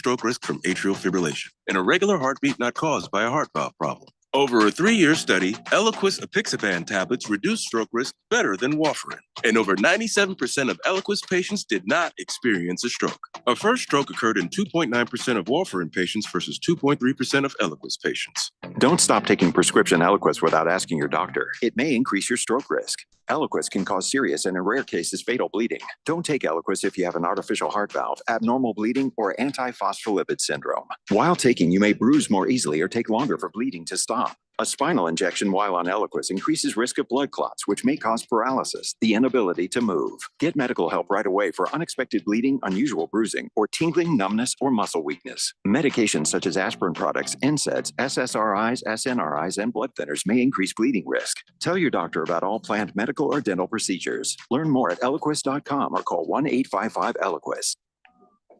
stroke risk from atrial fibrillation, an irregular heartbeat not caused by a heart valve problem. Over a 3-year study, Eliquis apixaban tablets reduced stroke risk better than warfarin, and over 97% of Eliquis patients did not experience a stroke. A first stroke occurred in 2.9% of warfarin patients versus 2.3% of Eliquis patients. Don't stop taking prescription Eliquis without asking your doctor. It may increase your stroke risk. Eliquis can cause serious and in rare cases fatal bleeding. Don't take Eliquis if you have an artificial heart valve, abnormal bleeding, or antiphospholipid syndrome. While taking, you may bruise more easily or take longer for bleeding to stop. A spinal injection while on Eliquis increases risk of blood clots, which may cause paralysis, the inability to move. Get medical help right away for unexpected bleeding, unusual bruising, or tingling, numbness, or muscle weakness. Medications such as aspirin products, NSAIDs, SSRIs, SNRIs, and blood thinners may increase bleeding risk. Tell your doctor about all planned medical or dental procedures. Learn more at Eliquis.com or call 1-855-ELIQUIS.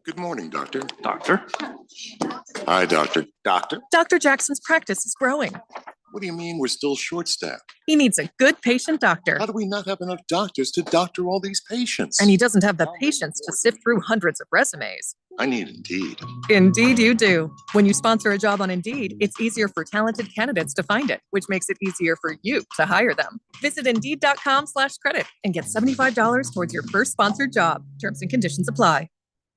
Good morning, Doctor. Doctor? Hi, Doctor. Doctor? Dr. Jackson's practice is growing. What do you mean we're still short-staffed? He needs a good patient doctor. How do we not have enough doctors to doctor all these patients? And he doesn't have the patience to sift through hundreds of resumes. I need Indeed. Indeed you do. When you sponsor a job on Indeed, it's easier for talented candidates to find it, which makes it easier for you to hire them. Visit Indeed.com/credit and get $75 towards your first sponsored job. Terms and conditions apply.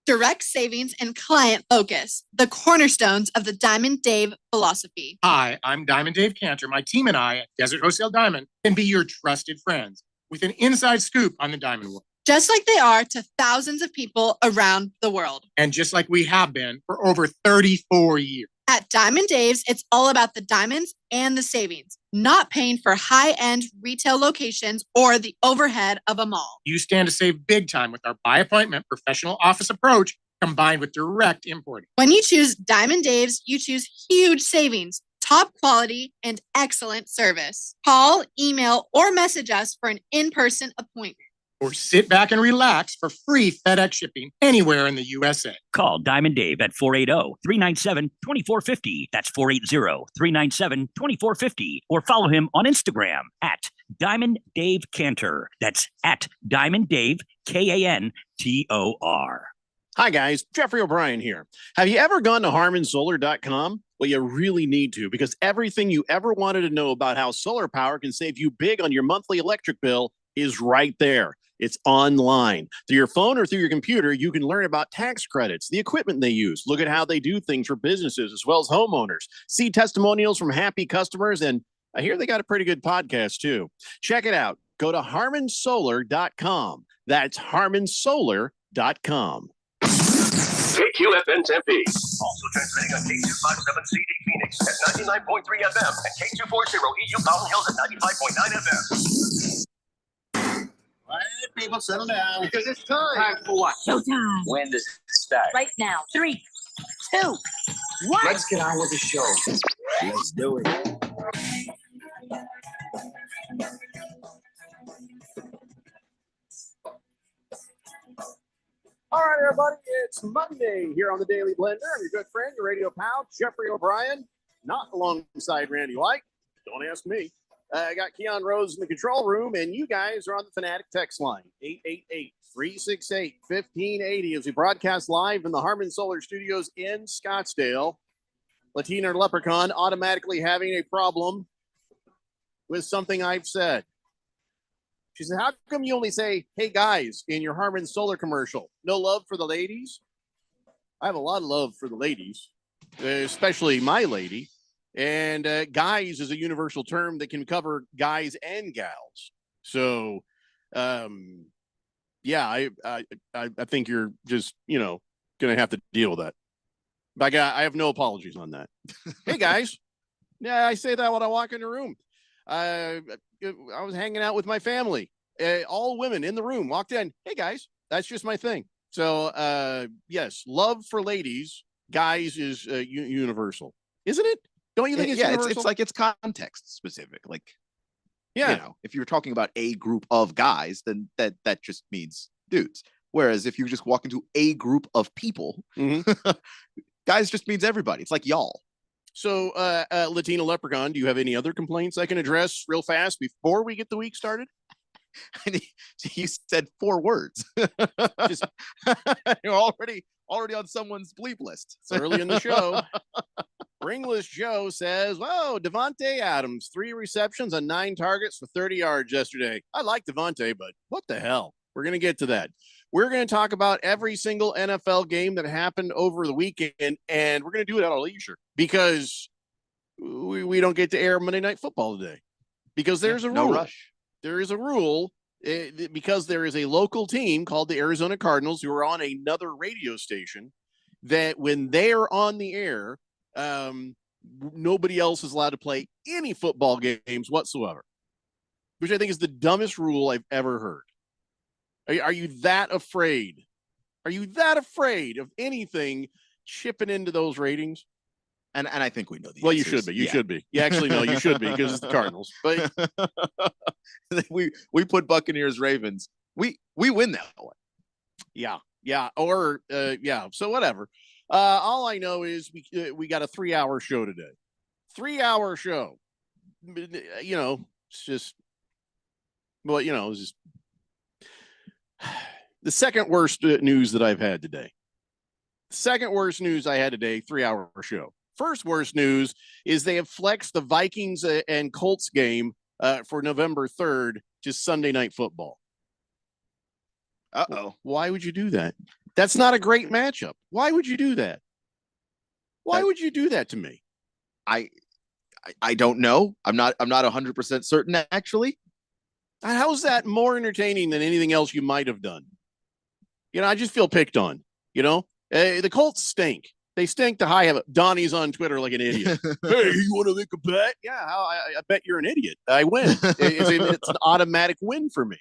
Direct savings and client focus, the cornerstones of the Diamond Dave philosophy. Hi, I'm Diamond Dave Cantor. My team and I at Desert Wholesale Diamond can be your trusted friends with an inside scoop on the diamond world. Just like they are to thousands of people around the world. And just like we have been for over 34 years. At Diamond Dave's, it's all about the diamonds and the savings, not paying for high-end retail locations or the overhead of a mall. You stand to save big time with our by appointment professional office approach combined with direct importing. When you choose Diamond Dave's, you choose huge savings, top quality, and excellent service. Call, email, or message us for an in-person appointment. Or sit back and relax for free FedEx shipping anywhere in the USA. Call Diamond Dave at 480-397-2450. That's 480-397-2450. Or follow him on Instagram at Diamond Dave Cantor. That's at Diamond Dave, Kantor. Hi, guys. Jeffrey O'Brien here. Have you ever gone to HarmonSolar.com? Well, you really need to, because everything you ever wanted to know about how solar power can save you big on your monthly electric bill is right there. It's online. Through your phone or through your computer, you can learn about tax credits, the equipment they use, look at how they do things for businesses as well as homeowners, see testimonials from happy customers, and I hear they got a pretty good podcast too. Check it out. Go to HarmonSolar.com. That's HarmonSolar.com. KQFN Tempe. Also transmitting on K257CD Phoenix at 99.3 FM and K240 EU Mountain Hills at 95.9 FM. All right, people, settle down. Because it's time. Time for what? Showtime. When does it start? Right now. 3, 2, 1. Let's get on with the show. Let's do it. All right, everybody, it's Monday here on the Daily Blender. I'm your good friend, your radio pal, Jeffrey O'Brien, not alongside Randy White. Don't ask me. I got Keon Rose in the control room, and you guys are on the Fanatic text line, 888-368-1580, as we broadcast live in the Harmon Solar Studios in Scottsdale. Latina Leprechaun automatically having a problem with something I've said. She said, how come you only say, hey, guys, in your Harmon Solar commercial? No love for the ladies? I have a lot of love for the ladies, especially my lady. And guys is a universal term that can cover guys and gals. So, yeah, I think you're just, going to have to deal with that. But I have no apologies on that. Hey, guys. Yeah, I say that when I walk in the room. I was hanging out with my family. All women in the room walked in. Hey, guys. That's just my thing. So, yes, love for ladies, guys is universal. Isn't it? Don't you think it's universal? It's like it's context specific. Like, yeah, if you're talking about a group of guys, then that just means dudes. Whereas if you just walk into a group of people, guys just means everybody. It's like y'all. So, Latina Leprechaun, do you have any other complaints I can address real fast before we get the week started? You said 4 words. You're already already on someone's bleep list. It's early in the show. Ringless Joe says, "Whoa, Devontae Adams, 3 receptions on 9 targets for 30 yards yesterday. I like Devontae, but what the hell?" We're going to get to that. We're going to talk about every single NFL game that happened over the weekend, and we're going to do it at our leisure because we don't get to air Monday Night Football today because there's a rule. No rush. There is a rule because there is a local team called the Arizona Cardinals who are on another radio station that when they're on the air, nobody else is allowed to play any football games whatsoever, which I think is the dumbest rule I've ever heard. Are you that afraid? Are you that afraid of anything chipping into those ratings? And I think we know the Well, answers. you should be. You should be. You actually know you should be because it's the Cardinals. But we put Buccaneers Ravens. We win that one. Yeah. Or yeah. So whatever. All I know is we got a 3-hour show today. 3-hour show. You know, it's just. Well, you know, it's just the second worst news that I've had today. Second worst news I had today. 3-hour show. First worst news is they have flexed the Vikings and Colts game for November 3rd to Sunday Night Football. Uh-oh. Why would you do that? That's not a great matchup. Why would you do that? Why would you do that to me? I don't know. I'm not 100% certain actually. How's that more entertaining than anything else you might have done? You know, I just feel picked on. You know, the Colts stink. They stink to high heaven. Donnie's on Twitter like an idiot. Hey, you want to make a bet? Yeah, I bet you're an idiot. I win. It's an automatic win for me.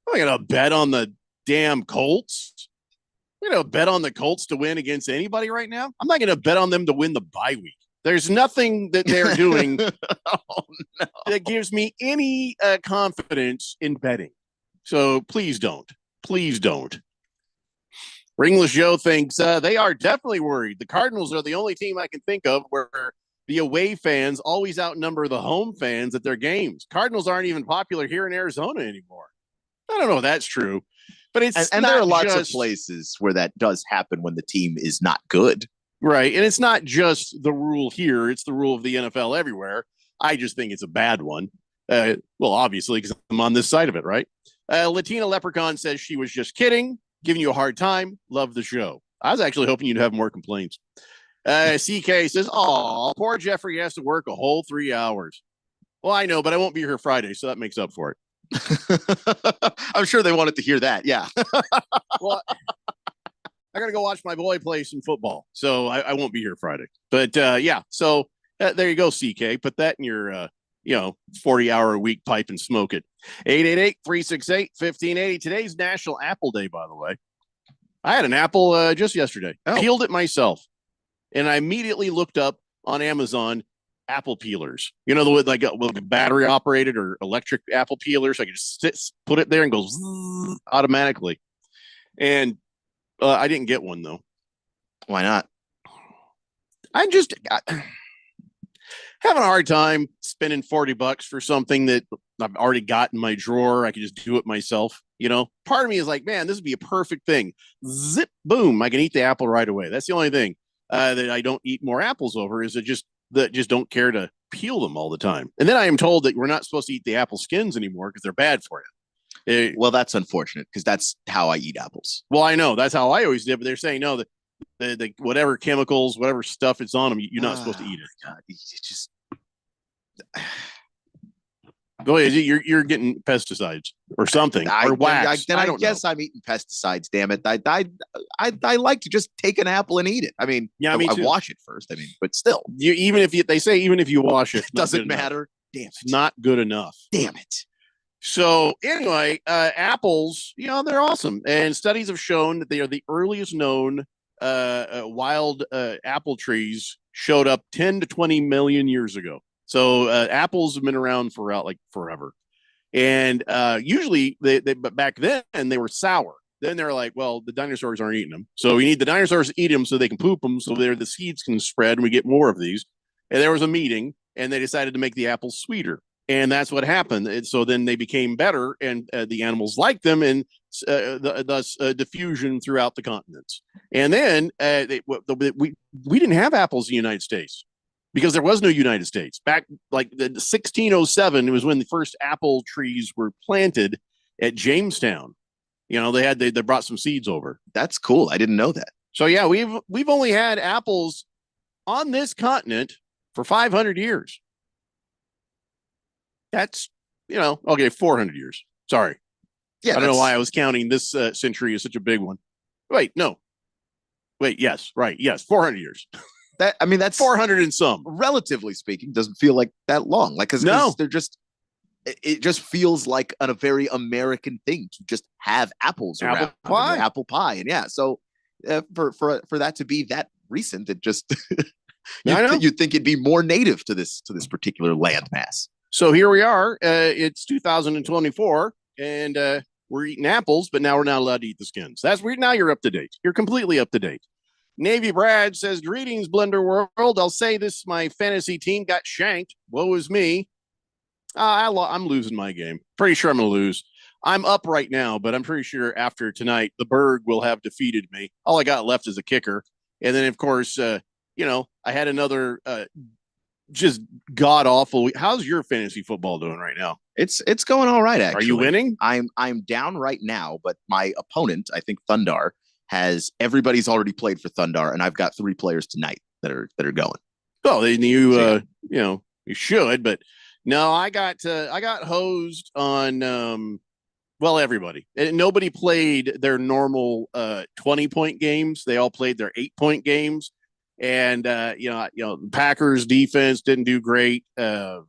I'm not going to bet on the damn Colts. I'm going to bet on the Colts to win against anybody right now. I'm not going to bet on them to win the bye week. There's nothing that they're doing that gives me any confidence in betting. So please don't. Please don't. Ringless Joe thinks they are definitely worried. The Cardinals are the only team I can think of where the away fans always outnumber the home fans at their games. Cardinals aren't even popular here in Arizona anymore. I don't know if that's true, but it's and there are lots of places where that does happen when the team is not good. Right. And it's not just the rule here. It's the rule of the NFL everywhere. I just think it's a bad one. Well, obviously, because I'm on this side of it, right? Latina Leprechaun says she was just kidding, giving you a hard time. Love the show. I was actually hoping you'd have more complaints. CK says, "Oh, poor Jeffrey has to work a whole 3 hours." Well, I know, but I won't be here Friday, so that makes up for it. I'm sure they wanted to hear that. Yeah. Well, I got to go watch my boy play some football, so I won't be here Friday. But yeah, so there you go, CK. Put that in your 40-hour-a-week pipe and smoke it. 888-368-1580. Today's National Apple Day, by the way. I had an apple just yesterday. Peeled it myself, and I immediately looked up on Amazon apple peelers. You know, like battery operated or electric apple peelers. I could just put it there and go zzz, automatically. And I didn't get one though. Why not? I'm just having a hard time spending $40 for something that I've already got in my drawer. I can just do it myself. You know, part of me is like, man, this would be a perfect thing. Zip, boom, I can eat the apple right away. That's the only thing that I don't eat more apples over is that just don't care to peel them all the time. And then I am told that we're not supposed to eat the apple skins anymore because they're bad for you. Well, that's unfortunate because that's how I eat apples. Well, I know that's how I always did, but they're saying no, that the whatever chemicals, whatever stuff it's on them, you're not supposed to eat it. God, it just go ahead. You're getting pesticides or something or wax. I guess I'm eating pesticides. Damn it! I like to just take an apple and eat it. I mean, yeah, I wash it first. I mean, but still, even if you wash it, doesn't matter. Damn it, it's not good enough. Damn it. So anyway, apples, they're awesome. And studies have shown that they are the earliest known wild apple trees showed up 10 to 20 million years ago. So apples have been around for forever. And usually but back then they were sour. Then they're like, well, the dinosaurs aren't eating them. So we need the dinosaurs to eat them so they can poop them. So the seeds can spread and we get more of these. And there was a meeting and they decided to make the apples sweeter. And that's what happened. And so then they became better, and the animals liked them, and thus diffusion throughout the continents. And then we didn't have apples in the United States because there was no United States. Back like the 1607, it was when the first apple trees were planted at Jamestown. You know, they brought some seeds over. That's cool. I didn't know that. So yeah, we've only had apples on this continent for 500 years. That's, okay, 400 years. Sorry. Yeah, I don't know why I was counting this century as such a big one. Wait, no. Wait, yes, right. Yes, 400 years. That's 400 and some. Relatively speaking, doesn't feel like that long. Like, because they're just, it just feels like a very American thing to just have apples around. Apple pie. And yeah, so for that to be that recent, it just, you'd think it'd be more native to this particular landmass. So here we are. It's 2024, and we're eating apples, but now we're not allowed to eat the skins. Now you're up to date. You're completely up to date. Navy Brad says, "Greetings, Blender World. I'll say this: my fantasy team got shanked. Woe is me. I'm losing my game. Pretty sure I'm gonna lose. I'm up right now, but I'm pretty sure after tonight, the Berg will have defeated me. All I got left is a kicker, and then of course, I had another." Just god awful. How's your fantasy football doing right now? It's going all right, actually. Are you winning? I'm down right now, but my opponent, I think Thundar, everybody's already played for Thundar, and I've got 3 players tonight that are going. Oh, then you should, but no, I got hosed on everybody. And nobody played their normal 20-point games. They all played their 8-point games. And Packers defense didn't do great. A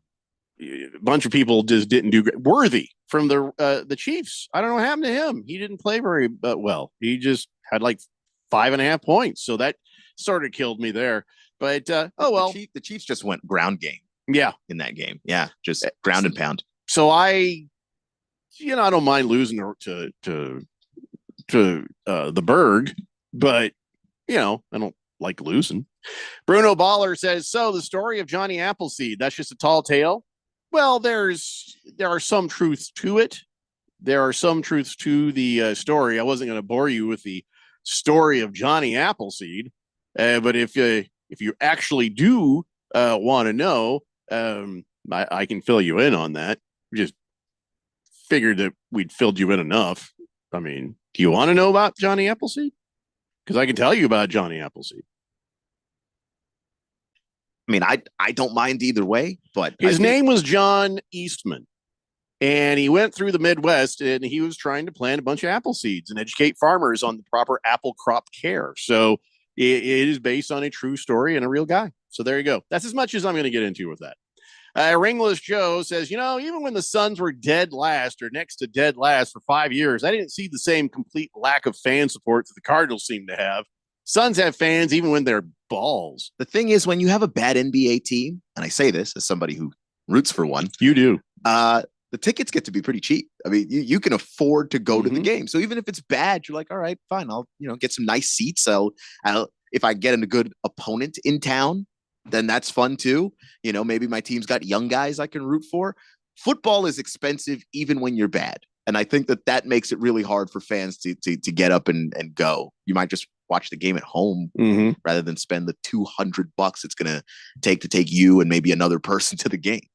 bunch of people just didn't do great. Worthy from the Chiefs. I don't know what happened to him. He didn't play very well. He just had like 5.5 points. So that sort of killed me there. But the Chiefs just went ground game. Yeah, in that game. Yeah, just ground and pound. So I don't mind losing to the Berg, but I don't like losing. Bruno Baller says, so the story of Johnny Appleseed, that's just a tall tale. Well, there are some truths to it. There are some truths to the story. I wasn't going to bore you with the story of Johnny Appleseed, but if you actually do want to know, I can fill you in on that. We just figured that we'd filled you in enough. I mean, do you want to know about Johnny Appleseed? Because I can tell you about Johnny Appleseed. I mean, I don't mind either way, but his name was John Eastman, and he went through the Midwest, and he was trying to plant a bunch of apple seeds and educate farmers on the proper apple crop care. So it is based on a true story and a real guy. So there you go. That's as much as I'm going to get into with that. Ringless Joe says, even when the Suns were dead last or next to dead last for 5 years, I didn't see the same complete lack of fan support that the Cardinals seem to have. Suns have fans even when they're balls. The thing is, when you have a bad NBA team, and I say this as somebody who roots for one, you do. The tickets get to be pretty cheap. I mean, you can afford to go to the game. So even if it's bad, you're like, all right, fine. I'll get some nice seats. I'll if I get a good opponent in town, then that's fun too. Maybe my team's got young guys I can root for. Football is expensive even when you're bad. And I think that makes it really hard for fans to get up and go. You might just watch the game at home rather than spend the $200 it's going to take you and maybe another person to the game.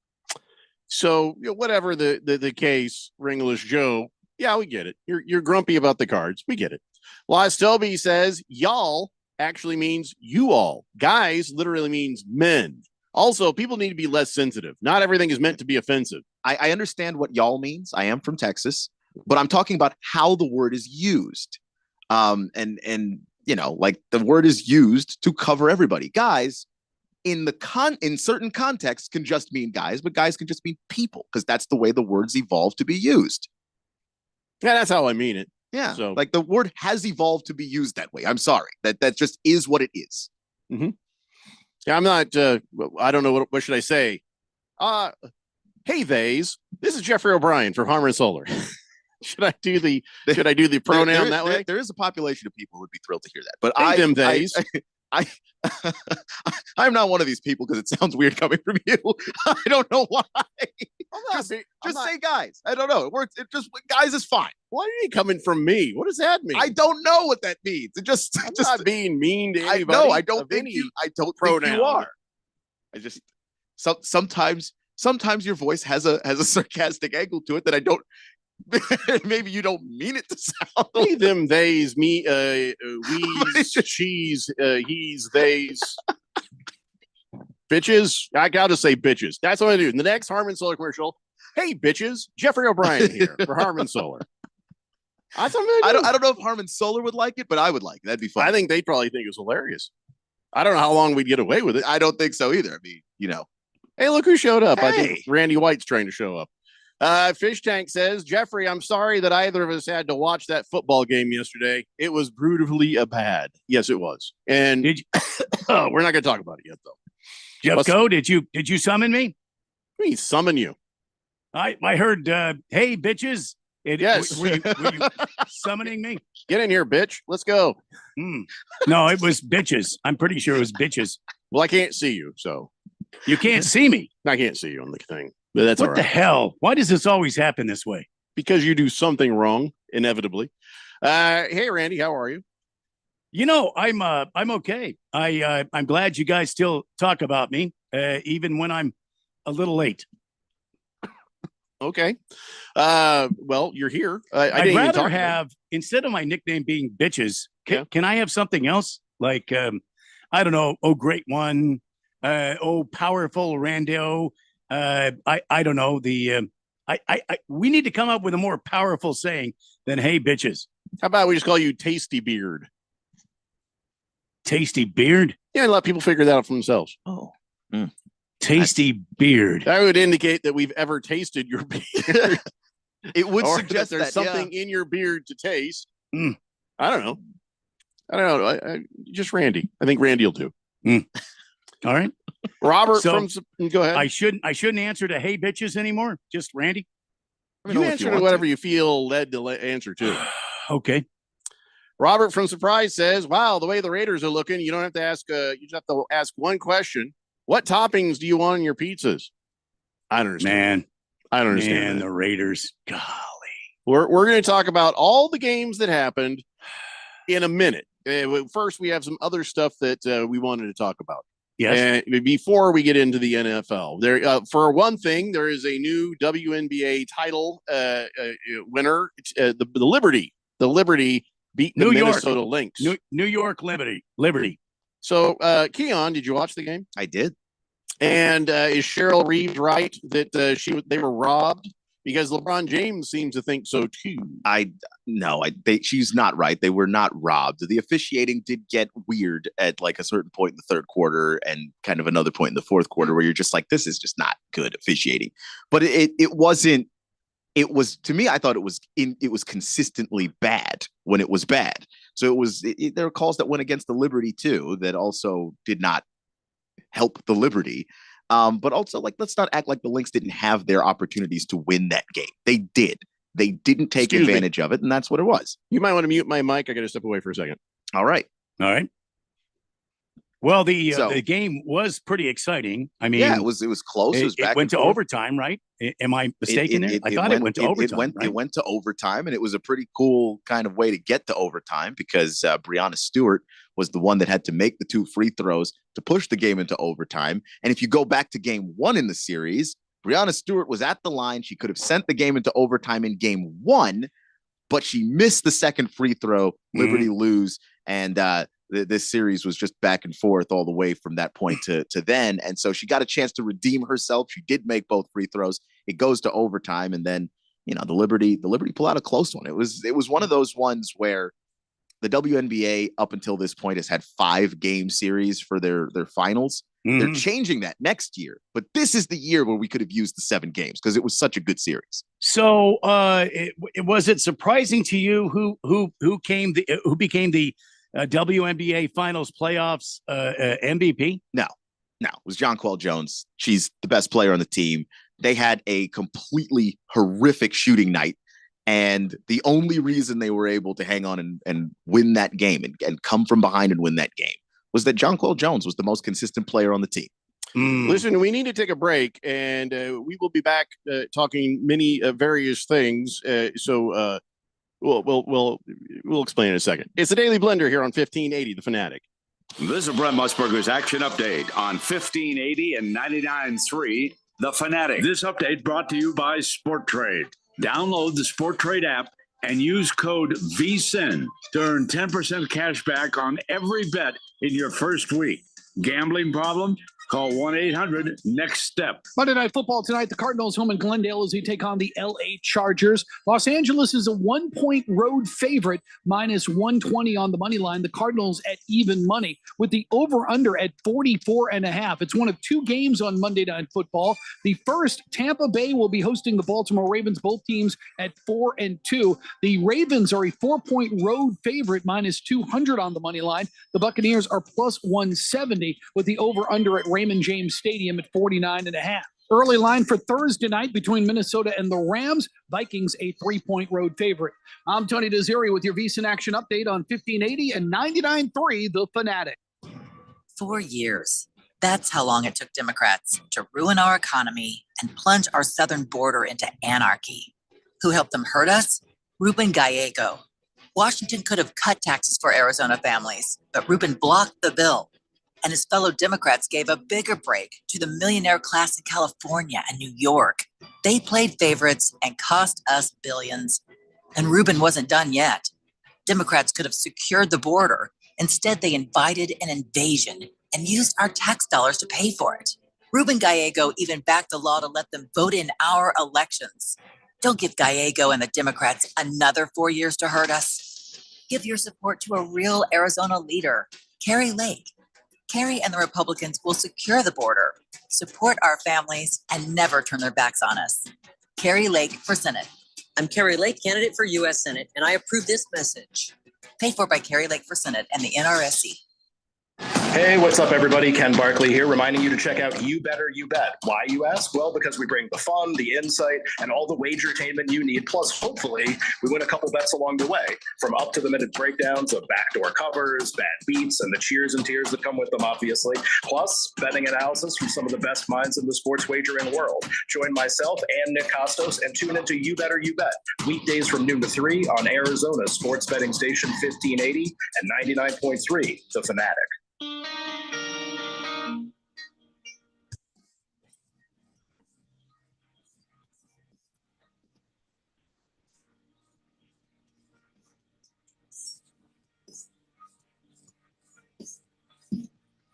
So whatever the case, Ringless Joe, yeah, we get it. You're grumpy about the Cards. We get it. Lost Toby says, y'all actually means you all. Guys literally means men. Also, people need to be less sensitive. Not everything is meant to be offensive. I understand what y'all means. I am from Texas, but I'm talking about how the word is used. And like the word is used to cover everybody. Guys in certain contexts can just mean guys, but guys can just mean people because that's the way the words evolved to be used. Yeah, that's how I mean it. Yeah. So like the word has evolved to be used that way. I'm sorry. That just is what it is. Mm-hmm. Yeah, I'm not I don't know what should I say? Hey theys, this is Jeffrey O'Brien from Harmon Solar. Should I do the pronoun that way? There is a population of people who would be thrilled to hear that. But I'm not one of these people because it sounds weird coming from you. I don't know why. Just say guys. I don't know. It works. It just guys is fine. Why are you coming from me? What does that mean? I don't know what that means. It just I'm not being mean to I anybody. know. I don't of think any you. I don't pronoun. think you are. I just sometimes your voice has a sarcastic angle to it that I don't. Maybe you don't mean it to sound. Me, them, theys, me, we's, she's, he's, theys. Bitches. I gotta say bitches. That's what I do. In the next Harman Solar commercial, hey bitches, Jeffrey O'Brien here for Harman Solar. That's what I'm gonna do. I don't know if Harman Solar would like it, but I would like it. That'd be fun. I think they'd probably think it was hilarious. I don't know how long we'd get away with it. I don't think so either. I mean, Hey, look who showed up. I think Hey. Randy White's trying to show up. Fish Tank says, Jeffrey, I'm sorry that either of us had to watch that football game yesterday. It was brutally bad. Yes, it was. And Did we're not going to talk about it yet, though. Jeffco, did you summon me? We summon you. I heard, hey, bitches. Yes. Were you summoning me? Get in here, bitch. Let's go. No, it was bitches. I'm pretty sure it was bitches. Well, I can't see you, so. You can't see me. I can't see you on the thing. But that's What all the right. hell? Why does this always happen this way? Because you do something wrong, inevitably. Hey, Randy, how are you? You know, I'm okay. I'm glad you guys still talk about me, even when I'm a little late. Okay. Well, you're here. I I'd didn't even rather talk about it. have, instead of my nickname being bitches, can I have something else? Like, I don't know, oh, great one, oh, powerful Rando. I don't know. We need to come up with a more powerful saying than hey, bitches. How about we just call you Tasty Beard? Tasty beard? Yeah, and let people figure that out for themselves. Oh. Tasty beard. That would indicate that we've ever tasted your beard. it would Or suggest that there's that, something in your beard to taste. I don't know. Just Randy. I think Randy will do. All right. Robert So, go ahead. I shouldn't answer to hey bitches anymore. Just Randy. You answer to whatever you feel led to answer to. Okay. Robert from Surprise says, "Wow, the way the Raiders are looking, you don't have to ask. You just have to ask one question: what toppings do you want on your pizzas?" I don't understand. Man, I don't understand. Man, that. the Raiders. Golly. We're going to talk about all the games that happened in a minute. First, we have some other stuff that we wanted to talk about. Yes. And before we get into the NFL, there for one thing, there is a new WNBA title winner, the Liberty. The Liberty beat the Minnesota Lynx. New York Liberty. So, Keon, did you watch the game? I did. And is Cheryl Reeves right that they were robbed? Because LeBron James seems to think so too. She's not right. They were not robbed. The officiating did get weird at like a certain point in the third quarter and kind of another point in the fourth quarter where you're just like, this is just not good officiating. But it wasn't. It was, to me, I thought it was consistently bad when it was bad. So there were calls that went against the Liberty too that also did not help the Liberty. But also, like, let's not act like the Lynx didn't have their opportunities to win that game. They did. They didn't take advantage of it, and that's what it was. You might want to mute my mic. I got to step away for a second. All right. Well, the game was pretty exciting. I mean, yeah, it was close. It went to overtime, right? Am I mistaken there? I thought it went to overtime. It went to overtime, and it was a pretty cool kind of way to get to overtime because Breanna Stewart was the one that had to make the 2 free throws to push the game into overtime. And if you go back to game 1 in the series, Breanna Stewart was at the line. She could have sent the game into overtime in game 1, but she missed the second free throw. Liberty lose, and this series was just back and forth all the way from that point to then. And so she got a chance to redeem herself. She did make both free throws. It goes to overtime, and then the Liberty pull out a close one. It was one of those ones where the WNBA up until this point has had 5 game series for their finals. They're changing that next year, but this is the year where we could have used the 7 games because it was such a good series. So, was it surprising to you who became the WNBA Finals playoffs MVP? No, it was Jonquel Jones. She's the best player on the team. They had a completely horrific shooting night. And the only reason they were able to hang on and win that game and come from behind and win that game was that Jonquel Jones was the most consistent player on the team. Listen, we need to take a break, and we will be back talking many various things. We'll explain in a second. It's the Daily Blender here on 1580 The Fanatic. This is Brent Musburger's action update on 1580 and 99.3 The Fanatic. This update brought to you by Sport Trade. Download the Sport Trade app and use code VSIN to earn 10% cash back on every bet in your first week. Gambling problem? Call 1-800-NEXT-STEP. Monday Night Football tonight. The Cardinals home in Glendale as they take on the LA Chargers. Los Angeles is a 1-point road favorite, minus 120 on the money line. The Cardinals at even money with the over-under at 44.5. It's one of two games on Monday Night Football. The first, Tampa Bay will be hosting the Baltimore Ravens, both teams at 4-2. The Ravens are a 4-point road favorite, minus 200 on the money line. The Buccaneers are plus 170 with the over-under at Raymond James Stadium at 49.5. Early line for Thursday night between Minnesota and the Rams. Vikings a 3-point road favorite. I'm Tony Desiri with your VSiN Action Update on 1580 and 99.3 The Fanatic. 4 years. That's how long it took Democrats to ruin our economy and plunge our southern border into anarchy. Who helped them hurt us? Ruben Gallego. Washington could have cut taxes for Arizona families, but Ruben blocked the bill. And his fellow Democrats gave a bigger break to the millionaire class in California and New York. They played favorites and cost us billions. And Ruben wasn't done yet. Democrats could have secured the border. Instead, they invited an invasion and used our tax dollars to pay for it. Ruben Gallego even backed a law to let them vote in our elections. Don't give Gallego and the Democrats another 4 years to hurt us. Give your support to a real Arizona leader, Kari Lake. Kari and the Republicans will secure the border, support our families, and never turn their backs on us. Kari Lake for Senate. I'm Kari Lake, candidate for U.S. Senate, and I approve this message. Paid for by Kari Lake for Senate and the NRSC. Hey, what's up, everybody? Ken Barkley here, reminding you to check out You Better You Bet. Why, you ask? Well, because we bring the fun, the insight, and all the wagertainment you need. Plus, hopefully, we win a couple bets along the way. From up-to-the-minute breakdowns of backdoor covers, bad beats, and the cheers and tears that come with them, obviously. Plus, betting analysis from some of the best minds in the sports wagering world. Join myself and Nick Costos and tune into You Better You Bet. Weekdays from noon to 3 on Arizona's sports betting station 1580 and 99.3 The Fanatic.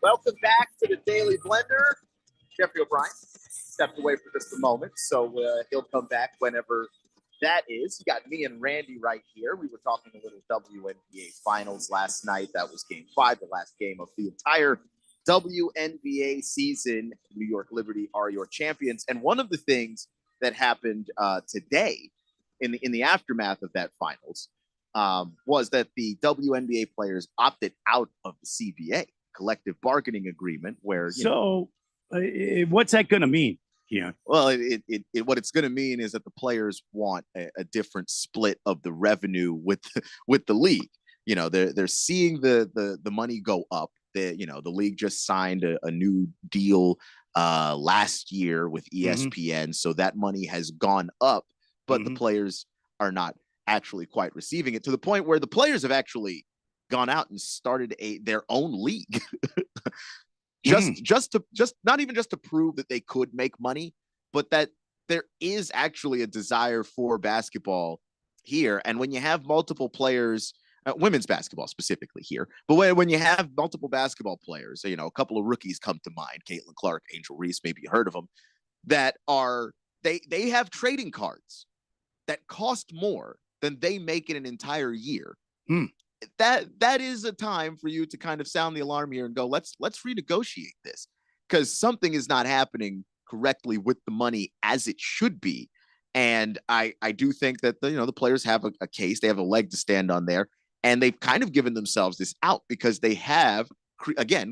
Welcome back to the Daily Blender. Jeffrey O'Brien stepped away for just a moment, so he'll come back whenever that is. You got me and Randy right here. We were talking a little WNBA Finals last night. That was Game 5, the last game of the entire WNBA season. New York Liberty are your champions. And one of the things that happened today in the aftermath of that Finals was that the WNBA players opted out of the CBA. Collective bargaining agreement where what's that going to mean? Yeah. Well, what it's going to mean is that the players want a different split of the revenue with the league. You know, they're seeing the money go up. The league just signed a new deal last year with ESPN, so that money has gone up, but the players are not actually quite receiving it, to the point where the players have actually gone out and started their own league. just not even just to prove that they could make money, but that there is actually a desire for basketball here. And when you have multiple players, women's basketball specifically here, but when you have multiple basketball players, a couple of rookies come to mind, Caitlin Clark, Angel Reese, maybe you heard of them, that are they have trading cards that cost more than they make in an entire year. That is a time for you to kind of sound the alarm here and go, let's renegotiate this, because something is not happening correctly with the money as it should be. And I do think that the players have a case, they have a leg to stand on there, and they've kind of given themselves this out because they have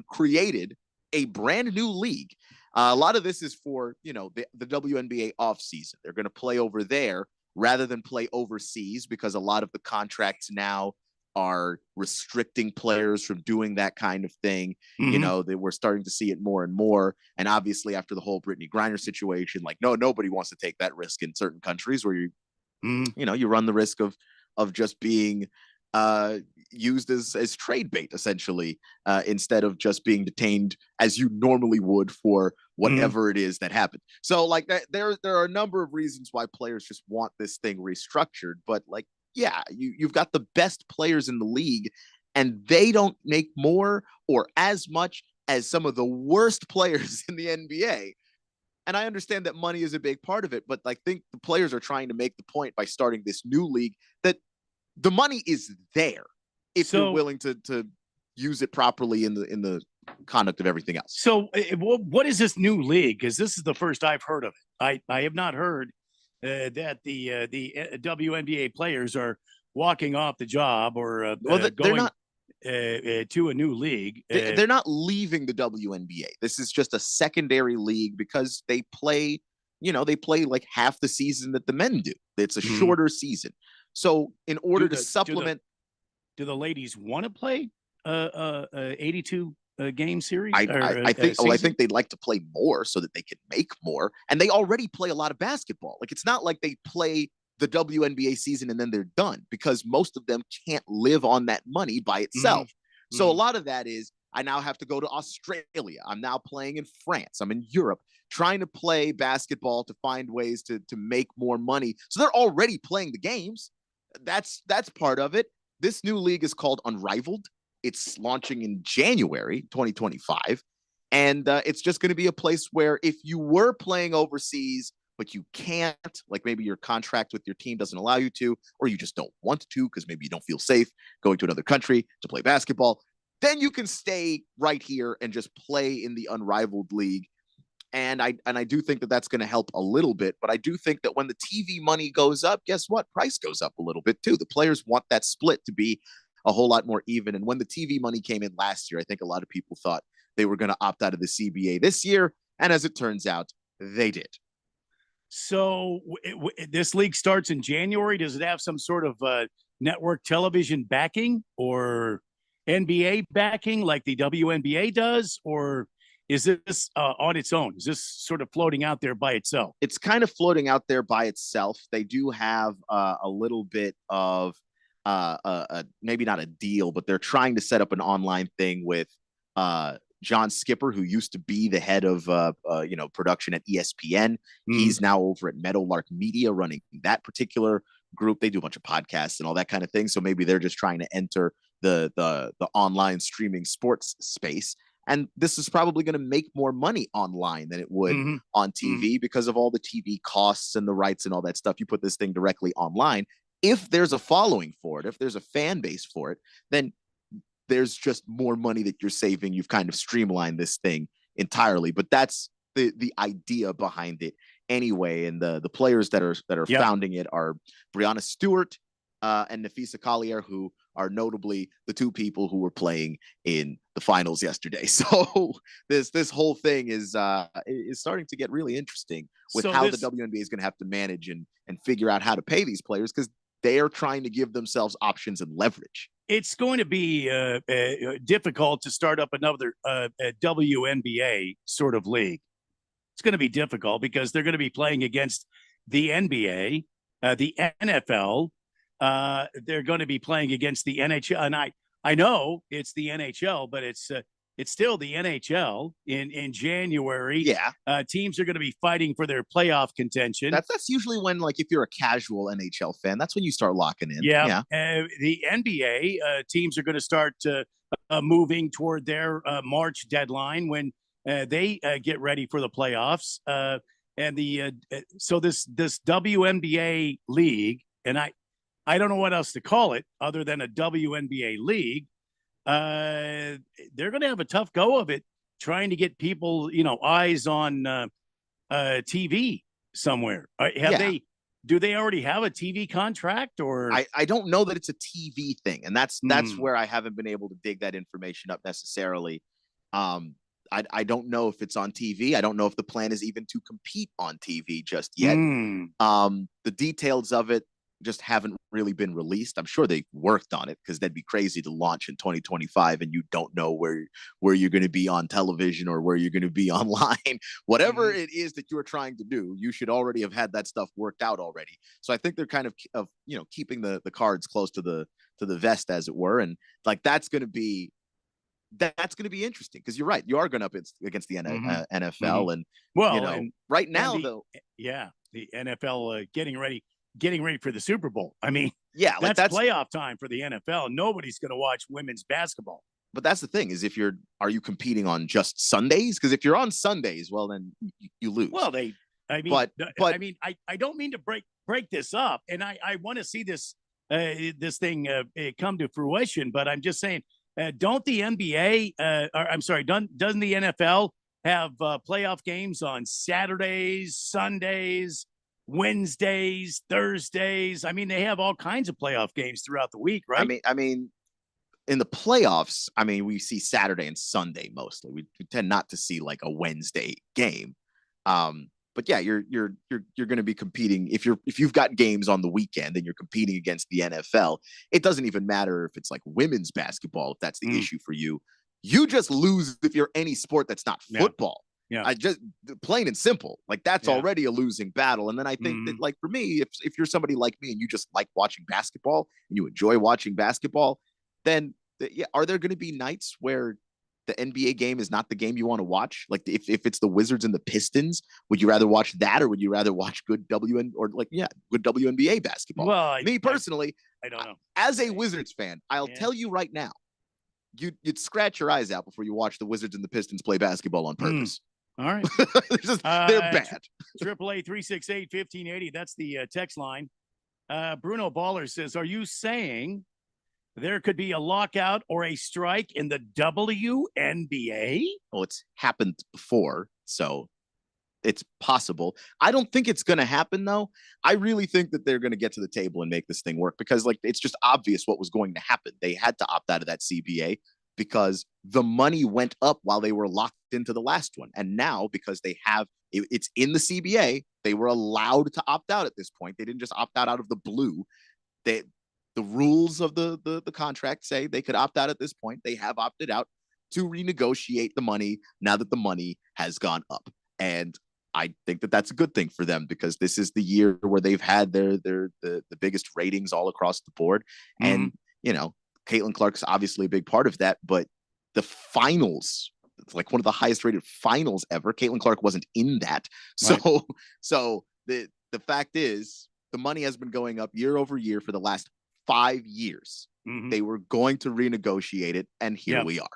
created a brand new league. A lot of this is for the WNBA off season. They're going to play over there rather than play overseas, because a lot of the contracts now are restricting players from doing that kind of thing. You Mhm. know, that we're starting to see it more and more. And obviously, after the whole Brittany Griner situation, like, nobody wants to take that risk in certain countries where Mhm. you know, you run the risk of just being used as trade bait, essentially, instead of just being detained as you normally would for whatever it is that happened. So, like, that, there are a number of reasons why players just want this thing restructured. But, like, yeah, you've got the best players in the league, and they don't make more or as much as some of the worst players in the NBA. And I understand that money is a big part of it, but I think the players are trying to make the point by starting this new league that the money is there if you're So- willing to use it properly in the conduct of everything else. So, what is this new league? Because this is the first I've heard of it. I have not heard that the WNBA players are walking off the job or They're going not. to a new league. They're not leaving the WNBA. This is just a secondary league because they play, they play like half the season that the men do. It's a shorter season. So in order to supplement, do the ladies want to play 82 game series? I think I season? think they'd like to play more so that they can make more. And they already play a lot of basketball. Like, it's not like they play the WNBA season and then they're done, because most of them can't live on that money by itself. So a lot of that is, I now have to go to Australia. I'm now playing in France. I'm in Europe trying to play basketball to find ways to make more money. So they're already playing the games. That's part of it. This new league is called Unrivaled. It's launching in January 2025. And it's just going to be a place where if you were playing overseas, but you can't, like maybe your contract with your team doesn't allow you to, or you just don't want to because maybe you don't feel safe going to another country to play basketball, then you can stay right here and just play in the Unrivaled league. And I do think that that's going to help a little bit, but I do think that when the TV money goes up, guess what? Price goes up a little bit too. The players want that split to be a whole lot more even. And when the TV money came in last year, I think a lot of people thought they were going to opt out of the CBA this year. And as it turns out, they did. So this league starts in January. Does it have some sort of network television backing or NBA backing like the WNBA does? Or is this on its own? Is this sort of floating out there by itself? It's kind of floating out there by itself. They do have a little bit of maybe not a deal, but they're trying to set up an online thing with John Skipper, who used to be the head of production at ESPN. He's now over at Meadowlark Media running that particular group. They do a bunch of podcasts and all that kind of thing. So maybe they're just trying to enter the online streaming sports space. And this is probably going to make more money online than it would on TV because of all the TV costs and the rights and all that stuff. You put this thing directly online. If there's a following for it, if there's a fan base for it, then there's just more money that you're saving. You've kind of streamlined this thing entirely, but that's the idea behind it anyway. And the players that are founding it are Brianna Stewart and Nafisa Collier, who are notably the two people who were playing in the finals yesterday. So this whole thing is starting to get really interesting with how the WNBA is going to have to manage and figure out how to pay these players, because they are trying to give themselves options and leverage. It's going to be difficult to start up another WNBA sort of league. It's going to be difficult because they're going to be playing against the NBA, the NFL. They're going to be playing against the NHL. And I know it's the NHL, but it's still the NHL in January. Yeah. Teams are going to be fighting for their playoff contention. That's usually when, like, if you're a casual NHL fan, that's when you start locking in. Yeah. The NBA teams are going to start moving toward their March deadline when they get ready for the playoffs. So this WNBA league, and I don't know what else to call it other than a WNBA league. They're going to have a tough go of it trying to get people, eyes on TV somewhere. Do they already have a TV contract, or? I don't know that it's a TV thing. And that's where I haven't been able to dig that information up necessarily. I don't know if it's on TV. I don't know if the plan is even to compete on TV just yet. The details of it, just haven't really been released. I'm sure they worked on it because that'd be crazy to launch in 2025 and you don't know where you're going to be on television or where you're going to be online. Whatever it is that you're trying to do, you should already have had that stuff worked out already. So I think they're kind of keeping the cards close to the vest, as it were, and like that's going to be interesting because you're right. You are going up against the NFL, and and, right now the NFL getting ready for the Super Bowl. I mean, that's playoff time for the NFL. Nobody's going to watch women's basketball. But that's the thing is, are you competing on just Sundays? Because if you're on Sundays, well, then you lose. Well, I don't mean to break this up, and I want to see this thing come to fruition. But I'm just saying, don't the NBA? Doesn't the NFL have playoff games on Saturdays, Sundays, Wednesdays, Thursdays? I mean, they have all kinds of playoff games throughout the week, right? I mean, in the playoffs, we see Saturday and Sunday mostly. We tend not to see like a Wednesday game. But yeah, you're going to be competing if you've got games on the weekend and you're competing against the NFL. It doesn't even matter if it's like women's basketball, if that's the issue for you. You just lose if you're any sport that's not football. Yeah. I just plain and simple. Like that's already a losing battle. And then I think that like for me, if you're somebody like me and you just like watching basketball and you enjoy watching basketball, then are there going to be nights where the NBA game is not the game you want to watch? Like if it's the Wizards and the Pistons, would you rather watch that or would you rather watch good WNBA basketball? Well, me personally, I don't know. As a Wizards fan, I'll tell you right now, you'd scratch your eyes out before you watch the Wizards and the Pistons play basketball on purpose. All right. They're bad. 888-368-1580. That's the text line. Bruno Baller says, are you saying there could be a lockout or a strike in the WNBA? Well, it's happened before, so it's possible. I don't think it's going to happen, though. I really think that they're going to get to the table and make this thing work because, like, it's just obvious what was going to happen. They had to opt out of that CBA because the money went up while they were locked into the last one. And now, because they have it's in the CBA, they were allowed to opt out at this point. They didn't just opt out of the blue. The rules of the contract say they could opt out at this point. They have opted out to renegotiate the money now that the money has gone up. And I think that that's a good thing for them because this is the year where they've had the biggest ratings all across the board. And, Caitlin Clark's obviously a big part of that, but the finals, it's like one of the highest rated finals ever. Caitlin Clark wasn't in that. So, so the fact is the money has been going up year over year for the last 5 years. They were going to renegotiate it, and here we are.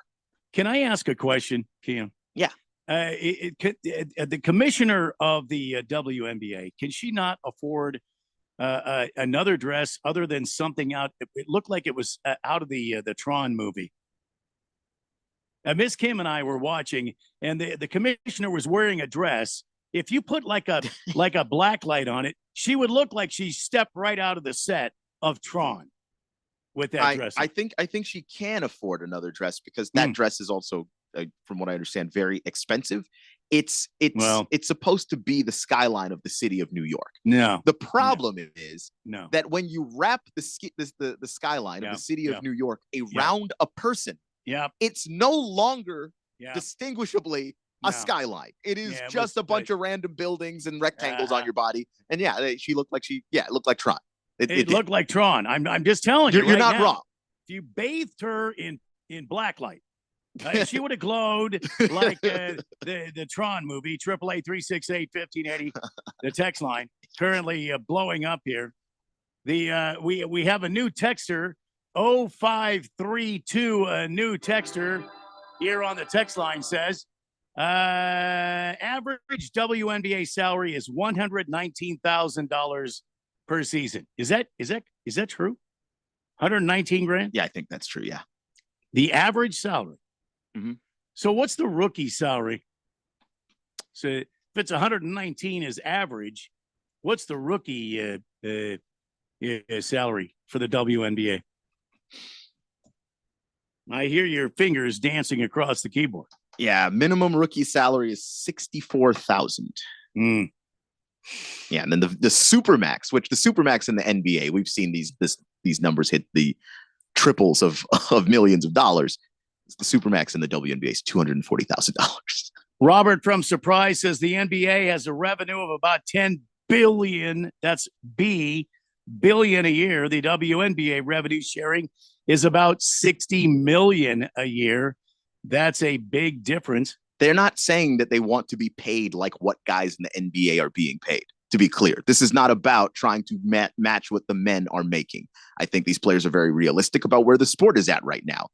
Can I ask a question, Kian? Yeah. The commissioner of the WNBA, can she not afford another dress other than something out? It looked like it was out of the Tron movie. Miss Kim and I were watching, and the commissioner was wearing a dress. If you put like a black light on it, she would look like she stepped right out of the set of Tron with that dress. I think she can afford another dress because that dress is also, from what I understand, very expensive. It's supposed to be the skyline of the city of New York. No, the problem is that when you wrap the skyline of the city of New York around a person, it's no longer distinguishably a skyline. It is just a bunch of random buildings and rectangles on your body. And she looked like it looked like Tron. It looked like Tron. I'm just telling you. You're not wrong. If you bathed her in black light, she would have glowed like the Tron movie. 888-368-1580. The text line currently blowing up here. We have a new texter, 0532. A new texter here on the text line says, average WNBA salary is $119,000 per season. Is that true? 119 grand? Yeah, I think that's true. Yeah. The average salary. So what's the rookie salary? So if it's 119 is average, what's the rookie salary for the WNBA? I hear your fingers dancing across the keyboard. Yeah, minimum rookie salary is $64,000. Yeah, and then the Supermax, which the Supermax in the NBA, we've seen these numbers hit the triples of millions of dollars. The Supermax in the WNBA is $240,000. Robert from Surprise says the NBA has a revenue of about 10 billion. That's billion a year. The WNBA revenue sharing is about 60 million a year. That's a big difference. They're not saying that they want to be paid like what guys in the NBA are being paid. To be clear, this is not about trying to match what the men are making. I think these players are very realistic about where the sport is at right now.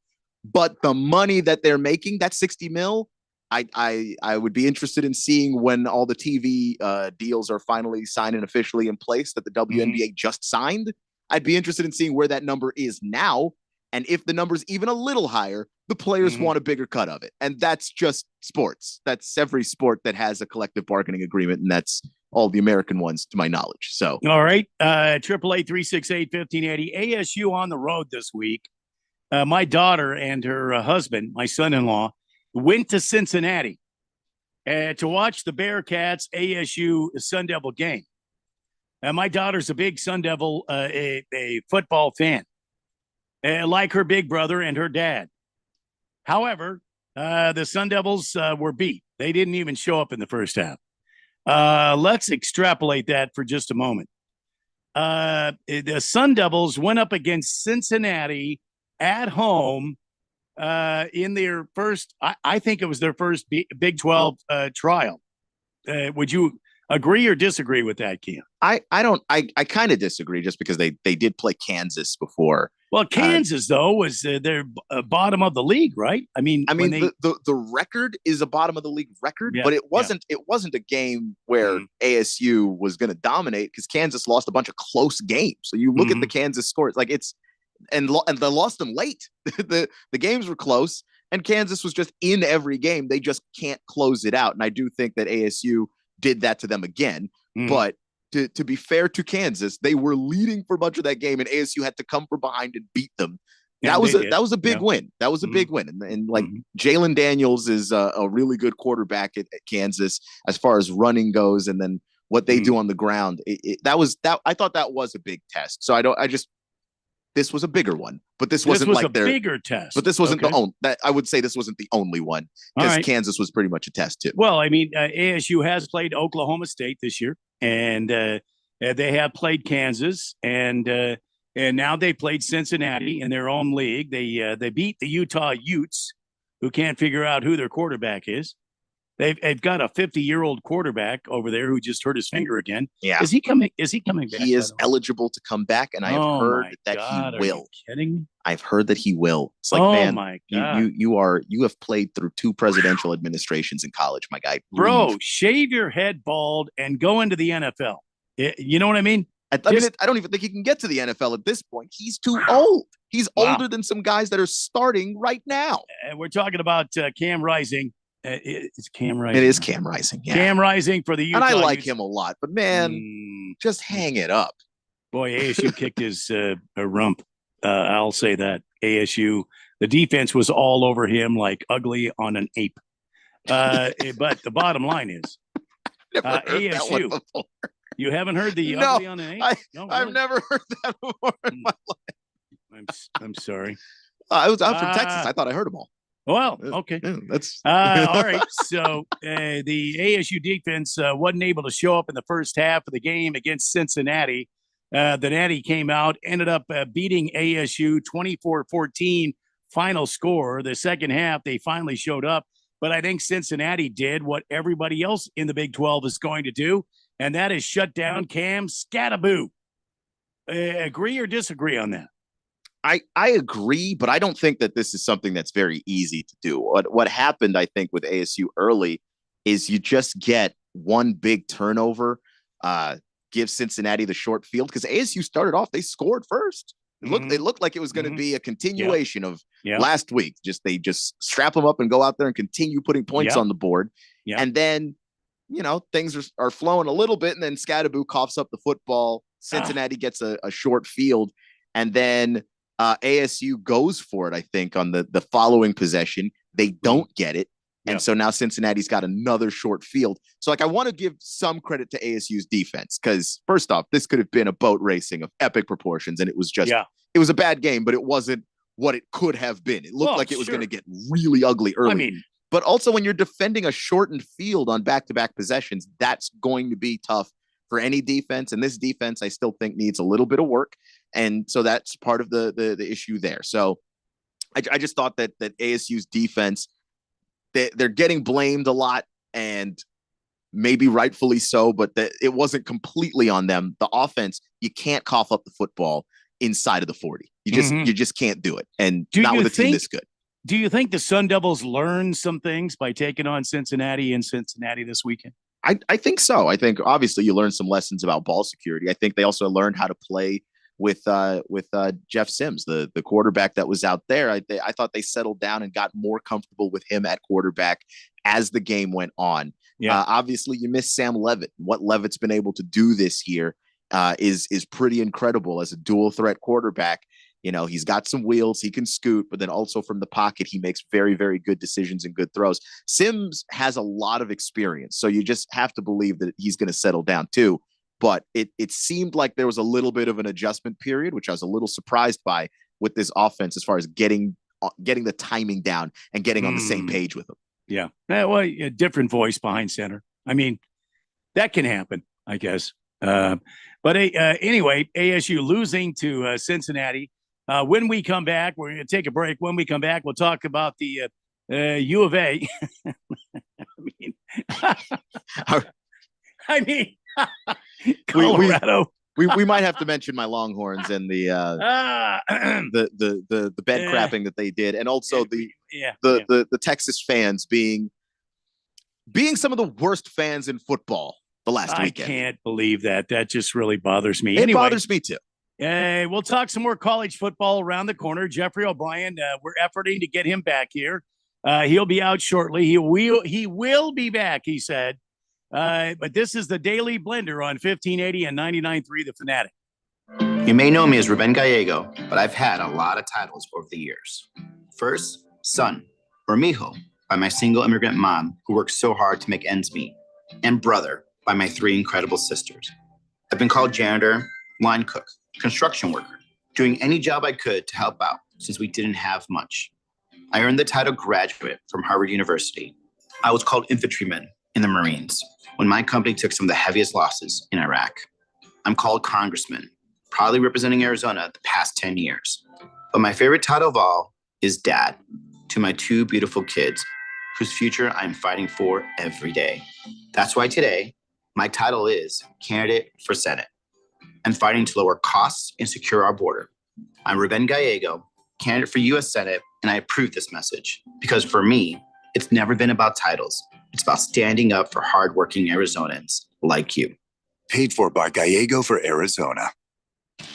But the money that they're making, that 60 mil, I would be interested in seeing when all the TV deals are finally signed and officially in place that the WNBA just signed. I'd be interested in seeing where that number is now. And if the number's even a little higher, the players want a bigger cut of it. And that's just sports. That's every sport that has a collective bargaining agreement. And that's all the American ones to my knowledge. So, all right. 888-368-1580. ASU on the road this week. My daughter and her husband, my son-in-law, went to Cincinnati to watch the Bearcats ASU Sun Devil game. My daughter's a big Sun Devil, a football fan, like her big brother and her dad. However, the Sun Devils were beat. They didn't even show up in the first half. Let's extrapolate that for just a moment. The Sun Devils went up against Cincinnati at home in their first, I think it was their first Big 12 trial. Would you agree or disagree with that, Cam? I kind of disagree just because they did play Kansas before. Well, Kansas though was their bottom of the league, right? I mean, the record is a bottom of the league record, but it wasn't a game where ASU was going to dominate because Kansas lost a bunch of close games. So you look at the Kansas scores, like it's and they lost them late. the games were close, and Kansas was just in every game. They just can't close it out, and I do think that ASU did that to them again, but. To be fair to Kansas, they were leading for much of that game, and ASU had to come from behind and beat them. That was a big win. That was a big win, and like Jalen Daniels is a really good quarterback at Kansas as far as running goes, and then what they do on the ground. I thought that was a big test. So this was a bigger one, but this wasn't like their bigger test. But this wasn't the only that I would say this wasn't the only one because Kansas was pretty much a test too. Well, I mean, ASU has played Oklahoma State this year, and they have played Kansas, and now they played Cincinnati in their own league. They beat the Utah Utes, who can't figure out who their quarterback is. They've got a 50-year-old quarterback over there who just hurt his finger again. Yeah. Is he coming back? He is eligible to come back, and I have heard that he will. Are you kidding me? I've heard that he will. It's like, man, my God. you have played through 2 presidential administrations in college, my guy. Bro, shave your head bald and go into the NFL. You know what I mean? I don't even think he can get to the NFL at this point. He's too old. He's older than some guys that are starting right now. And we're talking about Cam Rising. It's Cam Rising. It is Cam Rising. Yeah. Cam Rising for the Utah. And I like him a lot, but man, just hang it up. Boy, ASU kicked his rump. I'll say that. ASU, the defense was all over him like ugly on an ape. But the bottom line is, ASU. You haven't heard the ugly on an ape? I've never heard that before in my life. I'm sorry. I'm from Texas. I thought I heard them all. Well, okay. Yeah, that's all right. So the ASU defense wasn't able to show up in the first half of the game against Cincinnati. The Natty came out, ended up beating ASU 24-14 final score. The second half, they finally showed up. But I think Cincinnati did what everybody else in the Big 12 is going to do, and that is shut down Cam Skattebo. Agree or disagree on that? I agree, but I don't think that this is something that's very easy to do. What happened, I think, with ASU early is you just get one big turnover, give Cincinnati the short field because ASU started off, they scored first. It looked like it was going to be a continuation of last week. They just strap them up and go out there and continue putting points on the board. And then, things are flowing a little bit, and then Skattebo coughs up the football. Cincinnati gets a short field, and then ASU goes for it, I think, on the following possession. They don't get it. And so now Cincinnati's got another short field. So like, I want to give some credit to ASU's defense, because first off, this could have been a boat racing of epic proportions. And it was just, it was a bad game, but it wasn't what it could have been. It looked like it was going to get really ugly early. But also when you're defending a shortened field on back-to-back possessions, that's going to be tough for any defense. And this defense, I still think, needs a little bit of work. And so that's part of the issue there. So I just thought that ASU's defense, they're getting blamed a lot, and maybe rightfully so, but it wasn't completely on them. The offense, you can't cough up the football inside of the 40. You just can't do it. And not with a team this good. Do you think the Sun Devils learned some things by taking on Cincinnati in Cincinnati this weekend? I think so. I think obviously you learned some lessons about ball security. I think they also learned how to play with Jeff Sims, the quarterback that was out there. I thought they settled down and got more comfortable with him at quarterback as the game went on. Obviously you miss Sam Levitt. What Levitt's been able to do this year is pretty incredible as a dual threat quarterback. You know, he's got some wheels, he can scoot, but then also from the pocket, he makes very, very good decisions and good throws. Sims has a lot of experience, so you just have to believe that he's going to settle down too. But it seemed like there was a little bit of an adjustment period, which I was a little surprised by with this offense as far as getting the timing down and getting on the same page with them. Yeah. Well, a different voice behind center. I mean, that can happen, I guess. But anyway, ASU losing to Cincinnati. When we come back, we're going to take a break. When we come back, we'll talk about the U of A. I mean, Colorado. We might have to mention my Longhorns and the bed crapping that they did, and also the Texas fans being some of the worst fans in football the last weekend. I can't believe that. That just really bothers me. It bothers me too. We'll talk some more college football around the corner. Jeffrey O'Brien, we're efforting to get him back here. He'll be out shortly. He will be back, he said. But this is the Daily Blender on 1580 and 99.3 The Fanatic. You may know me as Ruben Gallego, but I've had a lot of titles over the years. First, son, or mijo, by my single immigrant mom who worked so hard to make ends meet, and brother by my 3 incredible sisters. I've been called janitor, line cook, construction worker, doing any job I could to help out since we didn't have much. I earned the title graduate from Harvard University. I was called infantryman in the Marines when my company took some of the heaviest losses in Iraq. I'm called congressman, proudly representing Arizona the past 10 years. But my favorite title of all is dad to my 2 beautiful kids, whose future I'm fighting for every day. That's why today, my title is candidate for Senate. I'm fighting to lower costs and secure our border. I'm Ruben Gallego, candidate for U.S. Senate, and I approve this message because for me, it's never been about titles. It's about standing up for hardworking Arizonans like you. Paid for by Gallego for Arizona.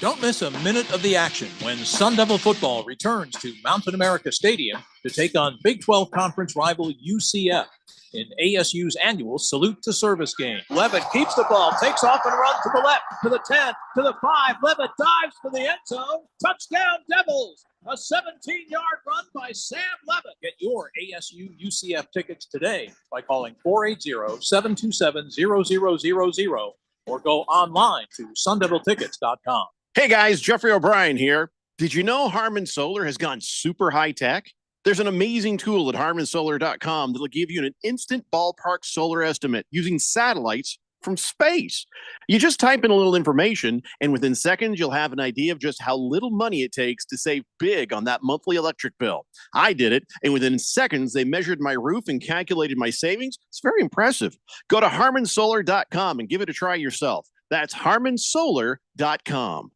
Don't miss a minute of the action when Sun Devil football returns to Mountain America Stadium to take on Big 12 Conference rival UCF in ASU's annual Salute to Service game. Levitt keeps the ball, takes off and runs to the left, to the 10, to the 5. Levitt dives for the end zone. Touchdown Devils! A 17-yard run by Sam Levitt. Get your ASU UCF tickets today by calling 480-727-0000 or go online to sundeviltickets.com. Hey guys, Jeffrey O'Brien here. Did you know Harman Solar has gone super high tech? There's an amazing tool at harmansolar.com that'll give you an instant ballpark solar estimate using satellites from space. You just type in a little information, and within seconds, you'll have an idea of just how little money it takes to save big on that monthly electric bill. I did it, and within seconds, they measured my roof and calculated my savings. It's very impressive. Go to harmansolar.com and give it a try yourself. That's harmansolar.com.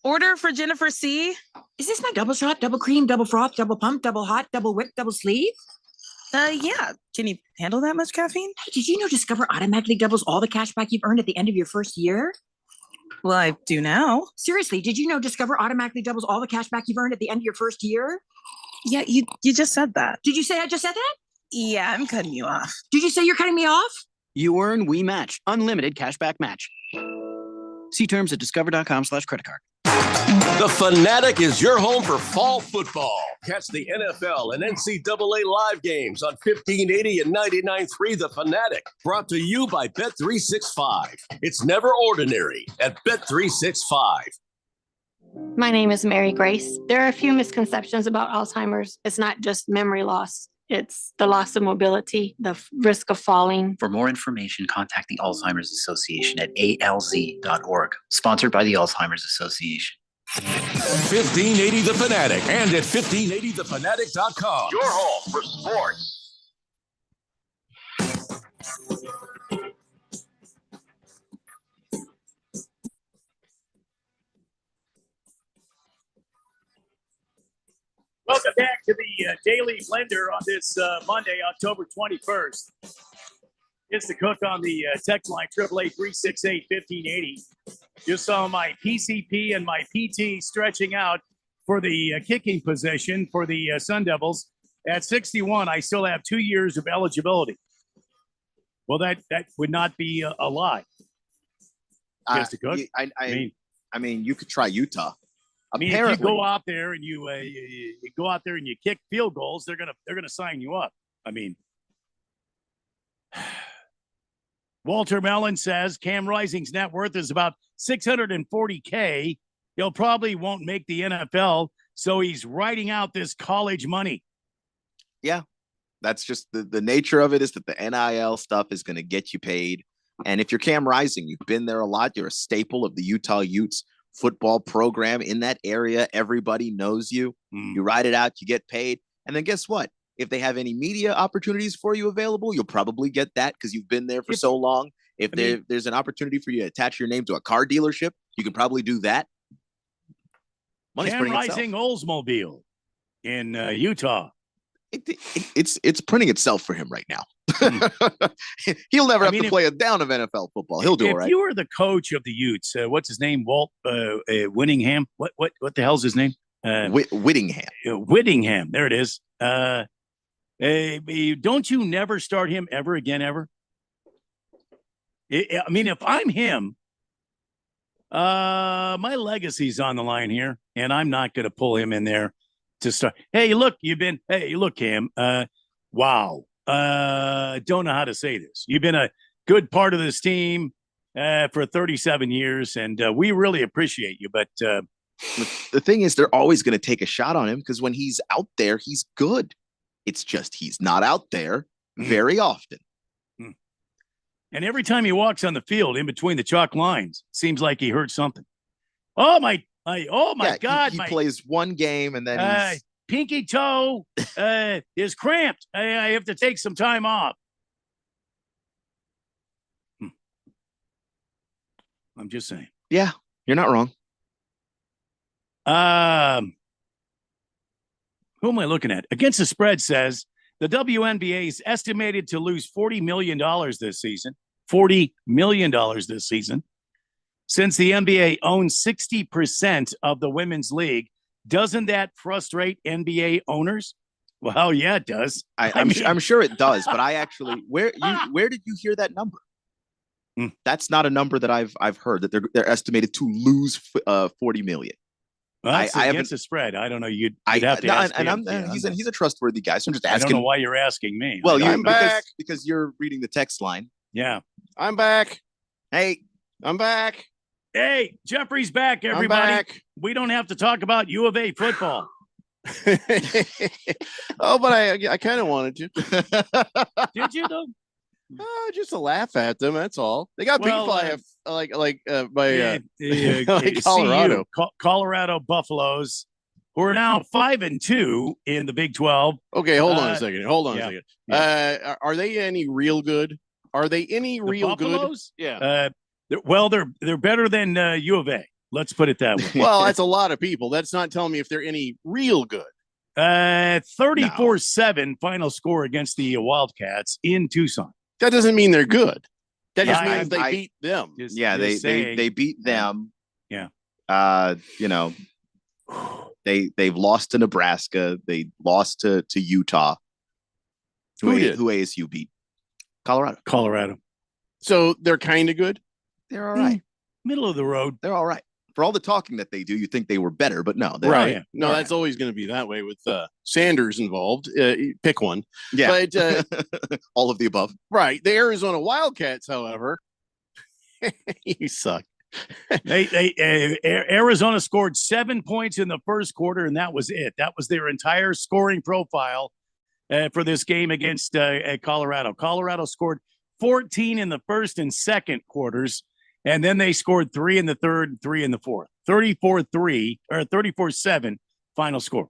Order for Jennifer C. Is this my double shot, double cream, double froth, double pump, double hot, double whip, double sleeve? Yeah. Can you handle that much caffeine? Hey, did you know Discover automatically doubles all the cash back you've earned at the end of your first year? Well, I do now. Seriously, did you know Discover automatically doubles all the cash back you've earned at the end of your first year? Yeah, you just said that. Did you say I just said that? Yeah, I'm cutting you off. Did you say you're cutting me off? You earn We Match, unlimited cashback match. See terms at discover.com/credit card. The Fanatic is your home for fall football. Catch the NFL and NCAA live games on 1580 and 99.3 The Fanatic. Brought to you by Bet365. It's never ordinary at Bet365. My name is Mary Grace. There are a few misconceptions about Alzheimer's. It's not just memory loss. It's the loss of mobility, the risk of falling. For more information, contact the Alzheimer's Association at alz.org, sponsored by the Alzheimer's Association. 1580 The Fanatic and at 1580thefanatic.com. Your home for sports. Welcome back to the Daily Blender on this Monday, October 21st. It's the Cook on the text line, 888-368-1580. Just saw my PCP and my PT stretching out for the kicking position for the Sun Devils. At 61, I still have 2 years of eligibility. Well, that would not be a lie. Mr. Cook. I mean, you could try Utah. I mean, if you go out there and you go out there and you kick field goals, they're gonna sign you up. I mean, Walter Mellon says Cam Rising's net worth is about $640K. He'll probably won't make the NFL, so he's writing out this college money. Yeah, that's just the nature of it, is that the NIL stuff is going to get you paid. And if you're Cam Rising, you've been there a lot. You're a staple of the Utah Utes football program in that area. Everybody knows you. You ride it out, you get paid. And then guess what? If they have any media opportunities for you available, you'll probably get that because you've been there for so long. If there's an opportunity for you to attach your name to a car dealership, you can probably do that. Money's Cam Rising Oldsmobile in Utah. It's printing itself for him right now. He'll never have to play a down of NFL football. He'll do all right. If you were the coach of the Utes, what's his name? Walt Whittingham. What the hell's his name? Whittingham. Whittingham. There it is. Don't you never start him ever again, ever? I mean, if I'm him, my legacy's on the line here, and I'm not going to pull him in there to start. Hey, look, Cam. Wow. Don't know how to say this. You've been a good part of this team for 37 years, and we really appreciate you. But the thing is, they're always going to take a shot on him because when he's out there, he's good. It's just he's not out there very often. And every time he walks on the field in between the chalk lines, seems like he hurt something. Oh my God. He plays one game and then he's pinky toe is cramped. I have to take some time off. I'm just saying. Yeah, you're not wrong. Who am I looking at? Against the Spread says the WNBA is estimated to lose $40 million this season. $40 million this season. Since the NBA owns 60% of the women's league, doesn't that frustrate NBA owners? Well, yeah, it does. I'm sure it does, but I actually where did you hear that number? That's not a number that I've heard, that they're estimated to lose 40 million. Well, that's against the spread. I don't know. You'd have to ask him. He's a trustworthy guy, so I'm just asking. I don't know why you're asking me. Well, I'm back because you're reading the text line. Yeah, I'm back. Hey, I'm back. Hey, Jeffrey's back, everybody. I'm back. We don't have to talk about U of A football. Oh, but I kind of wanted to. Did you though? Just to laugh at them. That's all. They got beat by by Colorado. Colorado Buffaloes, who are now 5-2 in the Big 12. Okay, hold on a second. Yeah. Are they any real good? Are they any real Buffaloes? Good? Yeah. They're better than U of A. Let's put it that way. Well, that's a lot of people. That's not telling me if they're any real good. 34-7 final score against the Wildcats in Tucson. That doesn't mean they're good. That just means they beat them. They beat them. Yeah. They've lost to Nebraska. They lost to Utah. Who ASU beat? Colorado. So they're kind of good. They're all right. Middle of the road. They're all right. For all the talking that they do, you think they were better, but no. They're Right. No, that's always going to be that way with Sanders involved. Pick one. Yeah. But all of the above. Right. The Arizona Wildcats, however, you suck. Arizona scored 7 points in the first quarter, and that was it. That was their entire scoring profile for this game against Colorado. Colorado scored 14 in the first and second quarters, and then they scored 3 in the third and 3 in the fourth. 34-3 or 34-7 final score.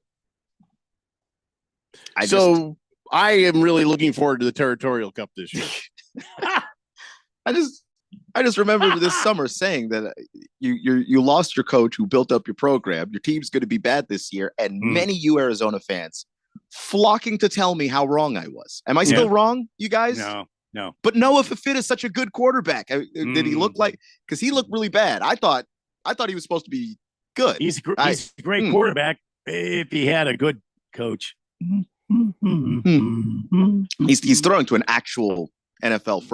I am really looking forward to the Territorial Cup this year. I just remember this summer saying that you lost your coach who built up your program. Your team's going to be bad this year, and many Arizona fans flocking to tell me how wrong I was. Am I still wrong, you guys? No. But Noah Fafita is such a good quarterback. Did he look like? Because he looked really bad. I thought he was supposed to be good. He's a great quarterback if he had a good coach. He's throwing to an actual NFL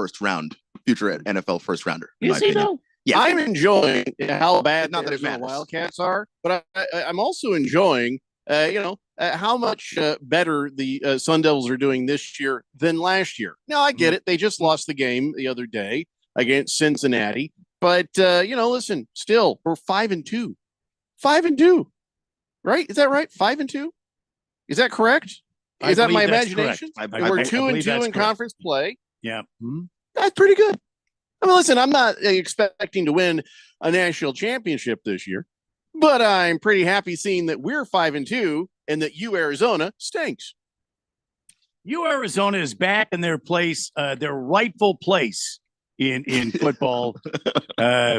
future NFL first rounder. Is he though? Yeah, I'm enjoying how bad not that it the matters. Wildcats are, but I'm also enjoying, how much better the Sun Devils are doing this year than last year. Now I get it; they just lost the game the other day against Cincinnati, but listen, still we're 5-2, 5-2, right? Is that right? 5-2? Is that correct? Is that my imagination? We're 2-2 in conference play. Yeah. That's pretty good. I mean, listen, I'm not expecting to win a national championship this year, but I'm pretty happy seeing that we're 5-2 and that Arizona stinks. Arizona is back in their place, their rightful place in football,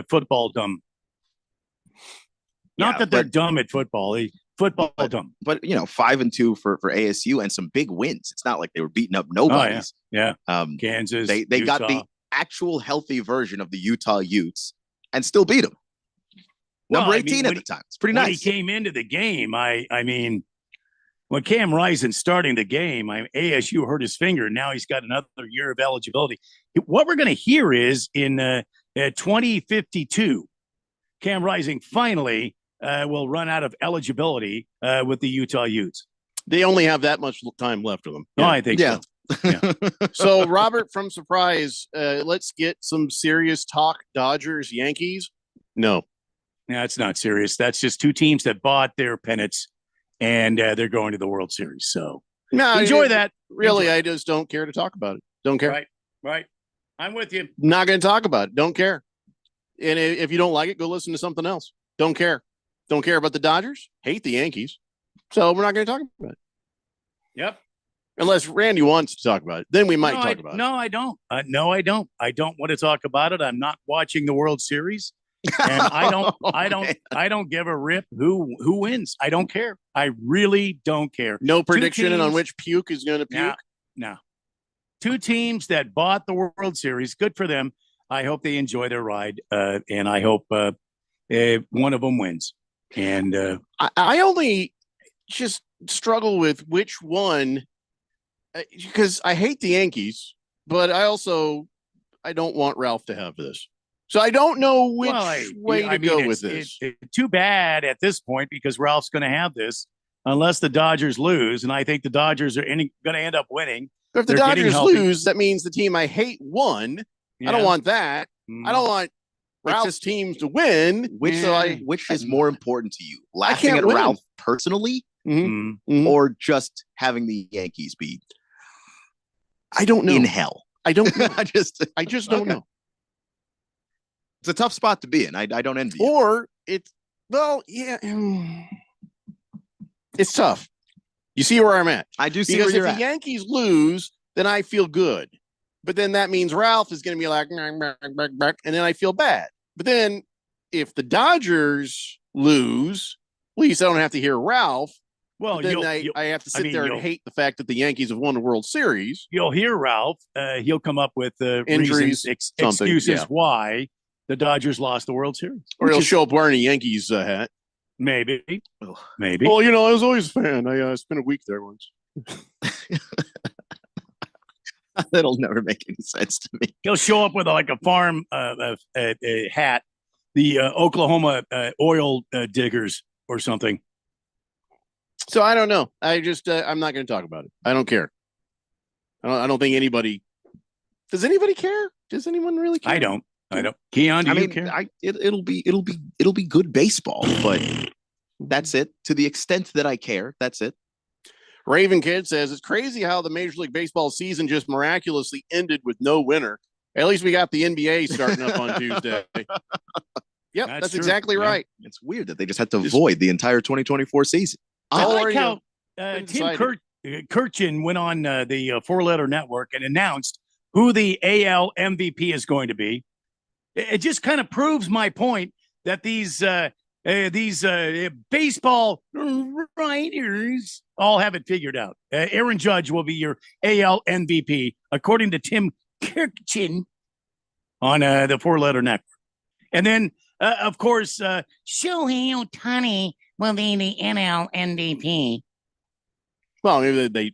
football dumb. Not that they're dumb at football. Football dumb. But 5-2 for ASU and some big wins. It's not like they were beating up nobodies. Yeah. Kansas. They got the actual healthy version of the Utah Utes and still beat them. Number 18 at the time. It's pretty nice. When he came into the game, I mean, when Cam Rising starting the game, ASU hurt his finger. Now he's got another year of eligibility. What we're going to hear is in 2052, Cam Rising finally will run out of eligibility with the Utah Utes. They only have that much time left of them. Yeah. Oh, I think so. Yeah. So, Robert, from Surprise, let's get some serious talk. Dodgers, Yankees? No. That's not serious. That's just two teams that bought their pennants, and they're going to the World Series. So enjoy that. Really, I just don't care to talk about it. Don't care. Right. I'm with you. Not going to talk about it. Don't care. And if you don't like it, go listen to something else. Don't care. Don't care about the Dodgers. Hate the Yankees. So we're not going to talk about it. Yep. Unless Randy wants to talk about it, then we might talk about it. No, I don't. No, I don't. I don't want to talk about it. I'm not watching the World Series, and I don't give a rip who wins. I don't care. I really don't care. No prediction on which puke is going to puke. No. Two teams that bought the World Series. Good for them. I hope they enjoy their ride, and I hope one of them wins. And I only just struggle with which one. Because I hate the Yankees, but I don't want Ralph to have this. So I don't know which way to go with this. It's too bad at this point because Ralph's going to have this unless the Dodgers lose. And I think the Dodgers are going to end up winning. But if the Dodgers lose, that means the team I hate won. Yeah. I don't want that. I don't want Ralph's teams to win. Which is more important to you? Laughing at Ralph personally or just having the Yankees beat? I don't know. In hell. I don't know. I just don't know. It's a tough spot to be in. I don't envy you. Or it's tough. You see where I'm at? I do see because where you're if the Yankees lose, then I feel good. But then that means Ralph is going to be like, and then I feel bad. But then if the Dodgers lose, at least I don't have to hear Ralph. Well, then I have to sit there and hate the fact that the Yankees have won the World Series. You'll hear Ralph. He'll come up with injuries, excuses why the Dodgers lost the World Series. Or he'll show up wearing a Yankees hat. Maybe. Well, I was always a fan. I spent a week there once. That'll never make any sense to me. He'll show up with a farm a hat Oklahoma oil diggers or something. So I don't know. I just I'm not going to talk about it. I don't care. I don't think anybody. Does anybody care? Does anyone really care? I don't. Keon, do you care? It'll be good baseball, but that's it. To the extent that I care, that's it. Raven Kid says it's crazy how the Major League Baseball season just miraculously ended with no winner. At least we got the NBA starting up on Tuesday. Yep, that's exactly right. It's weird that they just had to void the entire 2024 season. I like how Tim Kirchin went on the Four-Letter Network and announced who the AL MVP is going to be. It just kind of proves my point that these baseball writers all have it figured out. Aaron Judge will be your AL MVP, according to Tim Kirchin on the Four-Letter Network. And then, of course, Shohei Ohtani will be the NL MVP. Well,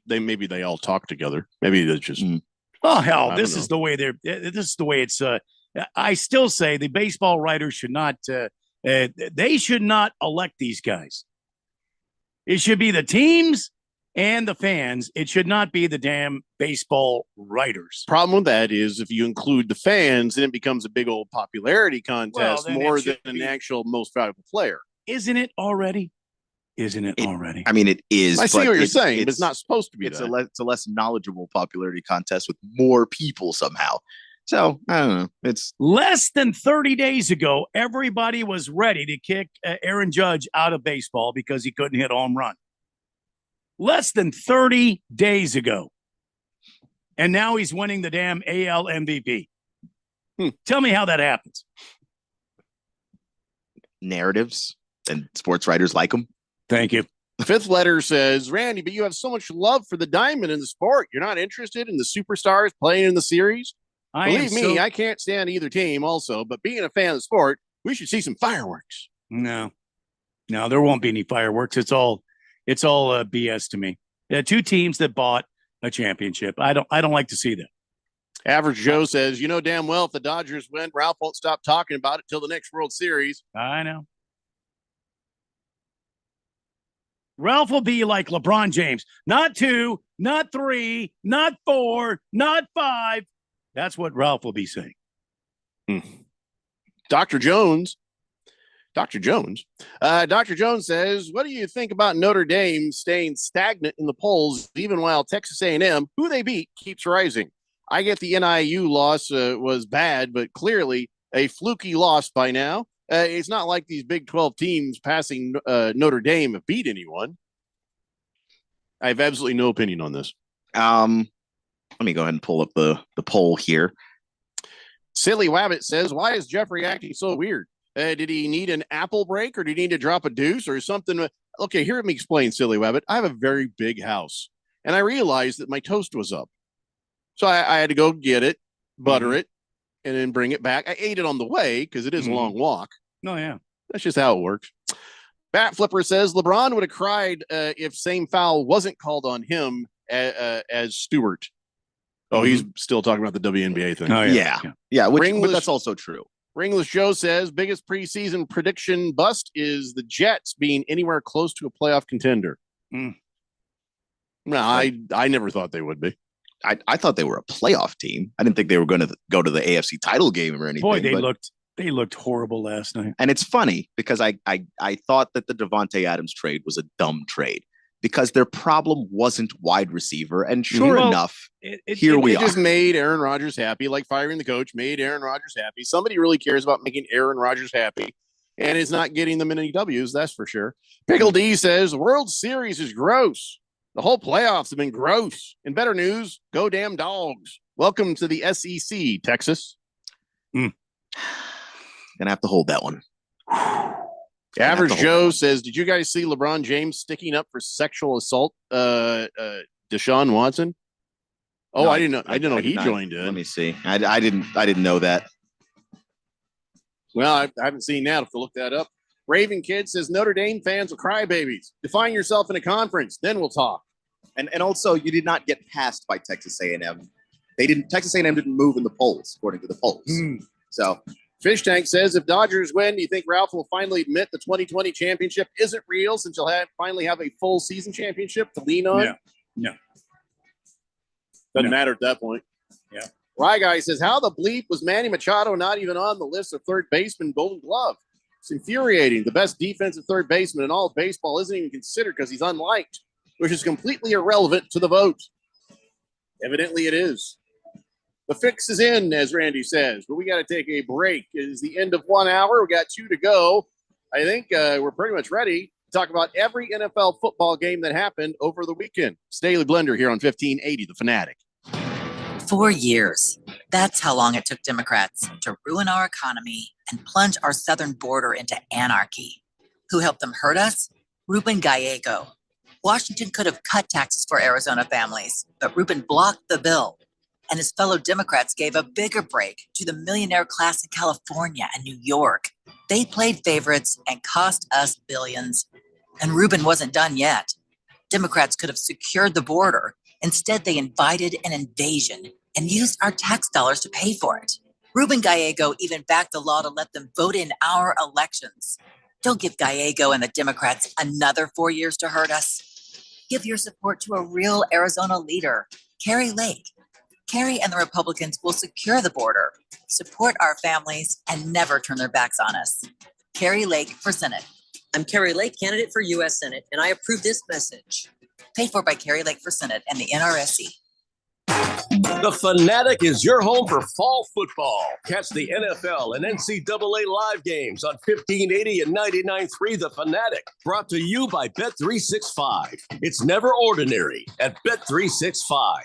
maybe they all talk together. Maybe they're just. Oh hell! This is the way they're. This is the way it's. I still say the baseball writers should not. They should not elect these guys. It should be the teams and the fans. It should not be the damn baseball writers. Problem with that is if you include the fans, then it becomes a big old popularity contest more than an actual most valuable player. Isn't it already? I mean, it is. I see what you're saying, but it's not supposed to be. It's a less knowledgeable popularity contest with more people somehow. So I don't know. It's less than 30 days ago. Everybody was ready to kick Aaron Judge out of baseball because he couldn't hit a home run. Less than 30 days ago, and now he's winning the damn AL MVP. Tell me how that happens. Narratives and sports writers like them. Thank you. The fifth letter says, Randy, but you have so much love for the diamond in the sport. You're not interested in the superstars playing in the series? Believe me, I can't stand either team also, but being a fan of the sport, we should see some fireworks. No, there won't be any fireworks. It's all BS to me. Two teams that bought a championship. I don't like to see that. Average Joe says, you know damn well if the Dodgers win, Ralph won't stop talking about it till the next World Series. I know. Ralph will be like LeBron James. Not 2, not 3, not 4, not 5. That's what Ralph will be saying. Dr. Jones says, what do you think about Notre Dame staying stagnant in the polls even while Texas A&M, who they beat, keeps rising? I get the NIU loss was bad, but clearly a fluky loss by now. It's not like these Big 12 teams passing Notre Dame have beat anyone. I have absolutely no opinion on this. Let me go ahead and pull up the poll here. Silly Wabbit says, why is Jeffrey acting so weird? Did he need an apple break or did he need to drop a deuce or something? Okay, hear me explain, Silly Wabbit. I have a very big house, and I realized that my toast was up. So I had to go get it, butter it, and then bring it back. I ate it on the way because it is a long walk. Oh, yeah. That's just how it works. Bat Flipper says LeBron would have cried if same foul wasn't called on him as Stewart. Oh, he's still talking about the WNBA thing. Oh, yeah. But that's also true. Ringless Joe says biggest preseason prediction bust is the Jets being anywhere close to a playoff contender. No, I never thought they would be. I thought they were a playoff team. I didn't think they were going to go to the AFC title game or anything. Boy, they looked horrible last night. And it's funny because I thought that the Devontae Adams trade was a dumb trade because their problem wasn't wide receiver. And sure enough, here we are. It just made Aaron Rodgers happy, like firing the coach made Aaron Rodgers happy. Somebody really cares about making Aaron Rodgers happy and is not getting them in any W's, that's for sure. Pickle D says the World Series is gross. The whole playoffs have been gross. In better news, go damn Dogs. Welcome to the SEC, Texas. Gonna have to hold that one. Average Joe says, did you guys see LeBron James sticking up for sexual assault Deshaun Watson? Oh, no, I didn't know he joined in. Let me see. I didn't know that. Well, I haven't seen that. I have to look that up. Raven Kid says Notre Dame fans are crybabies. Define yourself in a conference, then we'll talk. And also, you did not get passed by Texas A&M. Texas A&M didn't move in the polls, according to the polls. So Fish Tank says, if Dodgers win, do you think Ralph will finally admit the 2020 championship isn't real since you'll finally have a full season championship to lean on? No. Doesn't matter at that point. Yeah. Rye Guy says, how the bleep was Manny Machado not even on the list of third baseman Golden Glove? It's infuriating. The best defensive third baseman in all of baseball isn't even considered because he's unliked, which is completely irrelevant to the vote. Evidently it is. The fix is in, as Randy says, but we got to take a break. It is the end of 1 hour. We got 2 to go. I think we're pretty much ready to talk about every NFL football game that happened over the weekend. It's Daily Blender here on 1580, The Fanatic. 4 years. That's how long it took Democrats to ruin our economy and plunge our southern border into anarchy. Who helped them hurt us? Ruben Gallego. Washington could have cut taxes for Arizona families, but Ruben blocked the bill. And his fellow Democrats gave a bigger break to the millionaire class in California and New York. They played favorites and cost us billions. And Ruben wasn't done yet. Democrats could have secured the border. Instead, they invited an invasion and used our tax dollars to pay for it. Ruben Gallego even backed the law to let them vote in our elections. Don't give Gallego and the Democrats another 4 years to hurt us. Give your support to a real Arizona leader, Kari Lake. Kari and the Republicans will secure the border, support our families, and never turn their backs on us. Kari Lake for Senate. I'm Kari Lake, candidate for U.S. Senate, and I approve this message. Paid for by Kari Lake for Senate and the NRSC. The Fanatic is your home for fall football. Catch the NFL and NCAA live games on 1580 and 99.3 The Fanatic. Brought to you by Bet365. It's never ordinary at Bet365.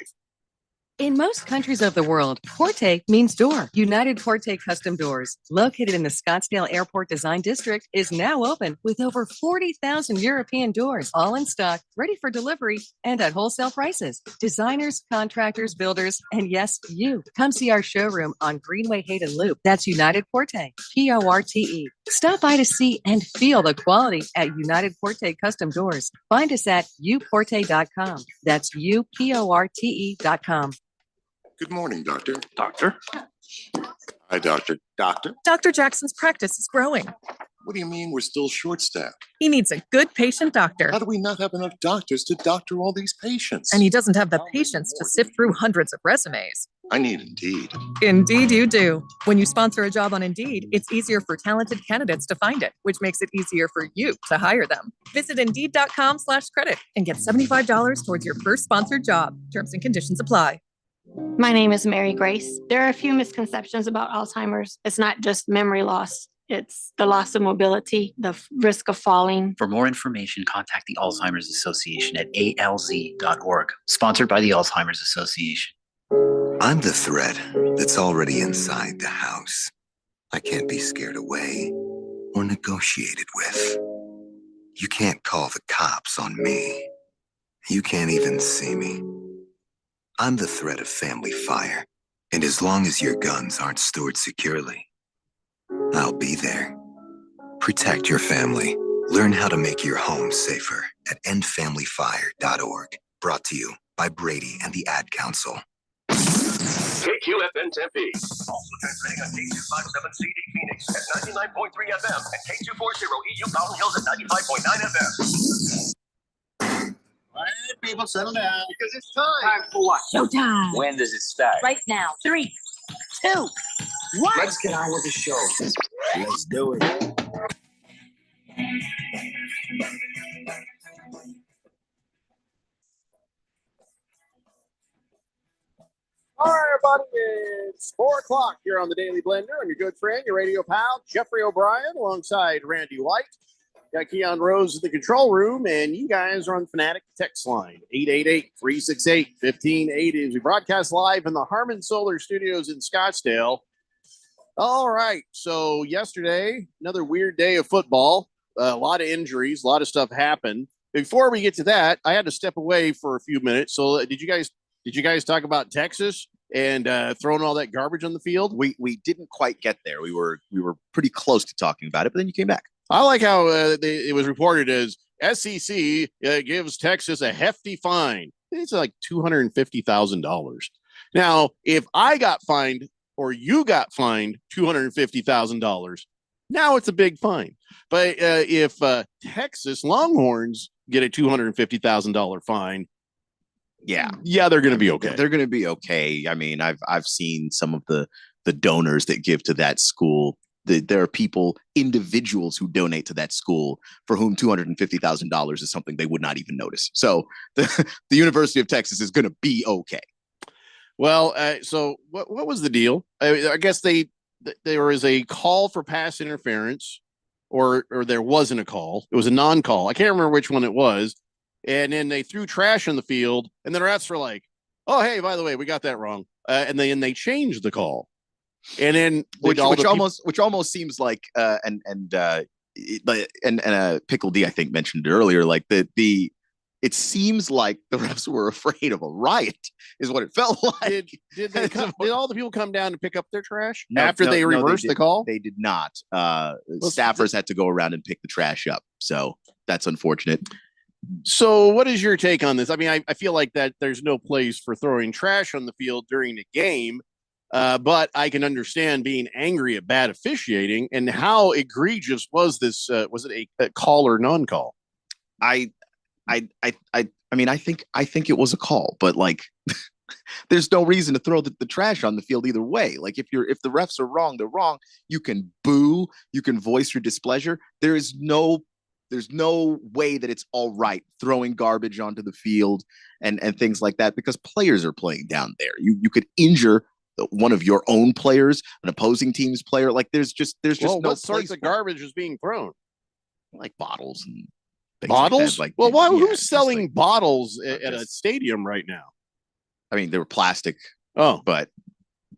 In most countries of the world, Porte means door. United Porte Custom Doors, located in the Scottsdale Airport Design District, is now open with over 40,000 European doors, all in stock, ready for delivery, and at wholesale prices. Designers, contractors, builders, and yes, you. Come see our showroom on Greenway Hayden Loop. That's United Porte, Porte. Stop by to see and feel the quality at United Porte Custom Doors. Find us at uporte.com. That's uporte.com. Good morning, Doctor. Doctor? Hi, Doctor. Doctor? Dr. Jackson's practice is growing. What do you mean we're still short-staffed? He needs a good patient doctor. How do we not have enough doctors to doctor all these patients? And he doesn't have the patience to sift through hundreds of resumes. I need Indeed. Indeed you do. When you sponsor a job on Indeed, it's easier for talented candidates to find it, which makes it easier for you to hire them. Visit Indeed.com/credit and get $75 towards your first sponsored job. Terms and conditions apply. My name is Mary Grace. There are a few misconceptions about Alzheimer's. It's not just memory loss. It's the loss of mobility, the risk of falling. For more information, contact the Alzheimer's Association at alz.org. Sponsored by the Alzheimer's Association. I'm the threat that's already inside the house. I can't be scared away or negotiated with. You can't call the cops on me. You can't even see me. I'm the threat of family fire, and as long as your guns aren't stored securely, I'll be there. Protect your family. Learn how to make your home safer at endfamilyfire.org. Brought to you by Brady and the Ad Council. KQFN Tempe. Also transmitting on K257CD Phoenix at 99.3 FM and K240 EU Mountain Hills at 95.9 FM. All right, people, settle down. Because it's time. Time for what? Showtime. When does it start? Right now. 3, 2, 1. Let's get on with the show. Let's do it. All right, everybody, it's 4 o'clock here on the Daily Blender. I'm your good friend, your radio pal, Jeffrey O'Brien, alongside Randy White. Got Keon Rose in the control room, and you guys are on the Fanatic text line, 888-368-1580, as we broadcast live in the Harmon Solar Studios in Scottsdale. All right, so yesterday, another weird day of football, a lot of injuries, a lot of stuff happened. Before we get to that, I had to step away for a few minutes. So did you guys talk about Texas and throwing all that garbage on the field? We didn't quite get there. We were pretty close to talking about it, but then you came back. I like how it was reported as SEC gives Texas a hefty fine. It's like $250,000. Now, if I got fined or you got fined $250,000, now it's a big fine. But if Texas Longhorns get a $250,000 fine, yeah, they're going to be okay. They're going to be okay. I mean, I've seen some of the donors that give to that school. There are people, individuals who donate to that school for whom $250,000 is something they would not even notice. So the University of Texas is going to be okay. Well, so what was the deal? I guess there was a call for pass interference, or there wasn't a call. It was a non-call. I can't remember which one it was. And then they threw trash on the field, and the refs were like, "Oh, hey, by the way, we got that wrong." And they changed the call. And then which almost seems like and Pickle D, I think, mentioned it earlier, like it seems like the refs were afraid of a riot, is what it felt like. Did all the people come down to pick up their trash after they reversed the call? They did not. Staffers had to go around and pick the trash up. So that's unfortunate. So what is your take on this? I mean, I feel like that there's no place for throwing trash on the field during a game. But I can understand being angry at bad officiating. And how egregious was this? Was it a call or non-call? I mean, I think it was a call, but like, there's no reason to throw the trash on the field either way. Like, if the refs are wrong, they're wrong. You can boo, you can voice your displeasure. There's no way that it's all right throwing garbage onto the field and things like that, because players are playing down there. You could injure one of your own players, an opposing team's player. Like, there's just no what sorts of garbage is being thrown? Like bottles and bottles. Like, well, who's selling bottles at a stadium right now? I mean, they were plastic. Oh, but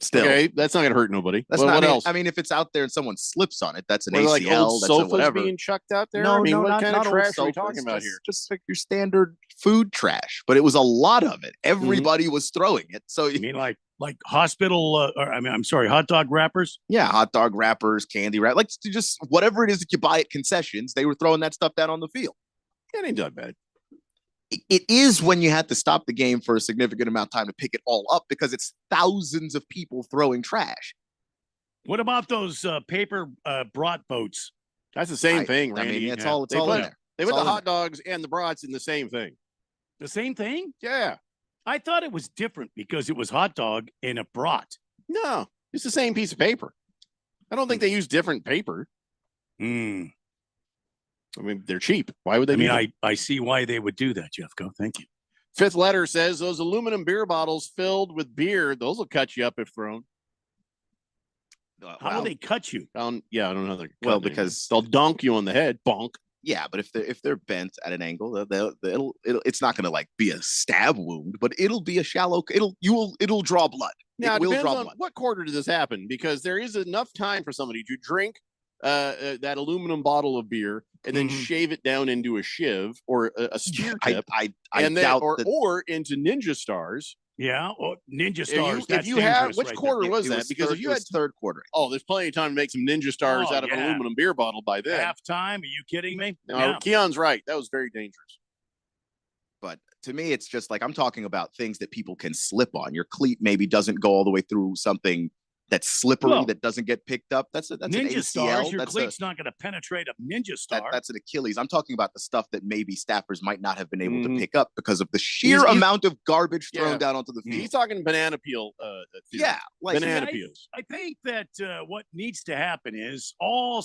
still, okay, that's not going to hurt nobody. That's what else? I mean, if it's out there and someone slips on it, that's an ACL. Like old that's sofas whatever. being chucked out there. No, I mean, what kind not of trash old are we sofas, talking about here? Just like your standard food trash, but it was a lot of it. Everybody was throwing it. So you mean like hospital? Hot dog wrappers. Yeah, hot dog wrappers, candy wrap, like just whatever it is that you buy at concessions. They were throwing that stuff down on the field. That ain't that bad. It is when you had to stop the game for a significant amount of time to pick it all up, because it's thousands of people throwing trash. What about those paper brat boats? That's the same thing, Randy. I mean, it's all in there. They put the hot dogs and the brats in the same thing. The same thing? Yeah. I thought it was different because it was hot dog in a brat. No, it's the same piece of paper. I don't think they use different paper. I mean, they're cheap. Why would they? I see why they would do that, Jeffco. Thank you. Fifth letter says those aluminum beer bottles filled with beer, those will cut you up if thrown. How will they cut you? I don't know. Because they'll dunk you on the head, bonk. Yeah, but if they're bent at an angle, it's not going to like be a stab wound, but it'll be a shallow. It'll draw blood. Now it depends on what quarter does this happen, because there is enough time for somebody to drink that aluminum bottle of beer and then shave it down into a shiv or a spear tip, or into Ninja Stars. Yeah, or Ninja Stars. If you have, which quarter was that? Because if you had third quarter, there's plenty of time to make some Ninja Stars out of an aluminum beer bottle by then. Halftime? Are you kidding me? No, Keon's right. That was very dangerous. But to me, it's just like, I'm talking about things that people can slip on. Your cleat maybe doesn't go all the way through something that's slippery, that doesn't get picked up. That's Ninja an ACL. Stars. Your cleat's not going to penetrate a Ninja Star. That's an Achilles. I'm talking about the stuff that maybe staffers might not have been able to pick up because of the sheer amount of garbage thrown down onto the field. He's talking banana peel. Banana peels. I think that what needs to happen is all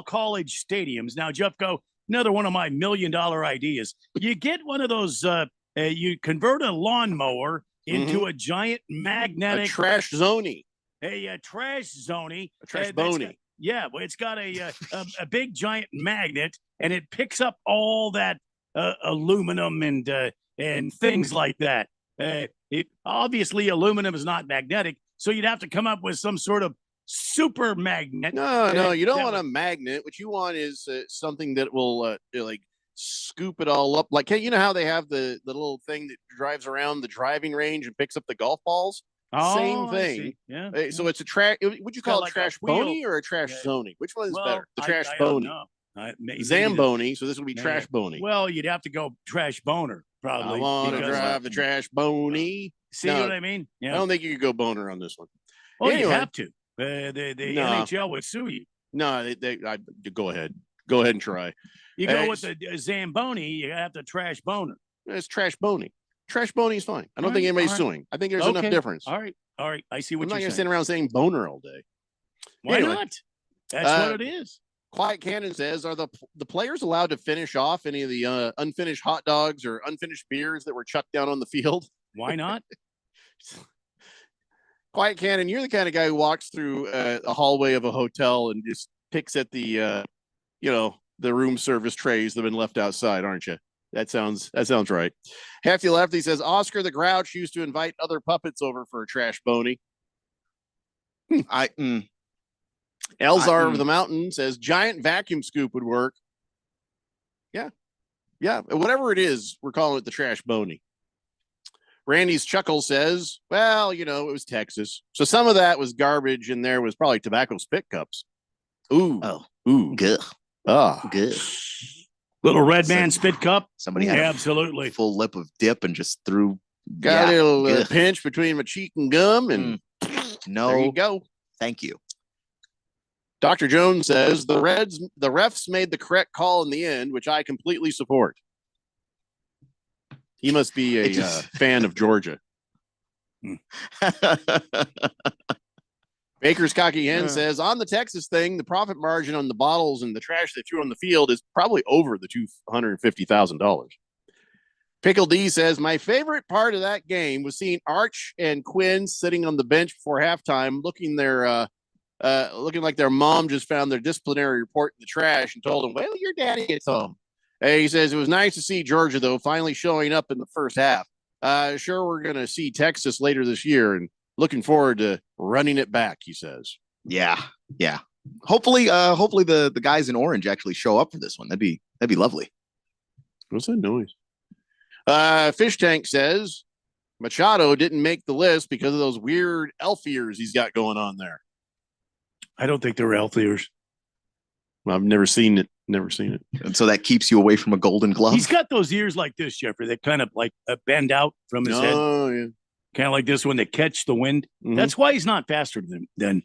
college stadiums. Now, Jeffco, another one of my $1 million ideas. You get one of those. You convert a lawnmower into a giant magnetic trash zony. A trash zony. A trash bony. Yeah, well, it's got a big giant magnet, and it picks up all that aluminum and things like that. Obviously, aluminum is not magnetic, so you'd have to come up with some sort of super magnet. No, you don't want a magnet. What you want is something that will like scoop it all up. Like, you know how they have the little thing that drives around the driving range and picks up the golf balls? Same thing. Yeah. So it's a trash. Would you call it trash bony or a trash zony? Which one is better? The trash bony. Zamboni. So this would be trash bony. Well, you'd have to go trash boner probably. I want to drive the trash bony. See what I mean? Yeah. I don't think you could go boner on this one. Oh, you Anyway. have to. The No. NHL would sue you. No, go ahead. Go ahead and try. You go Hey, with the Zamboni, you have the trash boner. It's trash boning. Trash boning is fine. I don't All think right, anybody's all right. suing. I think there's enough Okay, difference. All right. I see I'm what not you're going to sit saying. around saying boner all day. Why Anyway, not? That's what it is. Quiet Cannon says, are the players allowed to finish off any of the unfinished hot dogs or unfinished beers that were chucked down on the field? Why not? Quiet Cannon, you're the kind of guy who walks through a hallway of a hotel and just picks at the the room service trays that have been left outside, aren't you? That sounds right. Hefty Lefty says Oscar the Grouch used to invite other puppets over for a trash bony. Elzar of the Mountain says giant vacuum scoop would work. Yeah, whatever it is, we're calling it the trash bony. Randy's Chuckle says, well, it was Texas. So some of that was garbage and there was probably tobacco spit cups. Ooh. Ooh. Good. Ah. Good. Little red man spit cup. Somebody had absolutely a full lip of dip and just threw. Got a little good. pinch between my cheek and gum, and No. there you go. Thank you. Dr. Jones says the refs made the correct call in the end, which I completely support. He must be a fan of Georgia. Baker's Cocky Hen says on the Texas thing, the profit margin on the bottles and the trash they threw on the field is probably over the $250,000. Pickle D says my favorite part of that game was seeing Arch and Quinn sitting on the bench before halftime, looking like their mom just found their disciplinary report in the trash and told them, "Well, your daddy gets home." Hey, he says it was nice to see Georgia though finally showing up in the first half. Sure, we're going to see Texas later this year, and looking forward to running it back. He says, Yeah. Hopefully the guys in orange actually show up for this one. That'd be lovely. What's that noise? Fish Tank says Machado didn't make the list because of those weird elf ears he's got going on there. I don't think they're elf ears. I've never seen it. And so that keeps you away from a Golden Glove. He's got those ears like this, Jeffrey. They kind of like bend out from his head. Oh, yeah. Kind of like this when they catch the wind. Mhm. That's why he's not faster than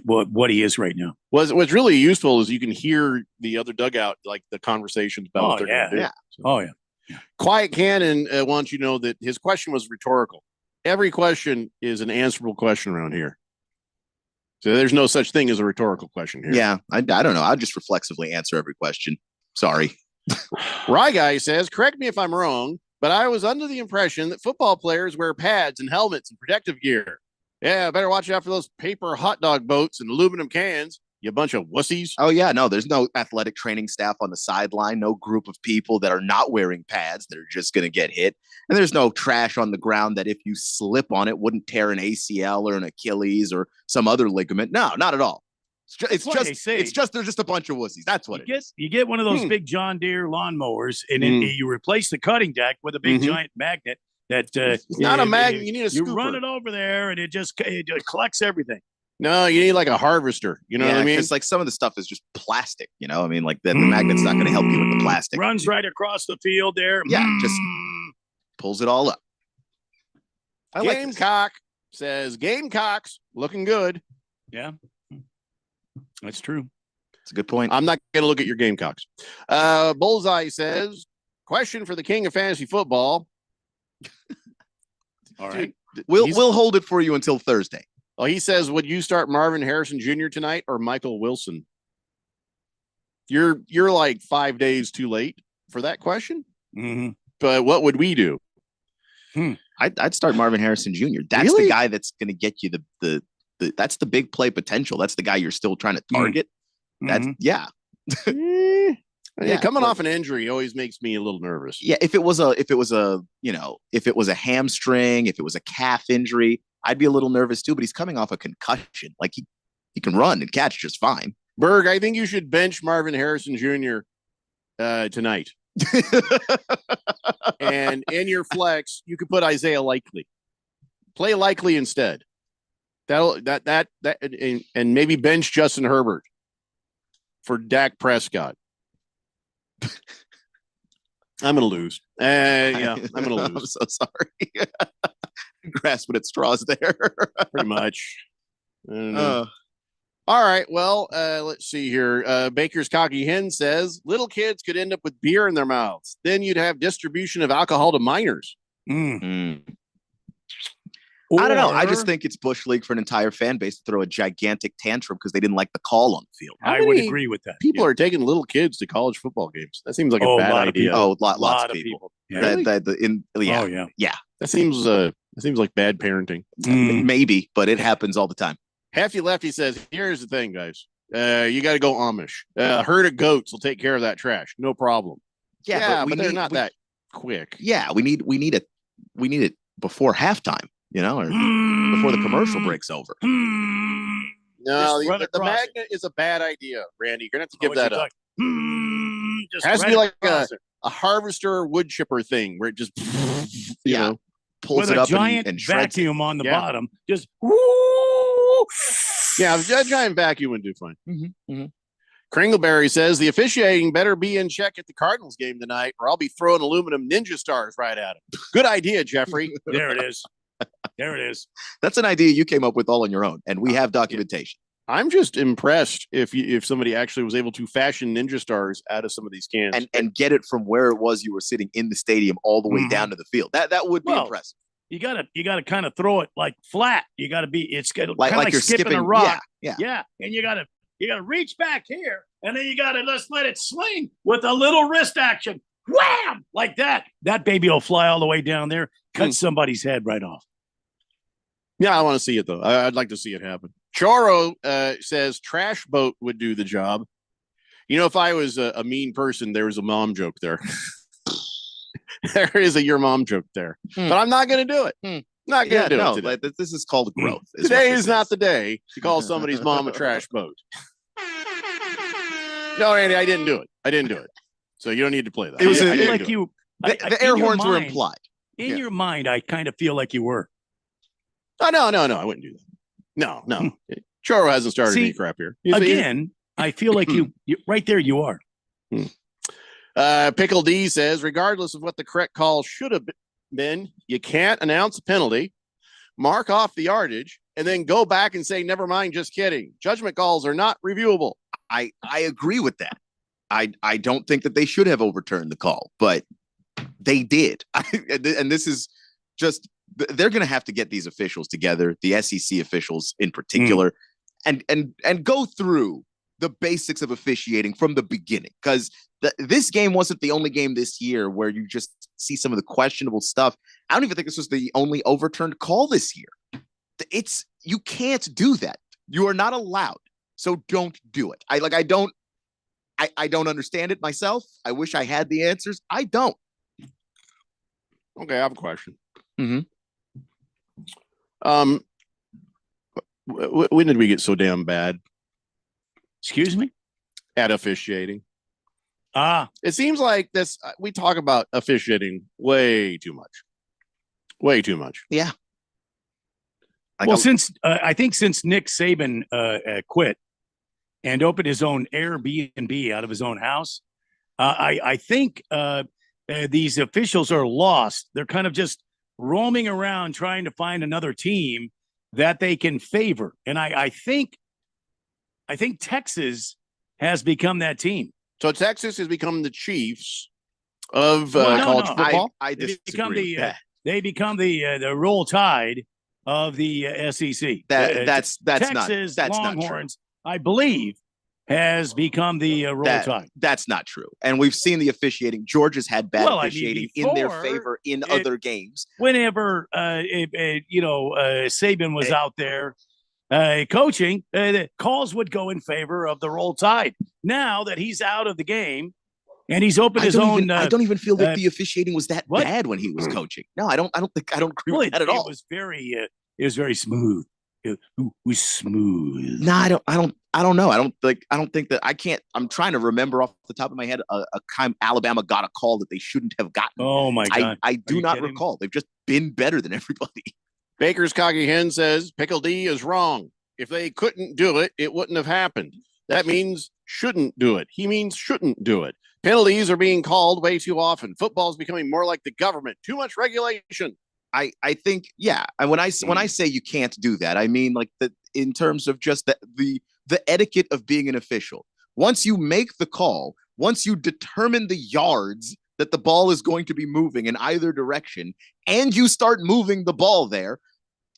what he is right now. What's really useful is you can hear the other dugout, like the conversations about what they're going to do. Yeah. Oh, yeah. Quiet Cannon wants you to know that his question was rhetorical. Every question is an answerable question around here. So there's no such thing as a rhetorical question here. Yeah, I don't know. I'll just reflexively answer every question. Sorry. Rye Guy says, correct me if I'm wrong, but I was under the impression that football players wear pads and helmets and protective gear. Yeah, better watch out for those paper hot dog boats and aluminum cans, you bunch of wussies. Oh, yeah. No, there's no athletic training staff on the sideline, no group of people that are not wearing pads that are just going to get hit. And there's no trash on the ground that if you slip on it wouldn't tear an ACL or an Achilles or some other ligament. No, not at all. It's just they're just a bunch of wussies. That's what it is. You get one of those big John Deere lawnmowers, and then you replace the cutting deck with a big giant magnet. That it's not a magnet. You need a You scooper. run it over there, and it collects everything. No, you need like a harvester. You know what I mean? Because like some of the stuff is just plastic. You know, I mean, like the magnet's not going to help you with the plastic. Runs right across the field there. Yeah, just pulls it all up. I like this. Gamecock says Gamecocks looking good. Yeah, that's true. It's a good point. I'm not going to look at your Gamecocks. Bullseye says, question for the king of fantasy football. All right. We'll hold it for you until Thursday. Oh, he says, would you start Marvin Harrison Jr. tonight or Michael Wilson? You're like 5 days too late for that question. Mm-hmm. But what would we do? I'd start Marvin Harrison Jr. That's Really? the guy that's going to get you the that's the big play potential. That's the guy you're still trying to target. That's yeah. Yeah, coming off an injury always makes me a little nervous. Yeah, if it was a hamstring, if it was a calf injury, I'd be a little nervous too, but he's coming off a concussion. Like he can run and catch just fine. Berg, I think you should bench Marvin Harrison Jr. Tonight. And in your flex, you could put Isaiah Likely. Play Likely instead. And maybe bench Justin Herbert for Dak Prescott. I'm going to lose. Yeah, I'm going to lose. I'm so sorry. Grasping at straws there. Pretty much. I don't know. All right. Well, let's see here. Baker's Cocky Hen says little kids could end up with beer in their mouths. Then you'd have distribution of alcohol to minors. I don't know. I just think it's Bush League for an entire fan base to throw a gigantic tantrum because they didn't like the call on the field. I would agree with that. People are taking little kids to college football games. That seems like a bad idea. Lots of people. Yeah. Really? Yeah. That seems like bad parenting. Maybe, but it happens all the time. Hefty Lefty says, here's the thing, guys. You got to go Amish. A herd of goats will take care of that trash. No problem. Yeah, but they're not that quick. Yeah, we need it before halftime, or before the commercial breaks over. No, the magnet is a bad idea, Randy. You're gonna have to give that up. Just has to be like a harvester wood chipper thing where it just pulls with it a up giant and shreds vacuum on the bottom. Just yeah, a giant vacuum would do fine. Kringleberry says the officiating better be in check at the Cardinals game tonight, or I'll be throwing aluminum ninja stars right at him. Good idea, Jeffrey. There it is. There it is. That's an idea you came up with all on your own, and we have documentation. I'm just impressed if somebody actually was able to fashion ninja stars out of some of these cans and get it from where it was you were sitting in the stadium all the way down to the field. That would be impressive. You gotta kind of throw it like flat. You gotta be kind of like you're skipping a rock. Yeah. And you gotta reach back here, and then you gotta just let it swing with a little wrist action. Wham! Like that. That baby will fly all the way down there, cut somebody's head right off. Yeah, I want to see it though. I'd like to see it happen. Choro says trash boat would do the job. If I was a mean person, there was a mom joke there. There is a your mom joke there, but I'm not going to do it. Not going to do it today. Like, this is called growth. Today is not the day to call somebody's mom a trash boat. No, Andy, I didn't do it. So you don't need to play that. It was like you. The air horns were implied. In your mind, I kind of feel like you were. Oh, no, I wouldn't do that. No. Choro hasn't started any crap here. Again, I feel like you right there you are. Pickle D says, regardless of what the correct call should have been, you can't announce a penalty, mark off the yardage, and then go back and say, never mind, just kidding. Judgment calls are not reviewable. I agree with that. I don't think that they should have overturned the call, but they did. And this is just, they're going to have to get these officials together, the SEC officials in particular, and go through the basics of officiating from the beginning. Because this game wasn't the only game this year where you just see some of the questionable stuff. I don't even think this was the only overturned call this year. You can't do that. You are not allowed. So don't do it. I don't understand it myself. I wish I had the answers. I don't. Okay, I have a question. When did we get so damn bad? Excuse me? At officiating. It seems like this. We talk about officiating way too much. Way too much. Yeah. Well, I think since Nick Saban quit and opened his own Airbnb out of his own house, I think these officials are lost. They're kind of just roaming around trying to find another team that they can favor. And I think Texas has become that team. So Texas has become the Chiefs of college football. I disagree with that. They become the Roll Tide of the SEC. That's Texas Longhorns, I believe, has become the Roll Tide. That's not true. And we've seen the officiating. Georgia's had bad officiating in their favor in other games. Whenever Saban was out there coaching, the calls would go in favor of the Roll Tide. Now that he's out of the game and he's opened his own, I don't even feel that the officiating was that bad when he was coaching. No, I don't agree with that at all. It was very smooth. It was smooth. No, I don't know. I don't think that I can't. I'm trying to remember off the top of my head a time Alabama got a call that they shouldn't have gotten. Oh my God. I do not recall. They've just been better than everybody. Baker's Cocky Hen says Pickle D is wrong. If they couldn't do it, it wouldn't have happened. That means shouldn't do it. He means shouldn't do it. Penalties are being called way too often. Football is becoming more like the government. Too much regulation. I think, yeah. And when I say you can't do that, I mean like in terms of just the etiquette of being an official. Once you make the call, once you determine the yards that the ball is going to be moving in either direction, and you start moving the ball there,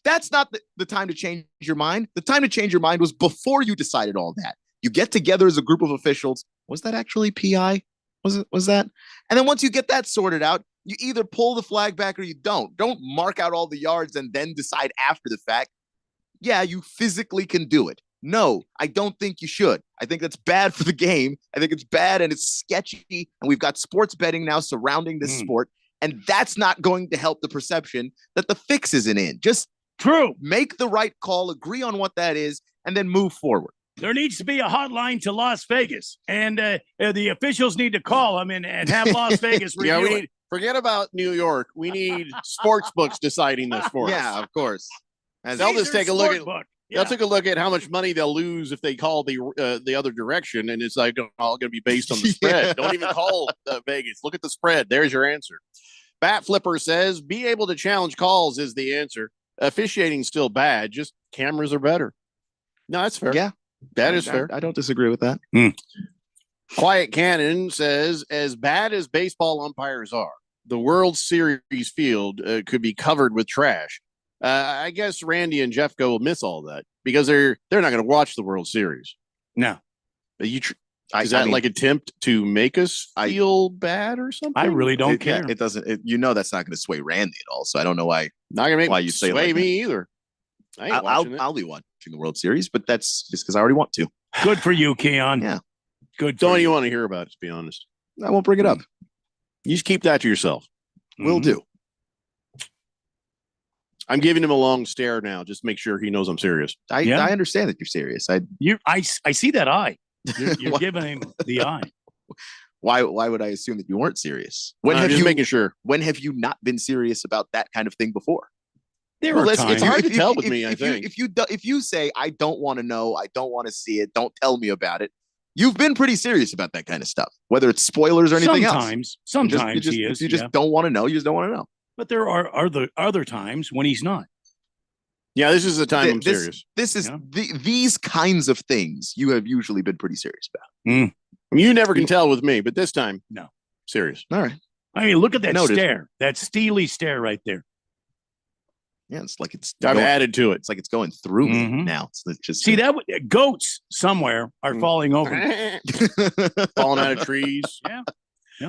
that's not the time to change your mind. The time to change your mind was before you decided all that. You get together as a group of officials. Was that actually PI? Was that? And then once you get that sorted out, you either pull the flag back or you don't. Don't mark out all the yards and then decide after the fact. Yeah, you physically can do it. No, I don't think you should. I think that's bad for the game. I think it's bad and it's sketchy. And we've got sports betting now surrounding this sport. And that's not going to help the perception that the fix isn't in. Just make the right call, agree on what that is, and then move forward. There needs to be a hotline to Las Vegas, and the officials need to call them and have Las Vegas review it. Forget about New York. We need sports books deciding this for us. Yeah, of course. They'll just take a look at. They'll take a look at how much money they'll lose if they call the other direction, and it's like all going to be based on the spread. Don't even call Vegas. Look at the spread. There's your answer. Bat Flipper says, "Be able to challenge calls is the answer. Officiating's still bad. Just cameras are better." No, that's fair. Yeah, that is fair. I don't disagree with that. Quiet Cannon says, "As bad as baseball umpires are, the World Series field could be covered with trash." I guess Randy and Jeffco will miss all that because they're not going to watch the World Series. No, is that like attempt to make us feel bad or something? I really don't care. It doesn't. That's not going to sway Randy at all. So I don't know why. Not going to make why you say sway like me either. I'll be watching the World Series, but that's just because I already want to. Good for you, Keon. Yeah, good. Don't you want to hear about it? To be honest, I won't bring it up. You just keep that to yourself. Will do. I'm giving him a long stare now, just to make sure he knows I'm serious. I understand that you're serious. I see that eye. You're giving him the eye. Why would I assume that you weren't serious? When have just you making sure? When have you not been serious about that kind of thing before? It's hard to tell with me. I think if you say I don't want to know, I don't want to see it, don't tell me about it. You've been pretty serious about that kind of stuff, whether it's spoilers or anything else. Sometimes he is. If you just don't want to know, you just don't want to know. But there are other times when he's not. Yeah, this is the time I'm serious. This is these kinds of things you have usually been pretty serious about. I mean, you never can tell with me, but this time, no, serious. All right. I mean, look at that stare, that steely stare right there. Yeah, it's like I've added to it. It's like it's going through me now. So it's just see that goats somewhere are falling over, falling out of trees. Yeah.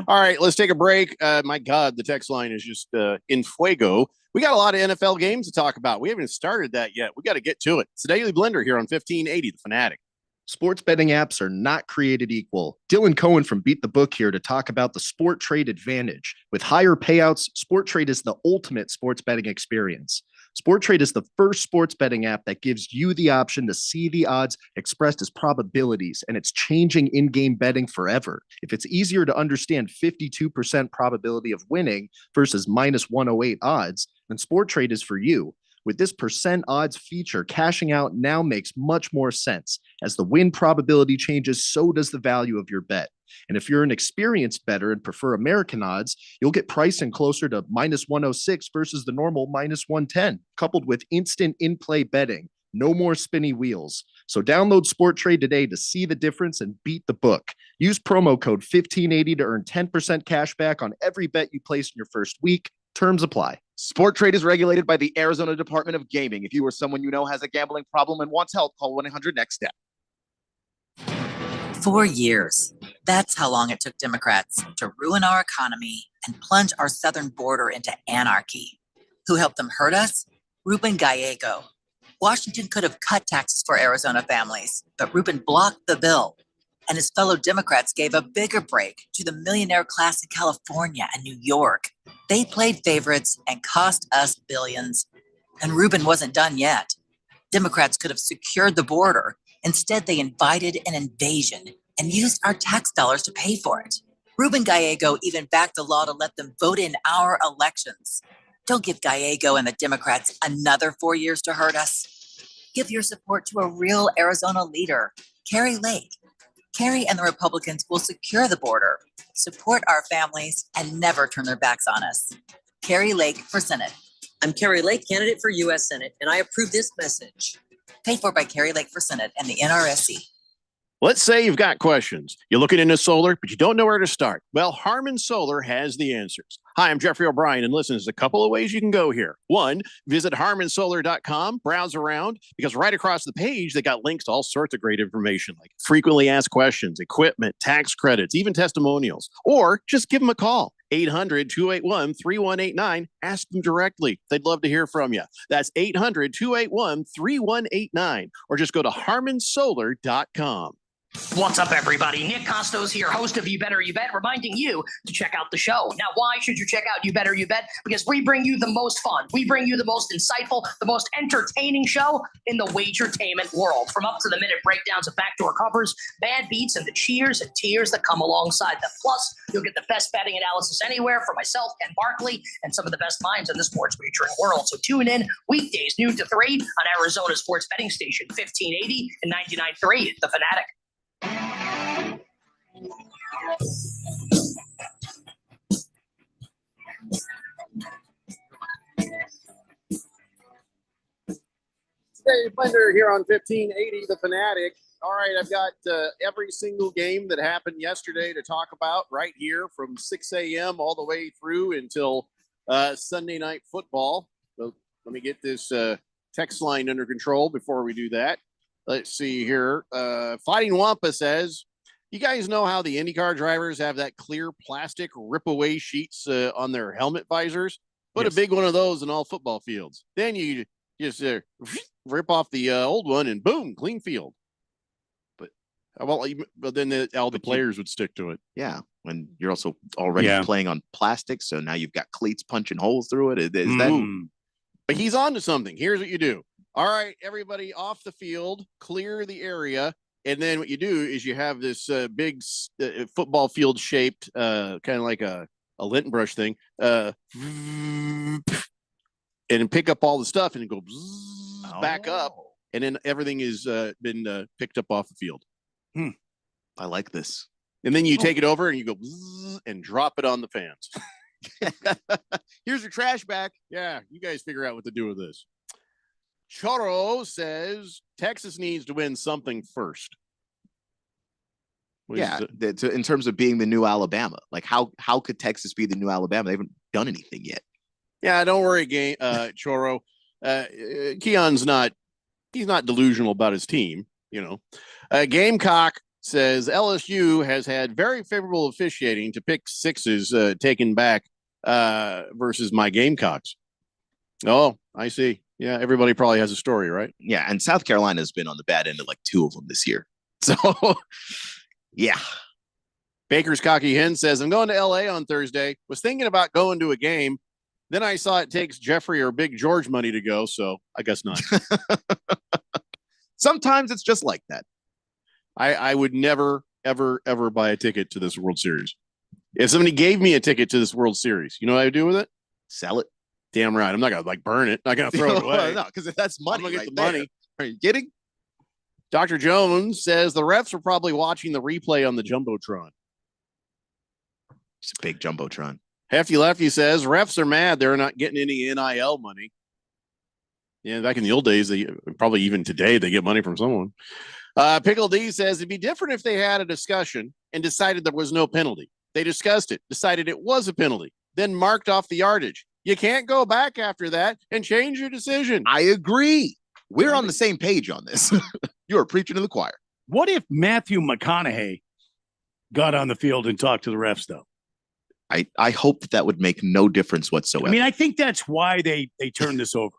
All right, let's take a break. My God, the text line is just in fuego. We got a lot of NFL games to talk about. We haven't started that yet. We got to get to it. It's the Daily Blender here on 1580 The Fanatic. Sports betting apps are not created equal. Dylan Cohen from Beat the Book here to talk about the Sport Trade Advantage. With higher payouts, Sport Trade is the ultimate sports betting experience. Sport Trade is the first sports betting app that gives you the option to see the odds expressed as probabilities, and it's changing in-game betting forever. If it's easier to understand 52% probability of winning versus minus 108 odds, then Sport Trade is for you. With this percent odds feature, cashing out now makes much more sense. As the win probability changes, so does the value of your bet. And if you're an experienced bettor and prefer American odds, you'll get pricing closer to minus 106 versus the normal minus 110, coupled with instant in-play betting. No more spinny wheels. So download Sport Trade today to see the difference and beat the book. Use promo code 1580 to earn 10% cash back on every bet you place in your first week. Terms apply. Sport Trade is regulated by the Arizona Department of Gaming. If you or someone you know has a gambling problem and wants help, call 1-800-NEXT-STEP. 4 years. That's how long it took Democrats to ruin our economy and plunge our southern border into anarchy. Who helped them hurt us? Ruben Gallego. Washington could have cut taxes for Arizona families, but Ruben blocked the bill. And his fellow Democrats gave a bigger break to the millionaire class in California and New York. They played favorites and cost us billions. And Ruben wasn't done yet. Democrats could have secured the border. Instead, they invited an invasion and used our tax dollars to pay for it. Ruben Gallego even backed the law to let them vote in our elections. Don't give Gallego and the Democrats another 4 years to hurt us. Give your support to a real Arizona leader, Kari Lake. Kari and the Republicans will secure the border, support our families, and never turn their backs on us. Kari Lake for Senate. I'm Carrie Lake, candidate for U.S. Senate, and I approve this message. Paid for by Carrie Lake for Senate and the NRSC. Let's say you've got questions. You're looking into solar, but you don't know where to start. Well, Harman Solar has the answers. Hi, I'm Jeffrey O'Brien, and listen, there's a couple of ways you can go here. One, visit harmansolar.com, browse around, because right across the page, they got links to all sorts of great information, like frequently asked questions, equipment, tax credits, even testimonials. Or just give them a call, 800-281-3189. Ask them directly. They'd love to hear from you. That's 800-281-3189. Or just go to harmansolar.com. What's up, everybody? Nick Costos here, host of You Better You Bet, reminding you to check out the show. Now, why should you check out You Better You Bet? Because we bring you the most fun. We bring you the most insightful, the most entertaining show in the wagertainment world. From up-to-the-minute breakdowns of backdoor covers, bad beats, and the cheers and tears that come alongside them. Plus, you'll get the best betting analysis anywhere from myself, Ken Barkley, and some of the best minds in the sports wagering world. So tune in weekdays, noon to 3 on Arizona Sports Betting Station, 1580 and 99.3, The Fanatic. Dave Blender here on 1580 The Fanatic. All right, I've got every single game that happened yesterday to talk about right here from 6 a.m. all the way through until Sunday Night Football. So let me get this text line under control before we do that. Let's see here. Fighting Wampa says, you guys know how the IndyCar drivers have that clear plastic rip-away sheets on their helmet visors? Put a big one of those in all football fields. Then you just rip off the old one and boom, clean field. But then all the players would stick to it. Yeah, when you're also already playing on plastic, so now you've got cleats punching holes through it. Is that? But he's on to something. Here's what you do. All right, everybody off the field, clear the area. And then what you do is you have this big football field shaped, kind of like a lint brush thing, and pick up all the stuff and go back up. And then everything is been picked up off the field. I like this. And then you take it over and you go and drop it on the fans. Here's your trash back. Yeah, you guys figure out what to do with this. Choro says Texas needs to win something first. In terms of being the new Alabama, like how could Texas be the new Alabama? They haven't done anything yet. Yeah, don't worry, Choro. Keon's not delusional about his team. Gamecock says LSU has had very favorable officiating to pick sixes taken back versus my Gamecocks. Oh, I see. Yeah, everybody probably has a story, right? Yeah, and South Carolina has been on the bad end of like 2 of them this year. So, yeah. Baker's Cocky Hen says, I'm going to LA on Thursday. Was thinking about going to a game. Then I saw it takes Jeffrey or Big George money to go, so I guess not. Sometimes it's just like that. I would never, ever, ever buy a ticket to this World Series. If somebody gave me a ticket to this World Series, you know what I would do with it? Sell it. Damn right. I'm not going to burn it. Not going to throw it away. No, because that's money. I'm going to right get the money. Are you kidding? Dr. Jones says the refs are probably watching the replay on the Jumbotron. It's a big Jumbotron. Hefty Lefty says refs are mad. They're not getting any NIL money. Yeah, back in the old days, they probably even today, they get money from someone. Pickle D says it'd be different if they had a discussion and decided there was no penalty. They discussed it, decided it was a penalty, then marked off the yardage. You can't go back after that and change your decision. I agree. We're on the same page on this. You are preaching to the choir. What if Matthew McConaughey got on the field and talked to the refs, though? I hope that would make no difference whatsoever. I mean, I think that's why they turned this over.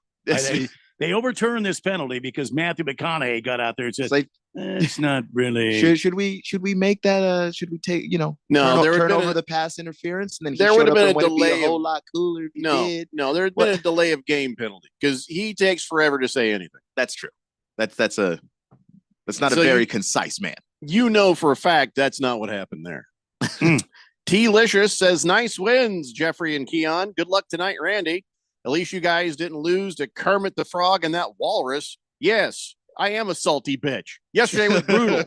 They overturned this penalty because Matthew McConaughey got out there and said, it's not really. Should we make that? Should we take, no, turn over the pass interference? And then there would have been a delay. A whole lot cooler if he did. No, there had been a delay of game penalty because he takes forever to say anything. That's true. That's not a very concise man. You know for a fact that's not what happened there. T-Licious says, nice wins, Jeffrey and Keon. Good luck tonight, Randy. At least you guys didn't lose to Kermit the Frog and that walrus. Yes, I am a salty bitch. Yesterday was brutal.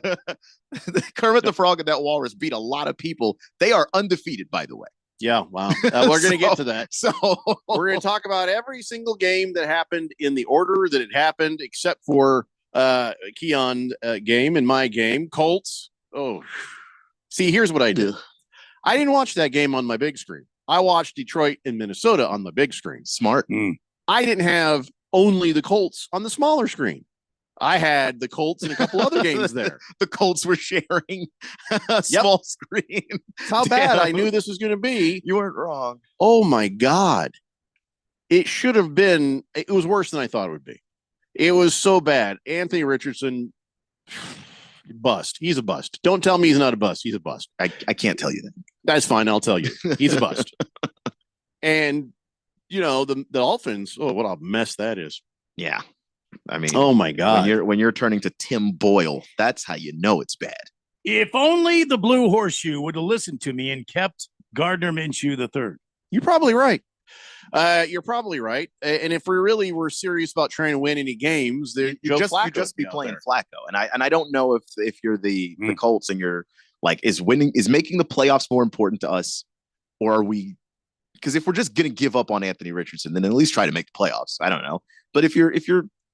Kermit the Frog and that walrus beat a lot of people. They are undefeated, by the way. Yeah, wow. We're going to get to that. So we're going to talk about every single game that happened in the order that it happened, except for Keon game and my game. Colts. Oh, see, here's what I did. I didn't watch that game on my big screen. I watched Detroit and Minnesota on the big screen. Smart. I didn't have only the Colts on the smaller screen. I had the Colts and a couple other games there. The Colts were sharing a small screen. How bad I knew this was going to be. You weren't wrong. Oh my God. It should have been, it was worse than I thought it would be. It was so bad. Anthony Richardson, bust. He's a bust. Don't tell me he's not a bust. He's a bust. I can't tell you that. That's fine. I'll tell you. He's a bust. And, you know, the Dolphins, oh, what a mess that is. Yeah. I mean, oh my God. When you're turning to Tim Boyle, that's how you know it's bad. If only the Blue Horseshoe would have listened to me and kept Gardner Minshew III. You're probably right. You're probably right. And if we really were serious about trying to win any games, you just be playing Flacco. And I don't know if you're the Colts and you're like, is making the playoffs more important to us, or are we? Because if we're just gonna give up on Anthony Richardson, then at least try to make the playoffs. I don't know. But if you're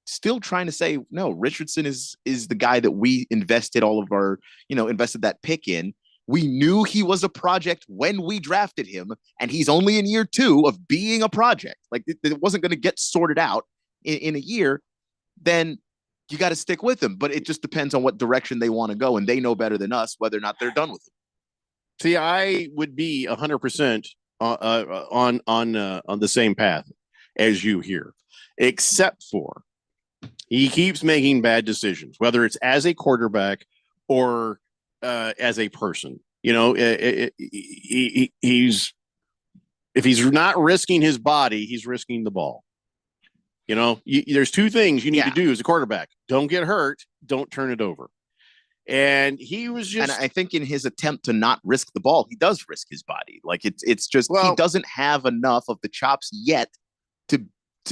still trying to say no, Richardson is the guy that we invested all of our, invested that pick in. We knew he was a project when we drafted him, and he's only in year 2 of being a project. Like it wasn't going to get sorted out in a year. Then you got to stick with him. But it just depends on what direction they want to go, and they know better than us whether or not they're done with him. See, I would be 100% on the same path as you here, except for he keeps making bad decisions, whether it's as a quarterback or as a person. He's if he's not risking his body, he's risking the ball. There's 2 things you need to do as a quarterback: don't get hurt, don't turn it over. And he was just, and I think in his attempt to not risk the ball, he does risk his body. Like it's just he doesn't have enough of the chops yet to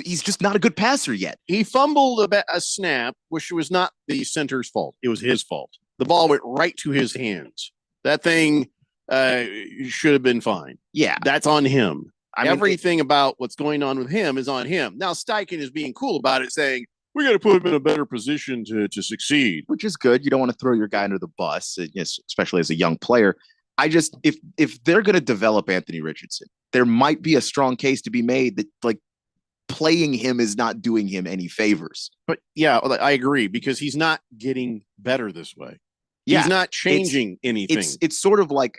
he's just not a good passer yet. He fumbled a snap, which was not the center's fault. It was his fault. The ball went right to his hands. That thing should have been fine. Yeah. That's on him. Everything about what's going on with him is on him. Now, Steichen is being cool about it, saying, we got to put him in a better position to succeed. Which is good. You don't want to throw your guy under the bus, especially as a young player. I just, if they're going to develop Anthony Richardson, there might be a strong case to be made that, like, playing him is not doing him any favors. But yeah, I agree, because he's not getting better this way. Yeah, he's not changing anything. It's sort of like,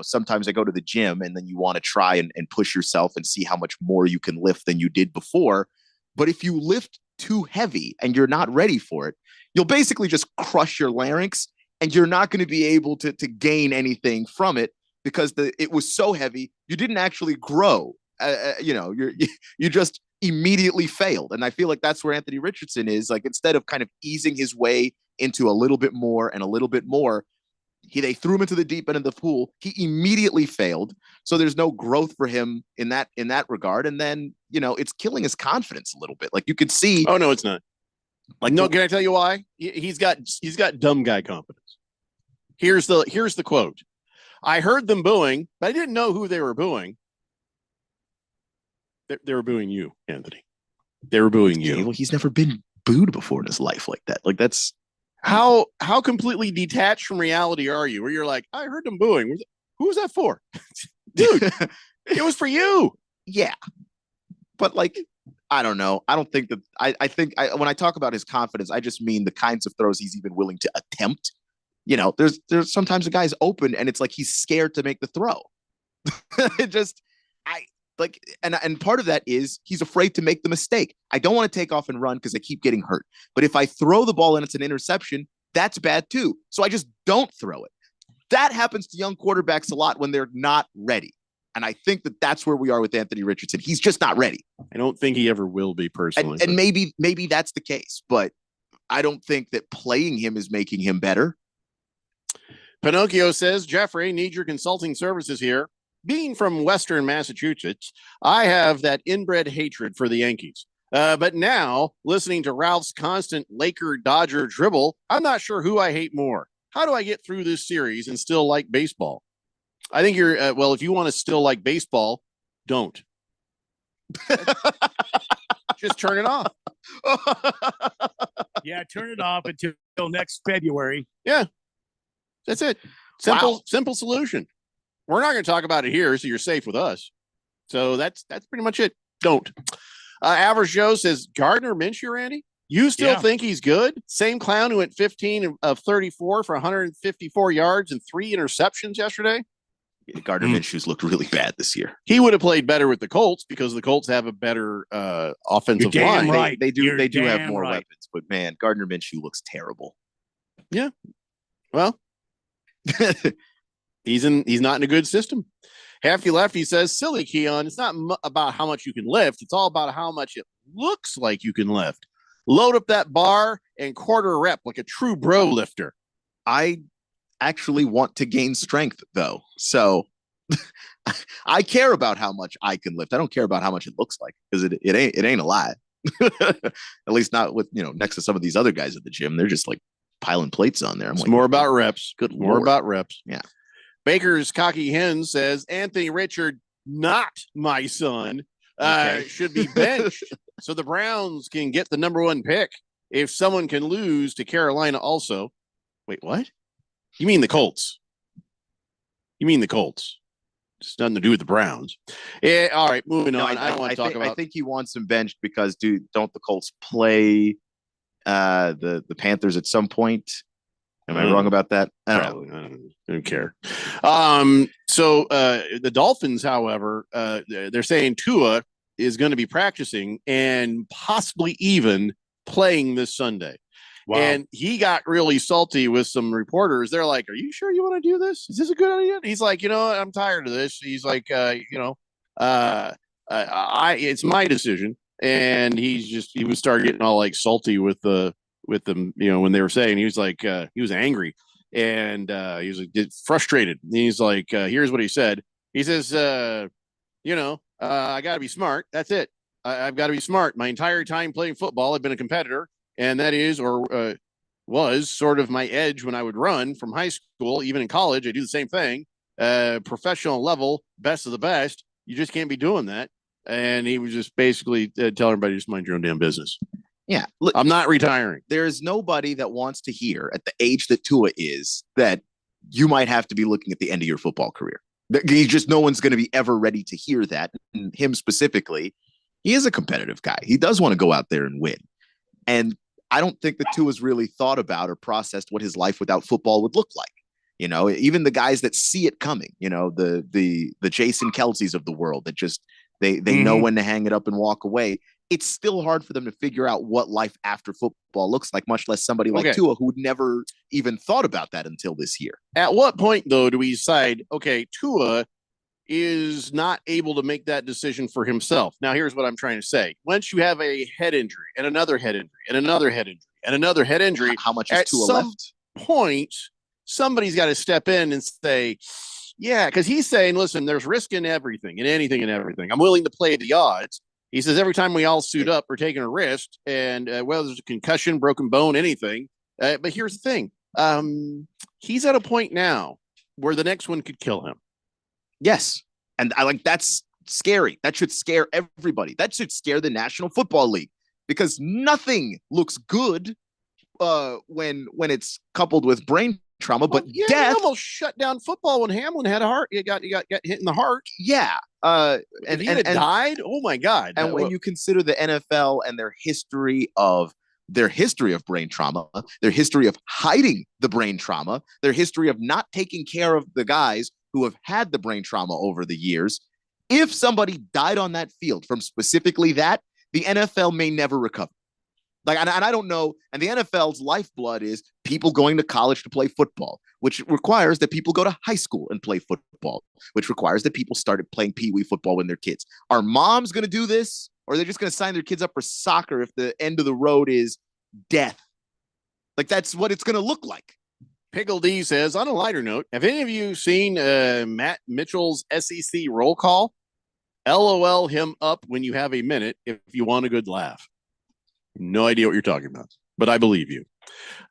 sometimes I go to the gym and then you want to try and push yourself and see how much more you can lift than you did before. But if you lift too heavy and you're not ready for it, you'll basically just crush your larynx, and you're not going to be able to gain anything from it because it was so heavy. You didn't actually grow. You just immediately failed. And I feel like that's where Anthony Richardson is. Like, instead of kind of easing his way into a little bit more and a little bit more, they threw him into the deep end of the pool. He immediately failed. So there's no growth for him in that regard. And then, it's killing his confidence a little bit. Like, you could see. Oh, no, it's not. Like, no, can I tell you why? He's got dumb guy confidence. Here's the quote. I heard them booing, but I didn't know who they were booing. They were booing you, Anthony. They were booing you. Well, he's never been booed before in his life like that. Like, that's how completely detached from reality are you? Where you're like, I heard them booing. Who was that for? Dude, it was for you. Yeah. But, like, I don't know. I don't think that I think when I talk about his confidence, I just mean the kinds of throws he's even willing to attempt. There's sometimes a guy's open and it's like he's scared to make the throw. And part of that is he's afraid to make the mistake. I don't want to take off and run because I keep getting hurt. But if I throw the ball and it's an interception, that's bad too. So I just don't throw it. That happens to young quarterbacks a lot when they're not ready. And I think that that's where we are with Anthony Richardson. He's just not ready. I don't think he ever will be, personally. And maybe that's the case, but I don't think that playing him is making him better. Pinocchio says, Jeffrey, need your consulting services here. Being from Western Massachusetts, I have that inbred hatred for the Yankees. But now, listening to Ralph's constant Laker-Dodger dribble, I'm not sure who I hate more. How do I get through this series and still like baseball? I think you're well. If you want to still like baseball, don't. Just turn it off. Yeah, turn it off until next February. Yeah, that's it. Simple solution. We're not going to talk about it here, so you're safe with us. So that's pretty much it. Don't. Average Joe says Gardner Minshew, Randy. You still think he's good? Same clown who went 15 of 34 for 154 yards and 3 interceptions yesterday. Gardner Minshew's looked really bad this year. He would have played better with the Colts because the Colts have a better offensive line. Right. They do have damn more right. weapons, but man, Gardner Minshew looks terrible. Yeah. Well, he's not in a good system. Halfy Lefty says, silly Keon, it's not about how much you can lift. It's all about how much it looks like you can lift. Load up that bar and quarter rep like a true bro lifter. I actually want to gain strength though. So I care about how much I can lift. I don't care about how much it looks like because it ain't a lot. At least not with, next to some of these other guys at the gym. They're just like piling plates on there. It's more about reps. Good More Lord. about reps. Yeah. Baker's Cocky Hen says Anthony Richard, not my son, should be benched so the Browns can get the number 1 pick. If someone can lose to Carolina also. Wait, what? You mean the Colts? It's nothing to do with the Browns. Yeah, all right, moving on. I don't want to talk about. I think he wants him benched because, don't the Colts play the Panthers at some point? Am I wrong about that? I don't care. So the Dolphins, however, they're saying Tua is going to be practicing and possibly even playing this Sunday. Wow. And he got really salty with some reporters. They're like, "Are you sure you want to do this? Is this a good idea?" He's like, I'm tired of this. He's like, it's my decision. And he would start getting all like salty with them, when they were saying, he was like, he was angry and he was like, frustrated. And he's like, here's what he said. He says, I got to be smart. That's it. I've got to be smart. My entire time playing football, I've been a competitor. And that is, or was sort of my edge when I would run from high school, even in college. I do the same thing, professional level, best of the best. You just can't be doing that. And he was just basically telling everybody, just mind your own damn business. Yeah. Look, I'm not retiring. There's nobody that wants to hear at the age that Tua is that you might have to be looking at the end of your football career. No one's going to be ever ready to hear that. And him specifically, he is a competitive guy. He does want to go out there and win. And I don't think that Tua's really thought about or processed what his life without football would look like. Even the guys that see it coming, the Jason Kelce's of the world that just they know when to hang it up and walk away. It's still hard for them to figure out what life after football looks like, much less somebody like Tua who'd never even thought about that until this year. At what point, though, do we decide, okay, Tua is not able to make that decision for himself? Now, here's what I'm trying to say. Once you have a head injury and another head injury and another head injury and another head injury, how much is Tua left? Point, somebody's got to step in and say, yeah, because he's saying, listen, there's risk in everything and anything and everything. I'm willing to play the odds. He says every time we all suit up, we're taking a risk, and whether there's a concussion, broken bone, anything. But here's the thing. He's at a point now where the next one could kill him. Yes. And that's scary. That should scare everybody. That should scare the National Football League because nothing looks good when it's coupled with brain trauma, but death. He almost shut down football when Hamlin had a heart. He got hit in the heart. Yeah. And he had died. Oh my God. And when you consider the NFL and their history of brain trauma, their history of hiding the brain trauma, their history of not taking care of the guys who have had the brain trauma over the years, if somebody died on that field from specifically that, the NFL may never recover. And I don't know. And the NFL's lifeblood is people going to college to play football, which requires that people go to high school and play football, which requires that people started playing peewee football when they're kids. Are moms going to do this? Or are they just going to sign their kids up for soccer if the end of the road is death? That's what it's going to look like. Pickle D says, on a lighter note, have any of you seen Matt Mitchell's SEC roll call? LOL him up when you have a minute if you want a good laugh. No idea what you're talking about, but I believe you.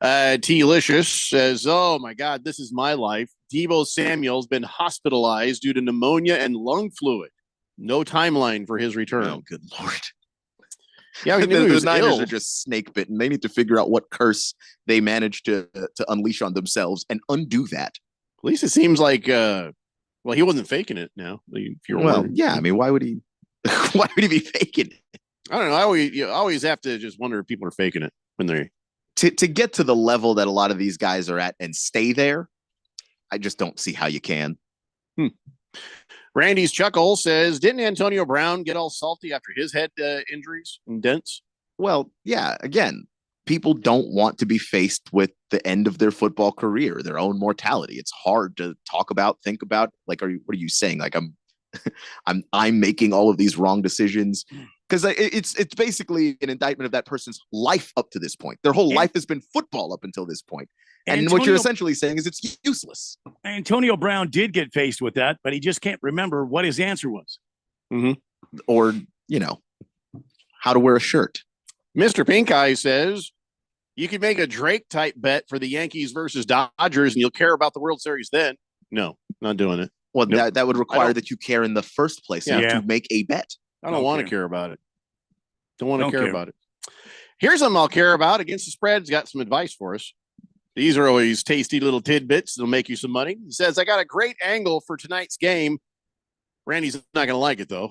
T-Licious says, oh my God, this is my life. Deebo Samuel's been hospitalized due to pneumonia and lung fluid. No timeline for his return. Oh, good Lord. Yeah, we knew he the was Niners ill. are just snake bitten. They need to figure out what curse they managed to unleash on themselves and undo that. At least it seems like, well, he wasn't faking it now. If you're Well, wondering. yeah. I mean, why would he? Why would he be faking it? I don't know. You always have to just wonder if people are faking it when they to get to the level that a lot of these guys are at and stay there. I just don't see how you can. Randy's chuckle says, didn't Antonio Brown get all salty after his head injuries and dents? Well, yeah, again, people don't want to be faced with the end of their football career, their own mortality. It's hard to talk about, think about. Like, what are you saying? Like, I'm making all of these wrong decisions, because it's basically an indictment of that person's life up to this point. Their whole life has been football up until this point. And what you're essentially saying is it's useless. Antonio Brown did get faced with that, but he just can't remember what his answer was. Or, how to wear a shirt. Mr. Pink Eye says, you could make a Drake type bet for the Yankees versus Dodgers and you'll care about the World Series then. No, not doing it. Well, Nope. that would require that you care in the first place. You have Yeah. to make a bet. I don't want to care about it. Don't want to Don't care care. about it. Here's something I'll care about. Against the Spread's got some advice for us. These are always tasty little tidbits that'll make you some money. He says, I got a great angle for tonight's game. Randy's not going to like it, though.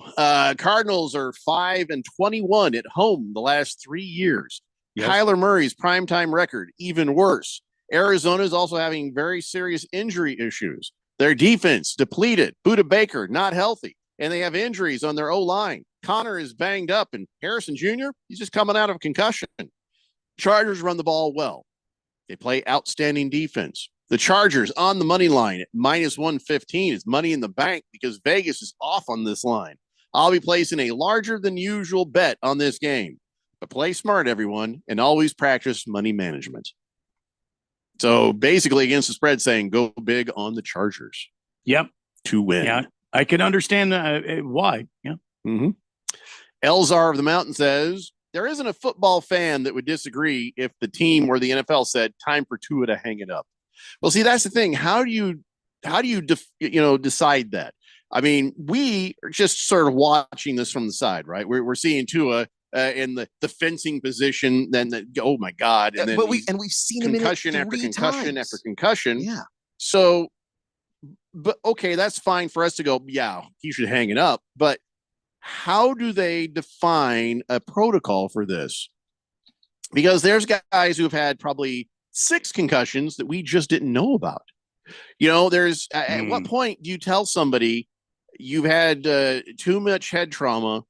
Cardinals are 5-21 at home the last 3 years. Yes. Kyler Murray's primetime record, even worse. Arizona is also having very serious injury issues. Their defense depleted. Budda Baker not healthy. And they have injuries on their O-line. Connor is banged up. And Harrison Jr., he's just coming out of concussion. Chargers run the ball well. They play outstanding defense. The Chargers on the money line at -115 is money in the bank because Vegas is off on this line. I'll be placing a larger than usual bet on this game. But play smart, everyone, and always practice money management. So basically, against the spread, saying go big on the Chargers. Yep. To win. Yeah, I can understand why. Yeah. Mm-hmm. Elzar of the Mountain says, there isn't a football fan that would disagree if the team or the NFL said time for Tua to hang it up. Well, see, that's the thing. How do you decide that? I mean, we are just sort of watching this from the side, right? We're seeing Tua in the fencing position. Then oh my God! And then But we've seen him in it concussion after 3 concussion times. after concussion. Yeah. So, but okay, that's fine for us to go. Yeah, he should hang it up. But how do they define a protocol for this? Because there's guys who've had probably 6 concussions that we just didn't know about. There's at what point do you tell somebody you've had too much head trauma?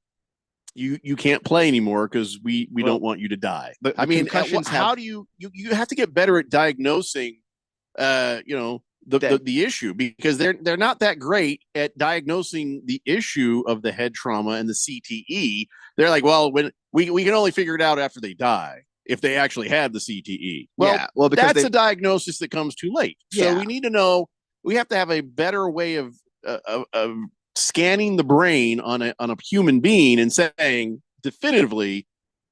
You can't play anymore because we don't want you to die. But I mean, concussions how do you have to get better at diagnosing, the issue, because they're not that great at diagnosing the issue of the head trauma and the CTE. They're like, well, when we can only figure it out after they die if they actually have the CTE. Well, because that's a diagnosis that comes too late. So Yeah. we need to know. We have to have a better way of scanning the brain on a human being and saying definitively,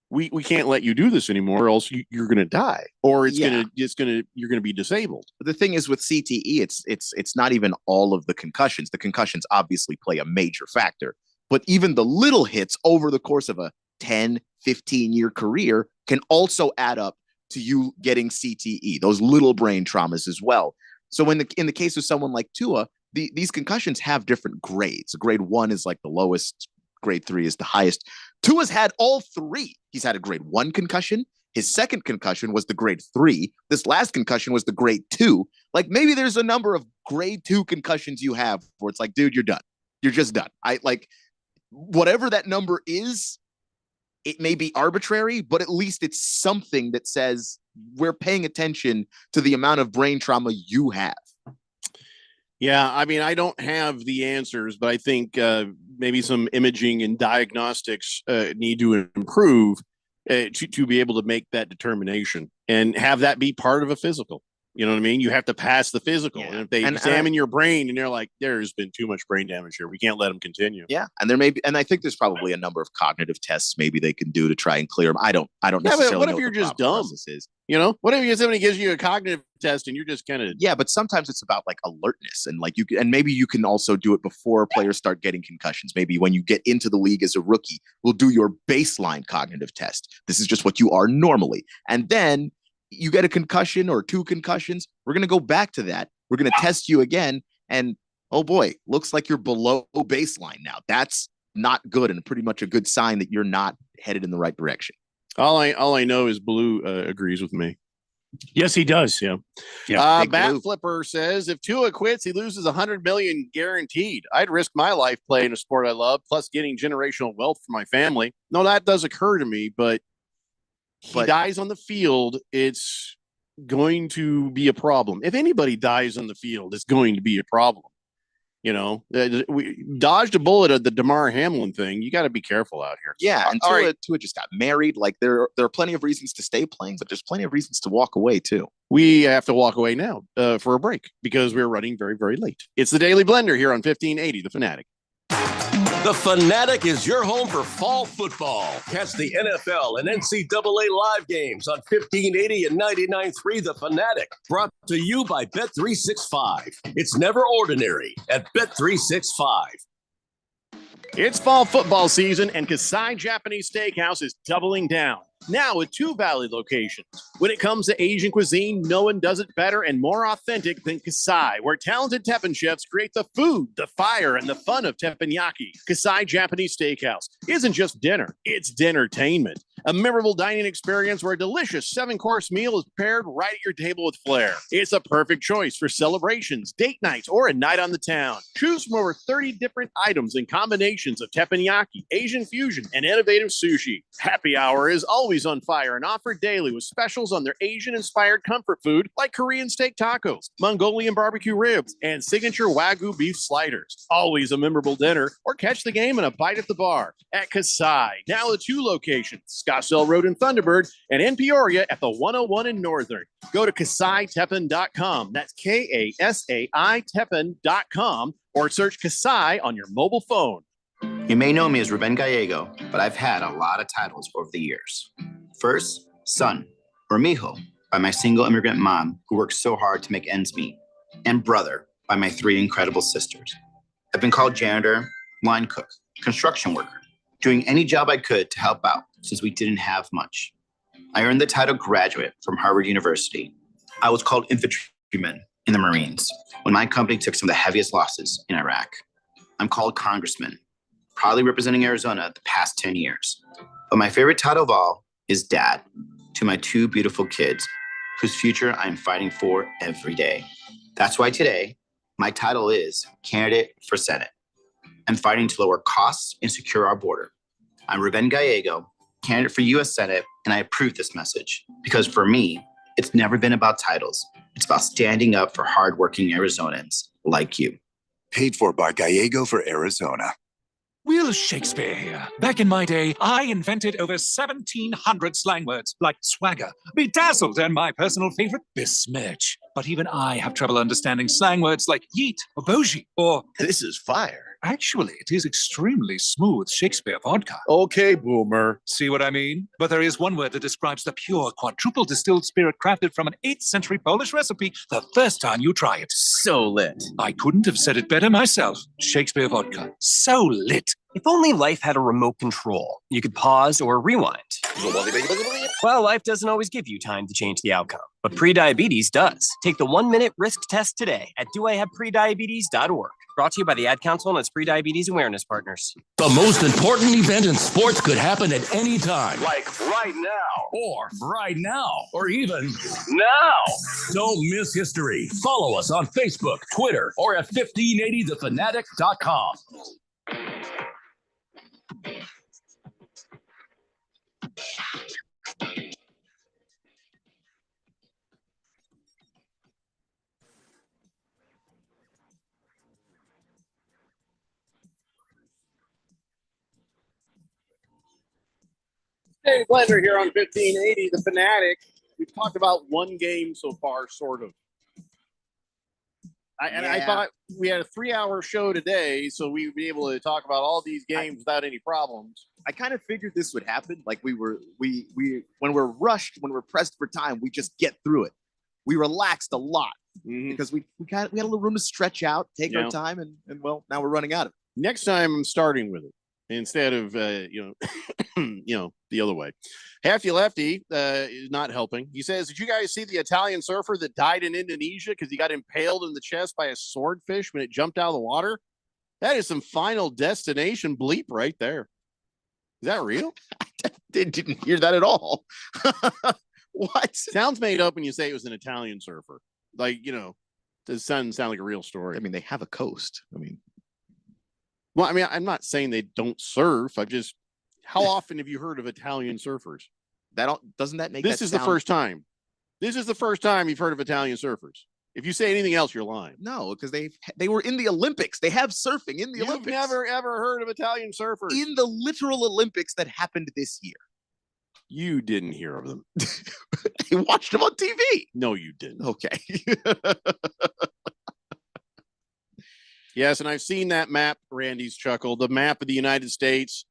we can't let you do this anymore, or else you're going to die, or you're going to be disabled. But the thing is with CTE, it's not even all of the concussions. The concussions obviously play a major factor, but even the little hits over the course of a 10, 15-year career can also add up to you getting CTE, those little brain traumas as well. So in the case of someone like Tua, these concussions have different grades. Grade 1 is like the lowest, grade 3 is the highest. Tua's had all 3. He's had a grade 1 concussion. His second concussion was the grade 3. This last concussion was the grade 2. Like, maybe there's a number of grade 2 concussions you have where it's like, dude, you're done. You're just done. Whatever that number is, it may be arbitrary, but at least it's something that says we're paying attention to the amount of brain trauma you have. Yeah, I mean, I don't have the answers, but I think maybe some imaging and diagnostics need to improve to be able to make that determination and have that be part of a physical. You know what I mean? You have to pass the physical. And if they examine your brain and they're like, there's been too much brain damage here, we can't let them continue. Yeah. And there may be, and I think there's probably a number of cognitive tests maybe they can do to try and clear them. I don't Yeah, necessarily but what know if you're the just proper dumb? process is. You know, what if somebody gives you a cognitive test and you're just kind of Yeah, but sometimes it's about like alertness and like and maybe you can also do it before players start getting concussions. Maybe when you get into the league as a rookie, we'll do your baseline cognitive test. This is just what you are normally. And then you get a concussion or 2 concussions. We're going to go back to that. We're going to test you again. And oh boy, looks like you're below baseline now. That's not good and pretty much a good sign that you're not headed in the right direction. all I know is Blue agrees with me. Yes, he does. Yeah. Big Bat Blue. Flipper says if Tua quits, he loses $100 million guaranteed. I'd risk my life playing a sport I love, plus getting generational wealth for my family. No, that does occur to me, but he dies on the field. It's going to be a problem. If anybody dies on the field, it's going to be a problem. You know, we dodged a bullet at the DeMar Hamlin thing. You got to be careful out here. Yeah, and All right. Tua just got married. Like there are plenty of reasons to stay playing, but there's plenty of reasons to walk away too. We have to walk away now for a break because we're running very, very late. It's the Daily Blender here on 1580, The Fanatic. The Fanatic is your home for fall football. Catch the NFL and NCAA live games on 1580 and 99.3 The Fanatic. Brought to you by Bet365. It's never ordinary at Bet365. It's fall football season, and Kasai Japanese Steakhouse is doubling down. Now with 2 Valley locations. When it comes to Asian cuisine, no one does it better and more authentic than Kasai, where talented Teppan chefs create the food, the fire, and the fun of teppanyaki. Kasai Japanese Steakhouse isn't just dinner, it's dinnertainment. A memorable dining experience where a delicious 7-course meal is prepared right at your table with flair. It's a perfect choice for celebrations, date nights, or a night on the town. Choose from over 30 different items and combinations of teppanyaki, Asian fusion, and innovative sushi. Happy hour is always on fire and offered daily with specials on their Asian-inspired comfort food like Korean steak tacos, Mongolian barbecue ribs, and signature Wagyu beef sliders. Always a memorable dinner, or catch the game and a bite at the bar at Kasai. Now the 2 locations, Scottsdale Road in Thunderbird and in Peoria at the 101 in Northern. Go to KasaiTeppan.com. That's KASAI Teppan.com, or search Kasai on your mobile phone. You may know me as Ruben Gallego, but I've had a lot of titles over the years. First, son, or mijo, by my single immigrant mom who worked so hard to make ends meet, and brother by my 3 incredible sisters. I've been called janitor, line cook, construction worker, doing any job I could to help out since we didn't have much. I earned the title graduate from Harvard University. I was called infantryman in the Marines when my company took some of the heaviest losses in Iraq. I'm called congressman, proudly representing Arizona the past 10 years. But my favorite title of all is dad to my 2 beautiful kids, whose future I am fighting for every day. That's why today, my title is candidate for Senate. I'm fighting to lower costs and secure our border. I'm Ruben Gallego, candidate for U.S. Senate, and I approve this message because for me, it's never been about titles. It's about standing up for hardworking Arizonans like you. Paid for by Gallego for Arizona. Will Shakespeare here. Back in my day, I invented over 1,700 slang words like swagger, bedazzled, and my personal favorite, besmirch. But even I have trouble understanding slang words like yeet or bougie or this is fire. Actually, it is extremely smooth Shakespeare vodka. Okay, boomer. See what I mean? But there is one word that describes the pure quadruple distilled spirit crafted from an 8th century Polish recipe the first time you try it. So lit. I couldn't have said it better myself. Shakespeare vodka. So lit. If only life had a remote control, you could pause or rewind. Well, life doesn't always give you time to change the outcome, but prediabetes does. Take the 1-minute risk test today at doihaveprediabetes.org. Brought to you by the Ad Council and its prediabetes awareness partners. The most important event in sports could happen at any time. Like right now. Or right now. Or even now. Don't miss history. Follow us on Facebook, Twitter, or at 1580thefanatic.com. Dave Blender here on 1580, The Fanatic. We've talked about one game so far, sort of. I Yeah. thought we had a 3-hour show today, so we'd be able to talk about all these games without any problems. I kind of figured this would happen. Like we when we're rushed, when we're pressed for time, we just get through it. We relaxed a lot because we had a little room to stretch out, take Yeah. our time, and well, now we're running out of it. Next time, I'm starting with it instead of the other way. Hefty Lefty is not helping. He says, "Did you guys see the Italian surfer that died in Indonesia because he got impaled in the chest by a swordfish when it jumped out of the water? That is some Final Destination bleep right there. Is that real? Didn't hear that at all. What? Sounds made up when you say it was an Italian surfer. Like, does sound like a real story. I mean, they have a coast. Well, I'm not saying they don't surf. How often have you heard of Italian surfers? Doesn't that make this that is the sound- first time. This is the first time you've heard of Italian surfers. If you say anything else, you're lying. No, because they were in the Olympics. They have surfing in the You've Olympics. never ever heard of Italian surfers In the literal Olympics that happened this year. You didn't hear of them. You watched them on TV. No, you didn't. Okay. Yes, and I've seen that map, Randy's chuckle, the map of the United States,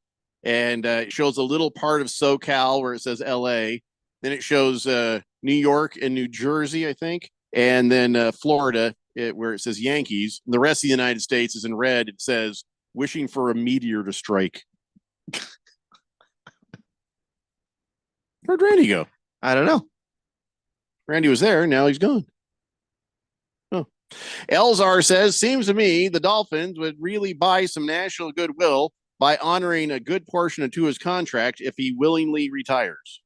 and it shows a little part of SoCal where it says LA. Then it shows New York and New Jersey, I think, and then Florida where it says Yankees. The rest of the United States is in red. It says wishing for a meteor to strike. Where'd Randy go? I don't know. Randy was there. Now he's gone. Oh. Elzar says, seems to me the Dolphins would really buy some national goodwill by honoring a good portion of Tua's contract if he willingly retires.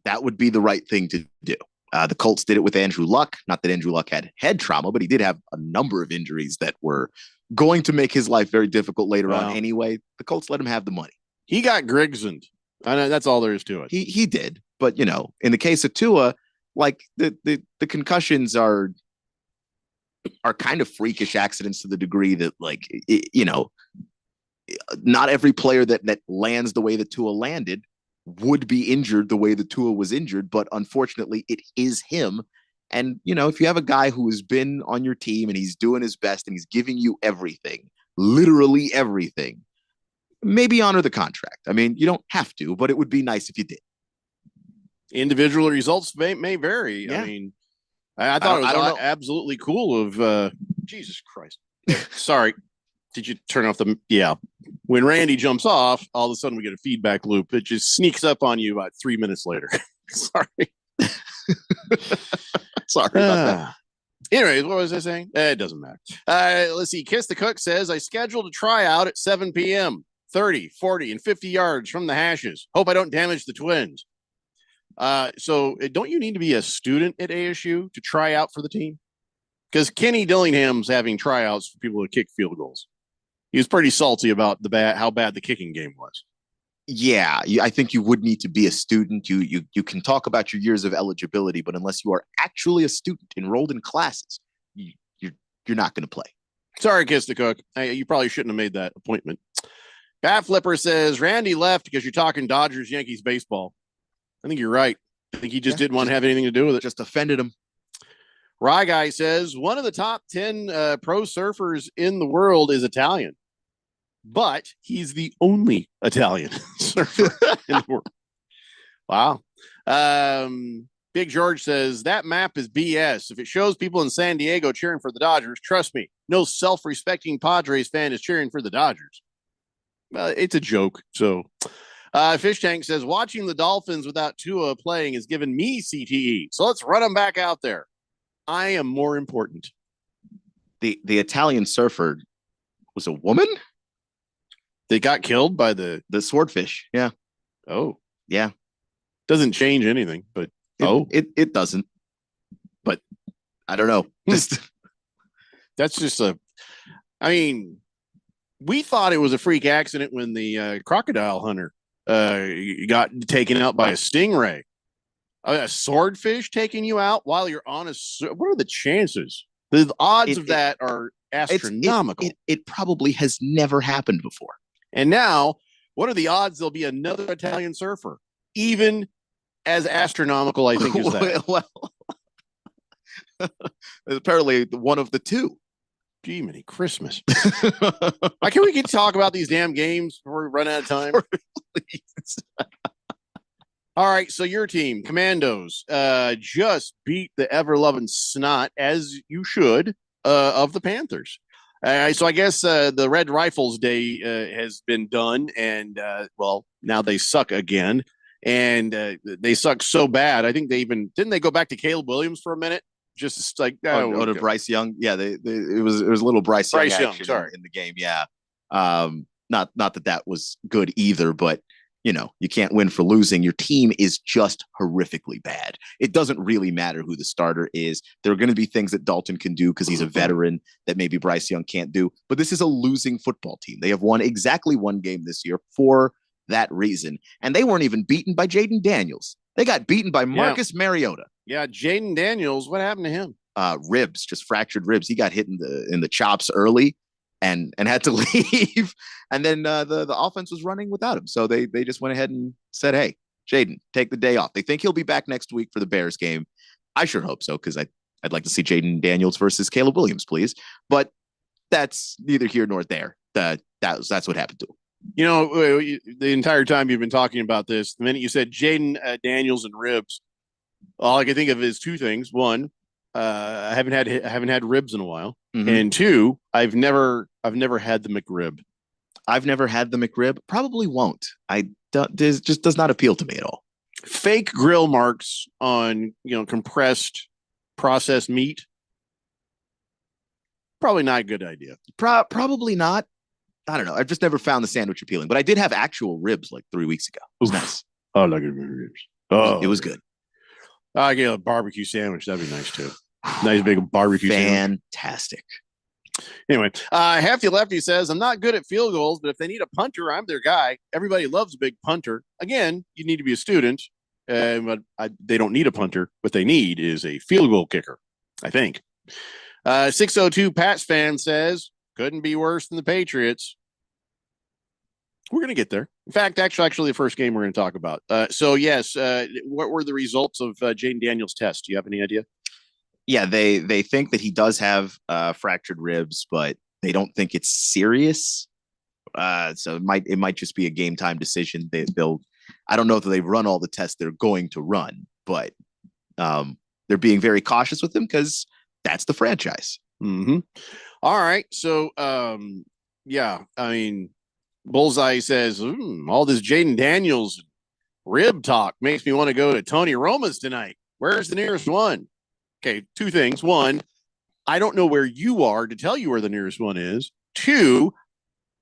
That would be the right thing to do. The Colts did it with Andrew Luck. Not that Andrew Luck had head trauma, but he did have a number of injuries that were going to make his life very difficult later on anyway. The Colts let him have the money. He got Grigsoned. I know that's all there is to it. He did. But, in the case of Tua, like the concussions are kind of freakish accidents to the degree that, not every player that lands the way that Tua landed would be injured the way that Tua was injured, but unfortunately it is him. And, if you have a guy who has been on your team and he's doing his best and he's giving you everything, literally everything, maybe honor the contract. You don't have to, but it would be nice if you did. Individual results may vary. Yeah. I thought it I don't was know. absolutely cool of Jesus Christ. Sorry. Did you turn off the when Randy jumps off, all of a sudden we get a feedback loop. It just sneaks up on you about 3 minutes later. Sorry. Sorry about that. Anyways, what was I saying? It doesn't matter. Let's see. Kiss the Cook says, I scheduled a tryout at 7 p.m. 30, 40, and 50 yards from the hashes. Hope I don't damage the Twins. So don't you need to be a student at ASU to try out for the team? Because Kenny Dillingham's having tryouts for people to kick field goals. He was pretty salty about how bad the kicking game was. Yeah, I think you would need to be a student. You can talk about your years of eligibility, but unless you are actually a student enrolled in classes, you're not going to play. Sorry, Kiss the Cook. You probably shouldn't have made that appointment. Bat Flipper says Randy left because you're talking Dodgers Yankees baseball. I think you're right. I think he just didn't want to have anything to do with it. Just offended him. Rye Guy says one of the top 10 pro surfers in the world is Italian, but he's the only Italian surfer in the world. Wow. Big George says that map is BS. If it shows people in San Diego cheering for the Dodgers, trust me, no self-respecting Padres fan is cheering for the Dodgers. Well, it's a joke. So Fish Tank says watching the Dolphins without Tua playing has given me CTE. So let's run them back out there. I am more important. The Italian surfer was a woman? They got killed by the swordfish. Yeah. Oh. Yeah. Doesn't change anything, but it doesn't. But I don't know. That's just we thought it was a freak accident when the crocodile hunter got taken out by a stingray. A swordfish taking you out while you're on what are the chances? The odds of that are astronomical. It probably has never happened before. And now, what are the odds there'll be another Italian surfer? Even as astronomical, I think, is that. Well, Apparently one of the two. Gee, many Christmas. Why can't we get to talk about these damn games before we run out of time? All right, so your team, Commandos, just beat the ever-loving snot, as you should, of the Panthers. So I guess the Red Rifles Day has been done, and, well, now they suck again. And they suck so bad. I think didn't they go back to Caleb Williams for a minute? Just like to Bryce Young. Yeah, it was a little Bryce Young action sorry. in the game. Yeah. Not that was good either, but you can't win for losing. Your team is just horrifically bad. It doesn't really matter who the starter is. There are going to be things that Dalton can do because he's a veteran that maybe Bryce Young can't do. But this is a losing football team. They have won exactly one game this year for that reason. And they weren't even beaten by Jaden Daniels. They got beaten by Marcus Mariota. Yeah, Jaden Daniels. What happened to him? Ribs, just fractured ribs. He got hit in the chops early and had to leave. And then the offense was running without him. So they just went ahead and said, hey, Jaden, take the day off. They think he'll be back next week for the Bears game. I sure hope so, because I'd like to see Jaden Daniels versus Caleb Williams, please. But that's neither here nor there. That's what happened to him. The entire time you've been talking about this, the minute you said Jaden Daniels and ribs, all I can think of is two things. One, I haven't had ribs in a while, and two, I've never had the McRib. I've never had the McRib. Probably won't. This just does not appeal to me at all. Fake grill marks on compressed processed meat. Probably not a good idea. Probably not. I don't know. I've just never found the sandwich appealing, but I did have actual ribs like 3 weeks ago. It was nice. Oh, like ribs. It was good. I get a barbecue sandwich. That'd be nice too. Nice big barbecue sandwich. Fantastic. Anyway, Hefty Lefty says, I'm not good at field goals, but if they need a punter, I'm their guy. Everybody loves a big punter. Again, you need to be a student, but they don't need a punter. What they need is a field goal kicker, I think. 602 Pats fan says, couldn't be worse than the Patriots. We're going to get there. In fact, actually, the first game we're going to talk about. So, yes, what were the results of Jaden Daniels' test? Do you have any idea? Yeah, they think that he does have fractured ribs, but they don't think it's serious. So it might just be a game time decision. I don't know if they've run all the tests they're going to run, but they're being very cautious with him because that's the franchise. Mm-hmm. All right. So, yeah, I mean, Bullseye says, all this Jaden Daniels rib talk makes me want to go to Tony Roma's tonight. Where's the nearest one? Okay, two things. One, I don't know where you are to tell you where the nearest one is. Two,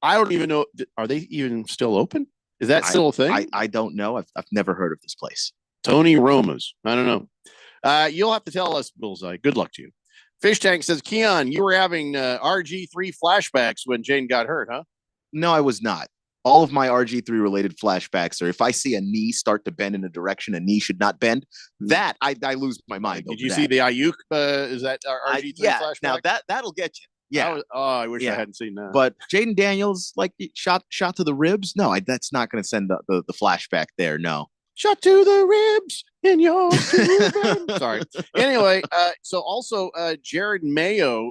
I don't even know. Are they even still open? Is that still a thing? I don't know. I've never heard of this place. Tony Roma's. I don't know. You'll have to tell us, Bullseye. Good luck to you. Fish Tank says, Keon, you were having RG3 flashbacks when Jane got hurt, huh? No, I was not. All of my RG3 related flashbacks are if I see a knee start to bend in a direction a knee should not bend, that I lose my mind. Did you see the Ayuk? Is that RG3 flashback? Now that'll get you. Yeah. I wish I hadn't seen that. But Jaden Daniels, like shot to the ribs. No, that's not going to send the flashback there. No. Shot to the ribs in your sorry. Anyway, so also Jared Mayo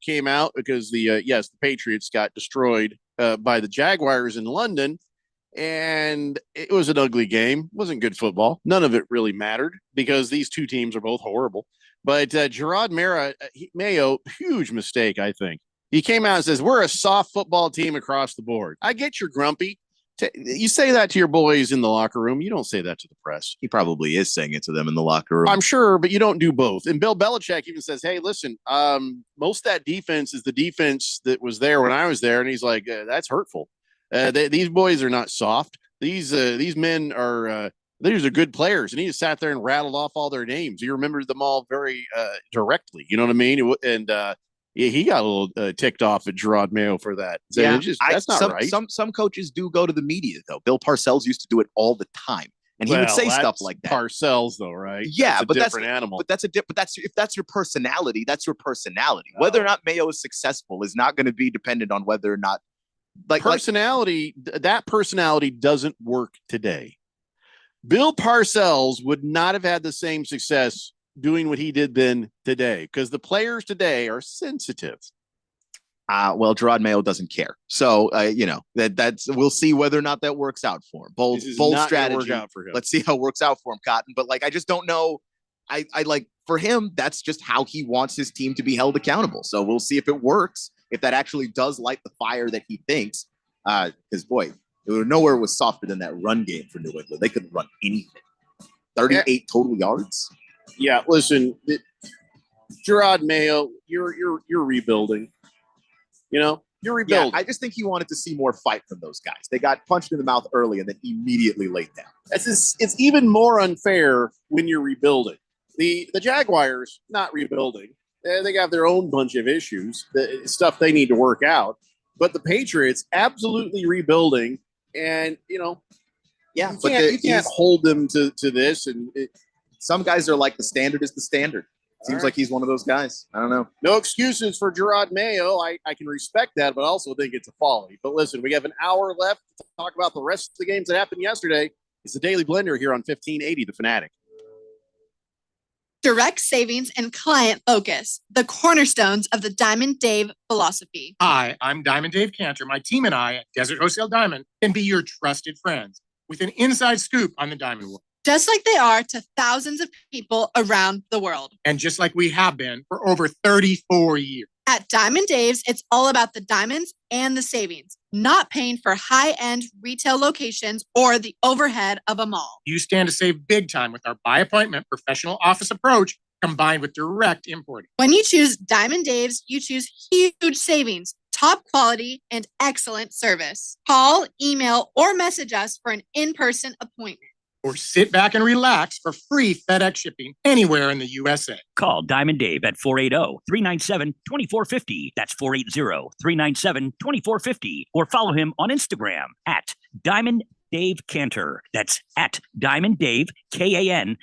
came out because the Patriots got destroyed by the Jaguars in London, and it was an ugly game. It wasn't good football. None of it really mattered because these two teams are both horrible. But Gerard Mayo, huge mistake, I think. He came out and says, we're a soft football team across the board. I get you're grumpy. You say that to your boys in the locker room. You don't say that to the press. He probably is saying it to them in the locker room. I'm sure, but you don't do both. And Bill Belichick even says, hey, listen, most of that defense is the defense that was there when I was there. And he's like, that's hurtful. These boys are not soft. These men are these are good players. And he just sat there and rattled off all their names. He remembered them all very directly. You know what I mean? And he got a little ticked off at Gerard Mayo for that. So yeah, that's not right. Some coaches do go to the media, though. Bill Parcells used to do it all the time, and he would say stuff like that. Parcells, though, right? Yeah, that's a different animal. But if that's your personality, that's your personality. Whether or not Mayo is successful is not going to be dependent on whether or not personality. That personality doesn't work today. Bill Parcells would not have had the same success doing what he did then today? Because the players today are sensitive. Well, Gerard Mayo doesn't care. So, that's we'll see whether or not that works out for him. Bold This is not gonna strategy. work out for him. Let's see how it works out for him, Cotton. But I just don't know. I like for him, that's just how he wants his team to be held accountable. So we'll see if it works, if that actually does light the fire that he thinks. Because boy, nowhere was softer than that run game for New England. They couldn't run anything. 38 total yards. Yeah, listen, Gerard Mayo, you're rebuilding. You're rebuilding. Yeah, I just think he wanted to see more fight from those guys. They got punched in the mouth early and then immediately laid down. It's even more unfair when you're rebuilding. The Jaguars not rebuilding. They got their own bunch of issues, the stuff they need to work out. But the Patriots absolutely rebuilding, and you can't hold them to this. And some guys are like, the standard is the standard. Seems like he's one of those guys. I don't know. No excuses for Gerard Mayo. I can respect that, but also think it's a folly. But listen, we have an hour left to talk about the rest of the games that happened yesterday. It's the Daily Blender here on 1580 The Fanatic. Direct savings and client focus, the cornerstones of the Diamond Dave philosophy. Hi, I'm Diamond Dave Cantor. My team and I at Desert Wholesale Diamond can be your trusted friends with an inside scoop on the diamond world. Just like they are to thousands of people around the world. And just like we have been for over 34 years. At Diamond Dave's, it's all about the diamonds and the savings, not paying for high-end retail locations or the overhead of a mall. You stand to save big time with our by appointment professional office approach combined with direct importing. When you choose Diamond Dave's, you choose huge savings, top quality, and excellent service. Call, email, or message us for an in-person appointment. Or sit back and relax for free FedEx shipping anywhere in the USA. Call Diamond Dave at 480-397-2450. That's 480-397-2450. Or follow him on Instagram at Diamond Dave Cantor. That's at Diamond Dave, Kantor.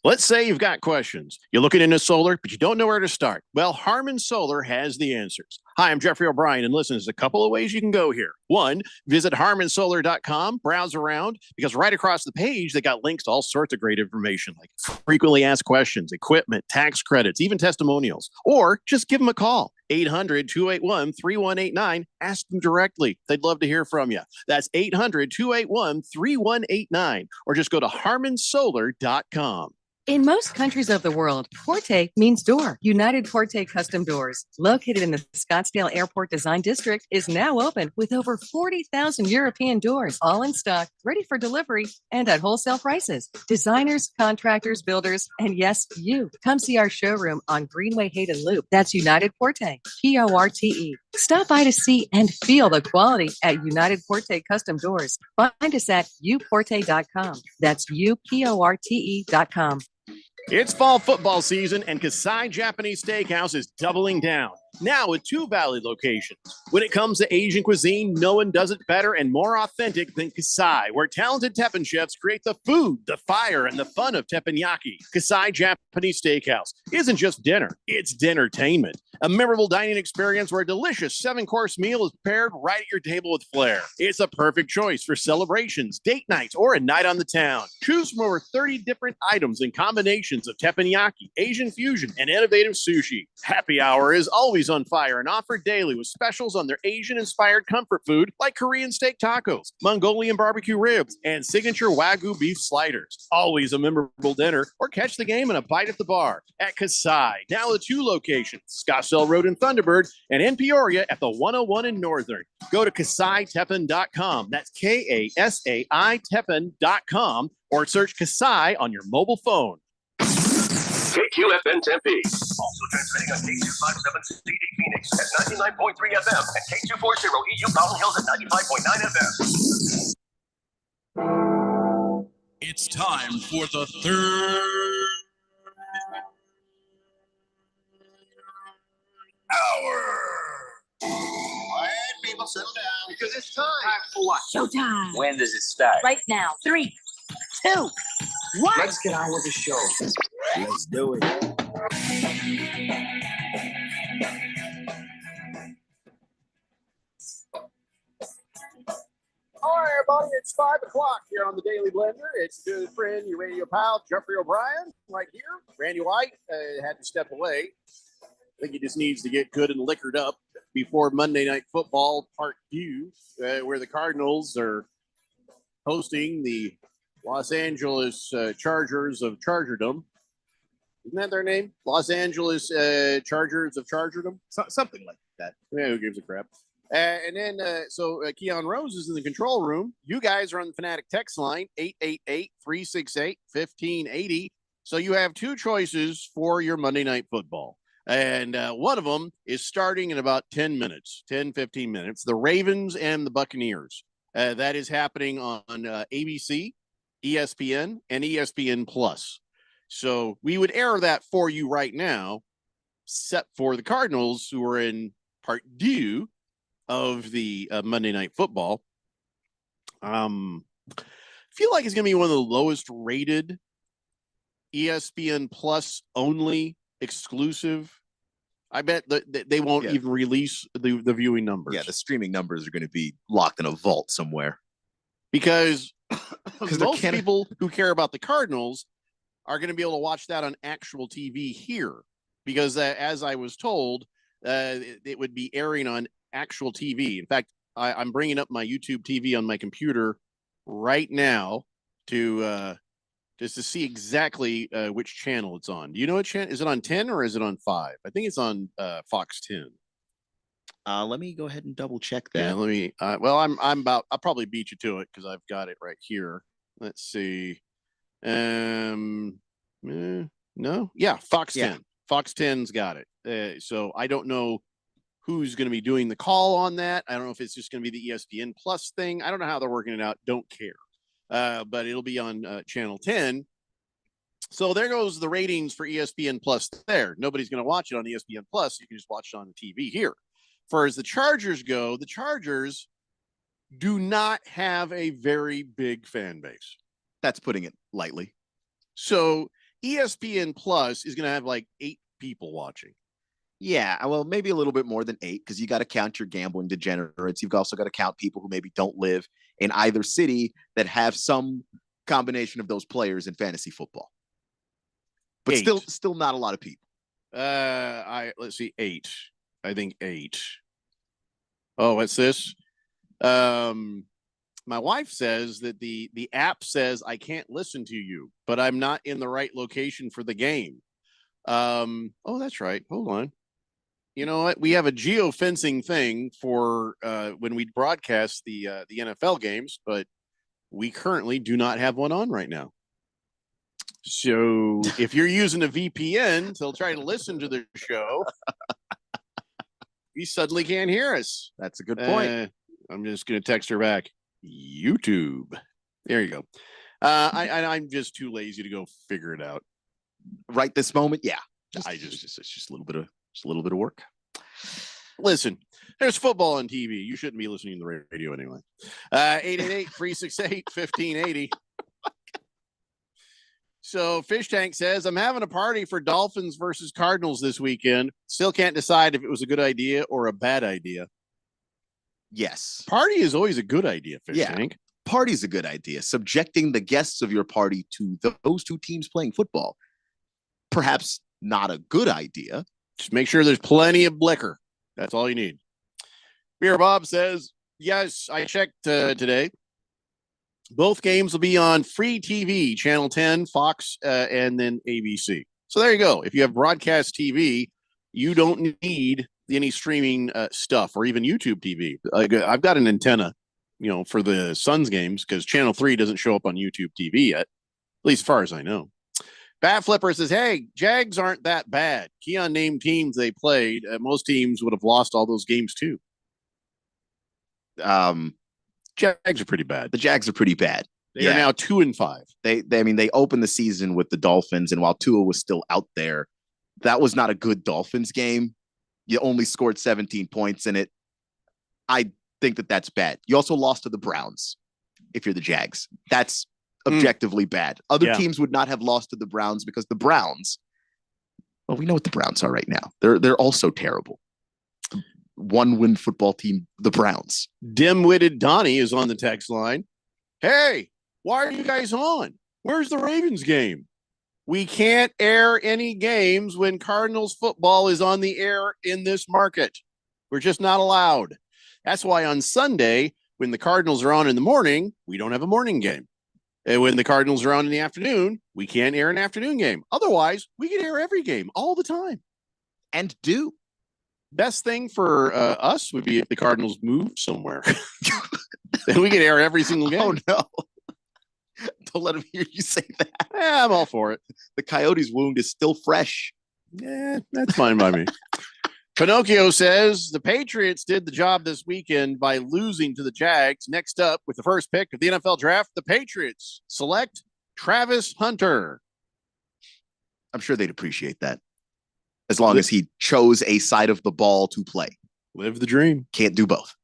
Let's say you've got questions. You're looking into solar, but you don't know where to start. Well, Harmon Solar has the answers. Hi, I'm Jeffrey O'Brien, and listen, there's a couple of ways you can go here. One, visit harmonsolar.com, browse around, because right across the page, they got links to all sorts of great information, like frequently asked questions, equipment, tax credits, even testimonials. Or just give them a call, 800-281-3189. Ask them directly. They'd love to hear from you. That's 800-281-3189. Or just go to harmonsolar.com. In most countries of the world, Forte means door. United Forte Custom Doors, located in the Scottsdale Airport Design District, is now open with over 40,000 European doors, all in stock, ready for delivery, and at wholesale prices. Designers, contractors, builders, and yes, you. Come see our showroom on Greenway Hayden Loop. That's United Forte, Porte. Stop by to see and feel the quality at United Forte Custom Doors. Find us at uporte.com. That's uporte.com. It's fall football season, and Kasai Japanese Steakhouse is doubling down, now with 2 Valley locations. When it comes to Asian cuisine, no one does it better and more authentic than Kasai, where talented Teppan chefs create the food, the fire, and the fun of teppanyaki. Kasai Japanese Steakhouse isn't just dinner, it's dinnertainment. A memorable dining experience where a delicious 7-course meal is paired right at your table with flair. It's a perfect choice for celebrations, date nights, or a night on the town. Choose from over 30 different items and combinations of teppanyaki, Asian fusion, and innovative sushi. Happy hour is always on fire and offered daily with specials on their Asian-inspired comfort food like Korean steak tacos, Mongolian barbecue ribs, and signature Wagyu beef sliders. Always a memorable dinner, or catch the game and a bite at the bar at Kasai. Now with 2 locations, Scottsdale Road in Thunderbird and in Peoria at the 101 in Northern. Go to KasaiTeppan.com. That's Kasai Teppan.com, or search Kasai on your mobile phone. KQFN Tempe. Also transmitting on K257CD Phoenix at 99.3 FM and K240 EU Mountain Hills at 95.9 FM. It's time for the third hour. Quiet, people, settle down, because it's time. For what? Showtime. When does it start? Right now. 3, 2, 1. Let's get on with the show. Let's do it. All right, everybody, it's It's 5 o'clock here on the Daily Blender. It's your good friend, your radio pal, Jeffrey O'Brien, right here. Randy White had to step away. I think he just needs to get good and liquored up before Monday Night Football Part 2, where the Cardinals are hosting the Los Angeles Chargers of Chargerdom. Isn't that their name? Los Angeles Chargers of Chargerdom? Something like that. Yeah, who gives a crap? And then, Keon Rose is in the control room. You guys are on the Fanatic text line, 888-368-1580. So you have two choices for your Monday Night Football. And one of them is starting in about 10 minutes, 10, 15 minutes. The Ravens and the Buccaneers. That is happening on ABC, ESPN, and ESPN Plus. So we would air that for you right now, except for the Cardinals, who are in part 2 of the Monday Night Football. I feel like it's going to be one of the lowest rated ESPN Plus only exclusive. I bet that they won't even release the viewing numbers. Yeah, the streaming numbers are going to be locked in a vault somewhere. Because most people who care about the Cardinals are going to be able to watch that on actual TV here. Because as I was told, it would be airing on actual TV. In fact, I'm bringing up my YouTube TV on my computer right now to just to see exactly which channel it's on. Do you know what channel? Is it on 10 or is it on 5? I think it's on Fox 10. Let me go ahead and double check that. Yeah, let me. Well, I'll probably beat you to it because I've got it right here. Let's see. No, yeah, Fox 10. Fox 10's got it. So I don't know who's going to be doing the call on that. I don't know if it's just going to be the ESPN Plus thing. I don't know how they're working it out. Don't care. But it'll be on channel 10. So there goes the ratings for ESPN Plus there. Nobody's going to watch it on ESPN Plus. You can just watch it on the TV here. For as the Chargers go, the Chargers do not have a very big fan base. That's putting it lightly. So ESPN Plus is going to have like 8 people watching. Yeah, well, maybe a little bit more than 8 because you got to count your gambling degenerates. You've also got to count people who maybe don't live in either city that have some combination of those players in fantasy football. But 8. still not a lot of people. Let's see, 8. I think 8. Oh, what's this? My wife says that the app says I can't listen to you, but I'm not in the right location for the game. Oh, that's right. Hold on. You know what? We have a geofencing thing for when we broadcast the NFL games, but we currently do not have one on right now. So if you're using a VPN to try to listen to the show, you suddenly can't hear us. That's a good point. I'm just going to text her back. YouTube. There you go. I'm just too lazy to go figure it out. Right this moment, yeah. It's just a little bit of work. Listen, there's football on TV. You shouldn't be listening to the radio anyway. 888-368-1580. So Fish Tank says, I'm having a party for Dolphins versus Cardinals this weekend. Still can't decide if it was a good idea or a bad idea. Yes. Party is always a good idea, Fish Tank. Party's a good idea. Subjecting the guests of your party to those two teams playing football, perhaps not a good idea. Just make sure there's plenty of liquor. That's all you need. Beer Bob says, yes, I checked today. Both games will be on free TV, Channel 10, Fox, and then ABC. So there you go. If you have broadcast TV, you don't need any streaming stuff or even YouTube TV. I've got an antenna, for the Suns games because Channel 3 doesn't show up on YouTube TV yet, at least as far as I know. Bat Flipper says, hey, Jags aren't that bad. Keon named teams they played. Most teams would have lost all those games too. Jags are pretty bad. The Jags are pretty bad. They are now 2-5. They opened the season with the Dolphins, and while Tua was still out there, that was not a good Dolphins game. You only scored 17 points in it. I think that's bad. You also lost to the Browns if you're the Jags. That's objectively bad. Other teams would not have lost to the Browns because the Browns, well, we know what the Browns are right now. They're also terrible. One-win football team, the Browns. Dim-witted Donnie is on the text line. Hey, why are you guys on? Where's the Ravens game? We can't air any games when Cardinals football is on the air in this market. We're just not allowed. That's why on Sunday, when the Cardinals are on in the morning, we don't have a morning game. And when the Cardinals are on in the afternoon, we can't air an afternoon game. Otherwise, we can air every game all the time. And do. Best thing for us would be if the Cardinals moved somewhere. Then we could air every single game. Oh, no. Don't let him hear you say that. Yeah, I'm all for it. The Coyotes' wound is still fresh. Yeah, that's fine by me. Pinocchio says the Patriots did the job this weekend by losing to the Jags. Next up, with the first pick of the NFL draft, the Patriots select Travis Hunter. I'm sure they'd appreciate that. As long as he chose a side of the ball to play. Live the dream. Can't do both.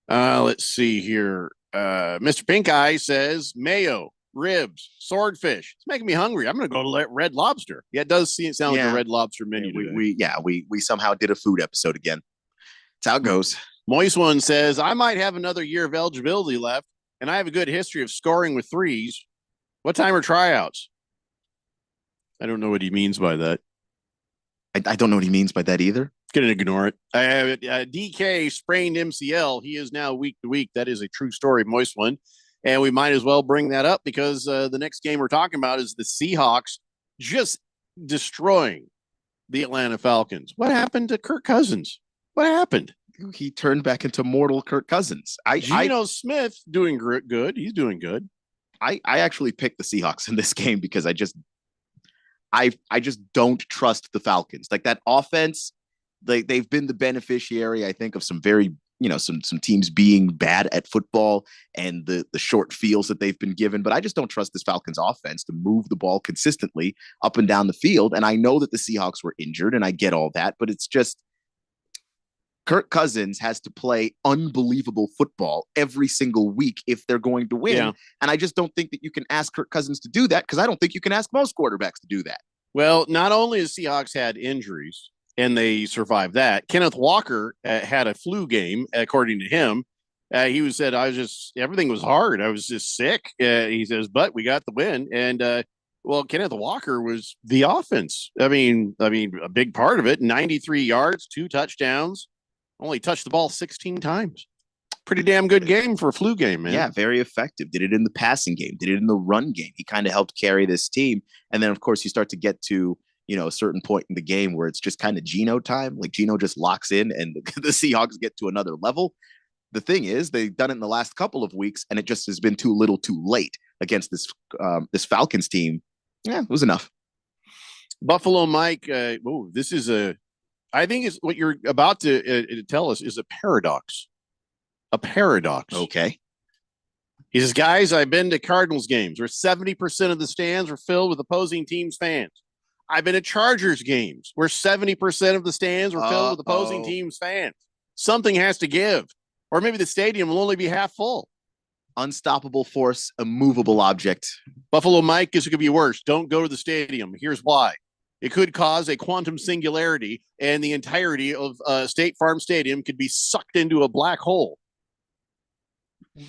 Let's see here. Mr. Pink Eye says mayo, ribs, swordfish. It's making me hungry. I'm going to go to Red Lobster. Yeah, it does sound like a Red Lobster menu. We somehow did a food episode again. That's how it goes. Moist One says, I might have another year of eligibility left, and I have a good history of scoring with threes. What time are tryouts? I don't know what he means by that. I don't know what he means by that either. Gonna ignore it. DK sprained MCL. He is now week to week. That is a true story, Moist One. And we might as well bring that up because the next game we're talking about is the Seahawks just destroying the Atlanta Falcons. What happened to Kirk Cousins? What happened? He turned back into mortal Kirk Cousins. Geno Smith doing good. He's doing good. I actually picked the Seahawks in this game because I just don't trust the Falcons. Like that offense, they've been the beneficiary, I think, of some very, some teams being bad at football and the short fields that they've been given. But I just don't trust this Falcons offense to move the ball consistently up and down the field. And I know that the Seahawks were injured and I get all that, but it's just Kirk Cousins has to play unbelievable football every single week if they're going to win. Yeah. And I just don't think that you can ask Kirk Cousins to do that because I don't think you can ask most quarterbacks to do that. Well, not only has Seahawks had injuries and they survived that, Kenneth Walker had a flu game, according to him. He said, everything was hard. I was just sick. He says, but we got the win. And Kenneth Walker was the offense. I mean, a big part of it, 93 yards, 2 touchdowns. Only touched the ball 16 times. Pretty damn good game for a flu game, man. Yeah, very effective. Did it in the passing game. Did it in the run game. He kind of helped carry this team. And then, of course, you start to get to, a certain point in the game where it's just kind of Geno time. Like Geno just locks in and the Seahawks get to another level. The thing is, they've done it in the last couple of weeks, and it just has been too little too late against this Falcons team. Yeah, it was enough. Buffalo Mike, I think it's what you're about to tell us is a paradox. A paradox. Okay. He says, guys, I've been to Cardinals games where 70% of the stands were filled with opposing teams' fans. I've been to Chargers games where 70% of the stands were filled with opposing teams' fans. Something has to give. Or maybe the stadium will only be half full. Unstoppable force, immovable object. Buffalo Mike, this could be worse. Don't go to the stadium. Here's why. It could cause a quantum singularity, and the entirety of State Farm Stadium could be sucked into a black hole.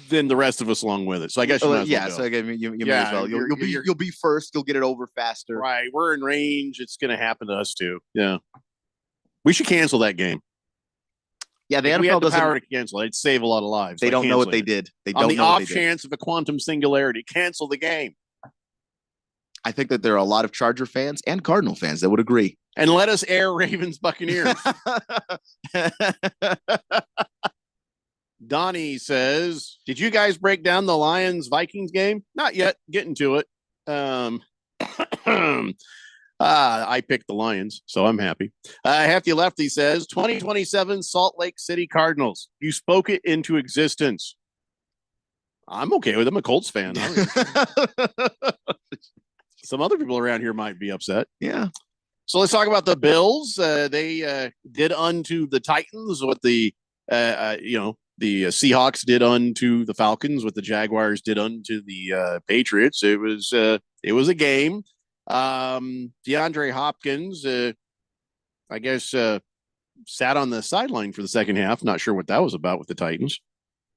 Then the rest of us along with it. So I guess you might as well go. So you may as well. You'll be first. You'll get it over faster. Right. We're in range. It's going to happen to us too. Yeah. We should cancel that game. Yeah, the NFL we had the doesn't power to cancel it. It'd save a lot of lives. They don't know what they did. They don't On the know what off they did. chance of a quantum singularity, cancel the game. I think that there are a lot of Charger fans and Cardinal fans that would agree. And let us air Ravens Buccaneers. Donnie says, did you guys break down the Lions Vikings game? Not yet. Getting to it. I picked the Lions, so I'm happy. Hefty Lefty says 2027 Salt Lake City Cardinals. You spoke it into existence. I'm okay with it. I'm a Colts fan. Some other people around here might be upset. Yeah. So let's talk about the Bills. They did unto the Titans what the Seahawks did unto the Falcons, what the Jaguars did unto the Patriots. It was a game. DeAndre Hopkins, I guess, sat on the sideline for the second half. Not sure what that was about with the Titans.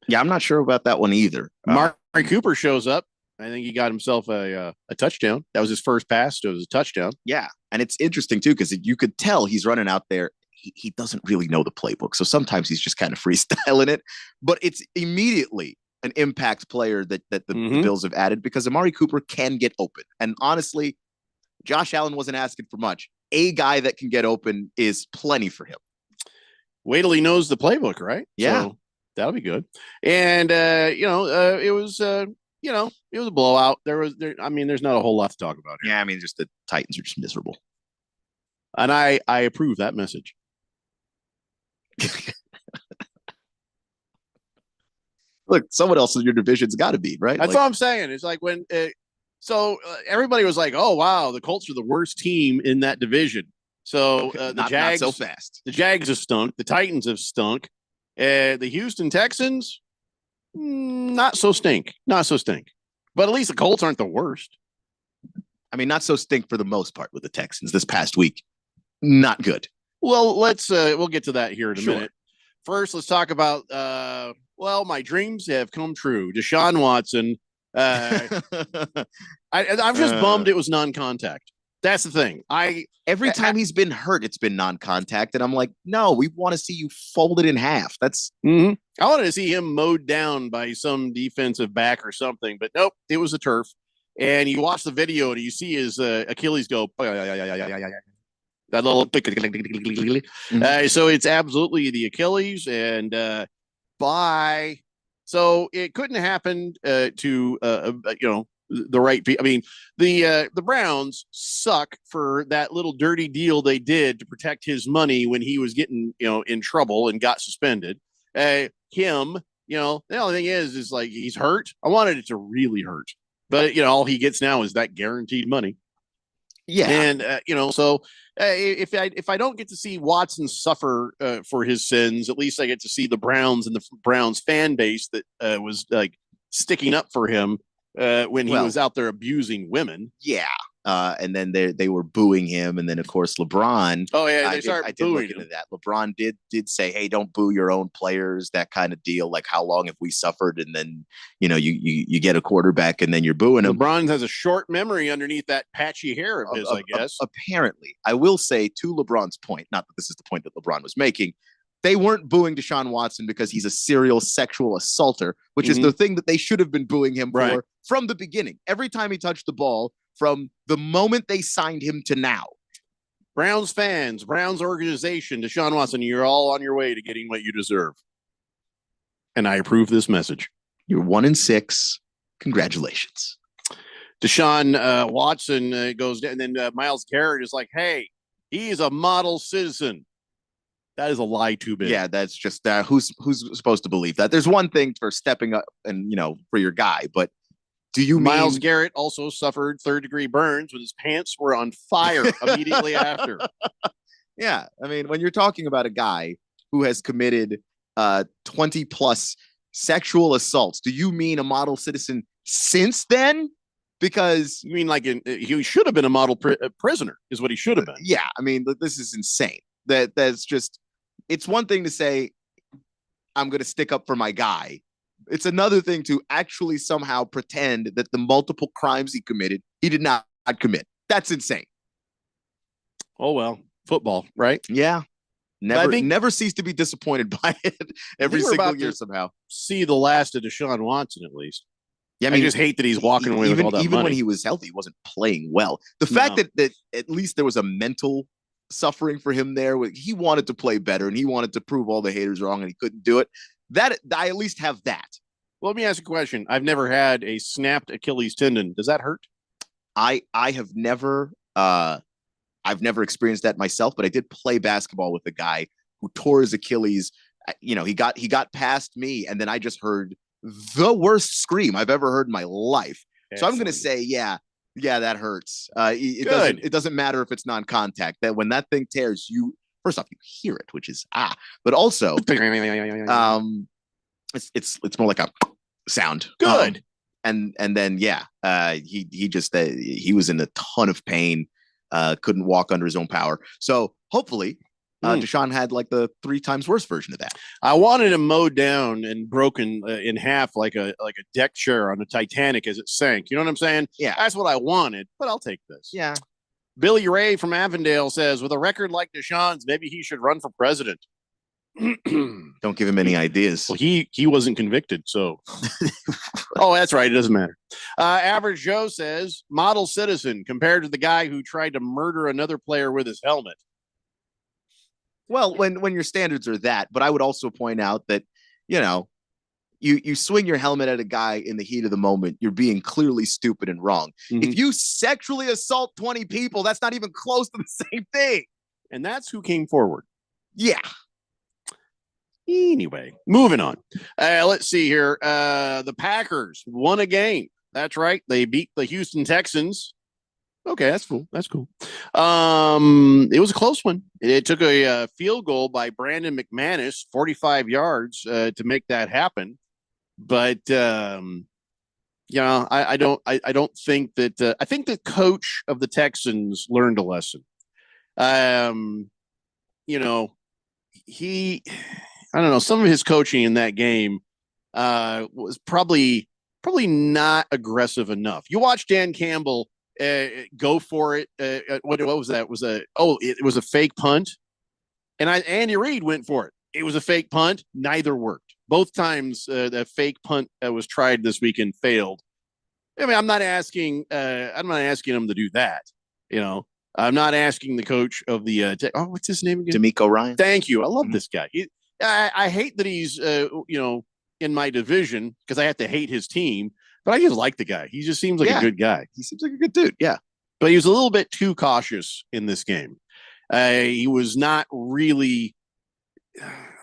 Yeah, I'm not sure about that one either. Mari Cooper shows up. I think he got himself a touchdown. That was his first pass. So it was a touchdown. Yeah. And it's interesting, too, because you could tell he's running out there. He doesn't really know the playbook. So sometimes he's just kind of freestyling it. But it's immediately an impact player that the Bills have added because Amari Cooper can get open. And honestly, Josh Allen wasn't asking for much. A guy that can get open is plenty for him. Wait till he knows the playbook, right? Yeah. So that'll be good. And, it was a blowout. There's not a whole lot to talk about here. Yeah, I mean, just the Titans are just miserable. And I approve that message. Look, someone else in your division's got to be, right? That's what I'm saying. It's like when everybody was like, "Oh wow, the Colts are the worst team in that division." So the Jags, not so fast. The Jags have stunk. The Titans have stunk. The Houston Texans, not so stink. But at least the Colts aren't the worst. I mean, not so stink for the most part with the Texans this past week. Not good. Well, we'll get to that here in a minute. First, let's talk about my dreams have come true. Deshaun Watson. I'm just bummed it was non-contact. That's the thing. Every time he's been hurt, it's been non-contact, and I'm like, no, we want to see you folded in half. That's I wanted to see him mowed down by some defensive back or something, but nope, it was the turf. And you watch the video and you see his Achilles go. That little so it's absolutely the Achilles and so it couldn't happen to the right people. I mean, the Browns suck for that little dirty deal they did to protect his money when he was getting in trouble and got suspended. The only thing is like he's hurt. I wanted it to really hurt, but all he gets now is that guaranteed money. Yeah, and so if I don't get to see Watson suffer for his sins, at least I get to see the Browns and the Browns fan base that was like sticking up for him when he was out there abusing women. Yeah. And then they were booing him, and then of course LeBron. Oh yeah, they started booing him. That. LeBron did say, "Hey, don't boo your own players." That kind of deal. Like, how long have we suffered? And then you get a quarterback, and then you're booing him. LeBron has a short memory underneath that patchy hair of his, I guess. Apparently, I will say to LeBron's point, not that this is the point that LeBron was making. They weren't booing Deshaun Watson because he's a serial sexual assaulter, which is the thing that they should have been booing him for from the beginning. Every time he touched the ball, from the moment they signed him to now. Browns fans, Browns organization, Deshaun Watson, you're all on your way to getting what you deserve. And I approve this message. You're 1-6. Congratulations. Deshaun Watson goes down, and then Myles Garrett is like, hey, he's a model citizen. That is a lie too big. Yeah, that's just who's supposed to believe that? There's one thing for stepping up and for your guy, but do you Myles Garrett also suffered third-degree burns when his pants were on fire immediately after. Yeah, I mean, when you're talking about a guy who has committed 20 plus sexual assaults, do you mean a model citizen since then? Because you mean like he should have been a model prisoner is what he should have been. Yeah, I mean, this is insane. That's just, it's one thing to say, I'm going to stick up for my guy. It's another thing to actually somehow pretend that the multiple crimes he committed, he did not commit. That's insane. Oh, well, football, right? Yeah. Never cease to be disappointed by it every single year somehow. See the last of Deshaun Watson, at least. Yeah, I mean, I just hate that he's walking away with all that even money. when he was healthy, he wasn't playing well. The fact that at least there was a mental suffering for him there. He wanted to play better and he wanted to prove all the haters wrong and he couldn't do it. That I at least have that. Well, let me ask you a question. I've never had a snapped Achilles tendon. Does that hurt? I have never I've never experienced that myself, but I did play basketball with a guy who tore his Achilles. He got past me and then I just heard the worst scream I've ever heard in my life. Excellent. So I'm going to say, yeah, that hurts. It doesn't matter if it's non-contact. That when that thing tears, first off, you hear it, which is but also it's more like a sound. Good. And then he was in a ton of pain, couldn't walk under his own power. So hopefully Deshaun had like the 3 times worse version of that. I wanted him mowed down and broken in half like a deck chair on the Titanic as it sank. You know what I'm saying? Yeah. That's what I wanted, but I'll take this. Yeah. Billy Ray from Avondale says, with a record like Deshaun's, maybe he should run for president. Don't give him any ideas. Well, he wasn't convicted, so. Oh, that's right. It doesn't matter. Average Joe says, model citizen compared to the guy who tried to murder another player with his helmet. Well, when your standards are that, but I would also point out that, you swing your helmet at a guy in the heat of the moment, you're being clearly stupid and wrong. If you sexually assault 20 people, that's not even close to the same thing. And that's who came forward. Yeah. Anyway, moving on. Let's see here. The Packers won a game. That's right. They beat the Houston Texans. Okay, that's cool. That's cool. It was a close one. It took a field goal by Brandon McManus, 45 yards, to make that happen. But I don't think that. I think the coach of the Texans learned a lesson. I don't know. Some of his coaching in that game was probably not aggressive enough. You watch Dan Campbell go for it. What was that? It was a fake punt, and Andy Reid went for it. It was a fake punt. Neither worked. Both times the fake punt was tried this weekend failed. I mean, I'm not asking him to do that. I'm not asking the coach of the what's his name again? D'Amico Ryan. Thank you. I love this guy. I hate that he's in my division because I have to hate his team, but I just like the guy. He just seems like a good guy. He seems like a good dude. Yeah. But he was a little bit too cautious in this game. He was not really,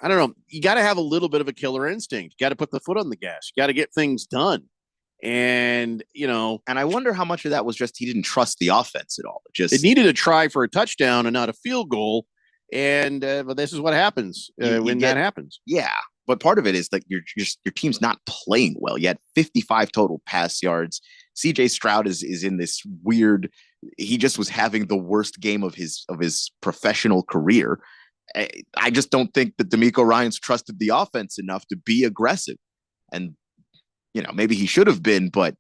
I don't know. You got to have a little bit of a killer instinct. You got to put the foot on the gas. You got to get things done. And, and I wonder how much of that was just he didn't trust the offense at all. It needed a try for a touchdown and not a field goal. And but this is what happens when that happens. Yeah. But part of it is like your team's not playing well. You had 55 total pass yards. CJ Stroud is in this weird. He just was having the worst game of his professional career. I just don't think that D'Amico Ryans trusted the offense enough to be aggressive. And maybe he should have been, but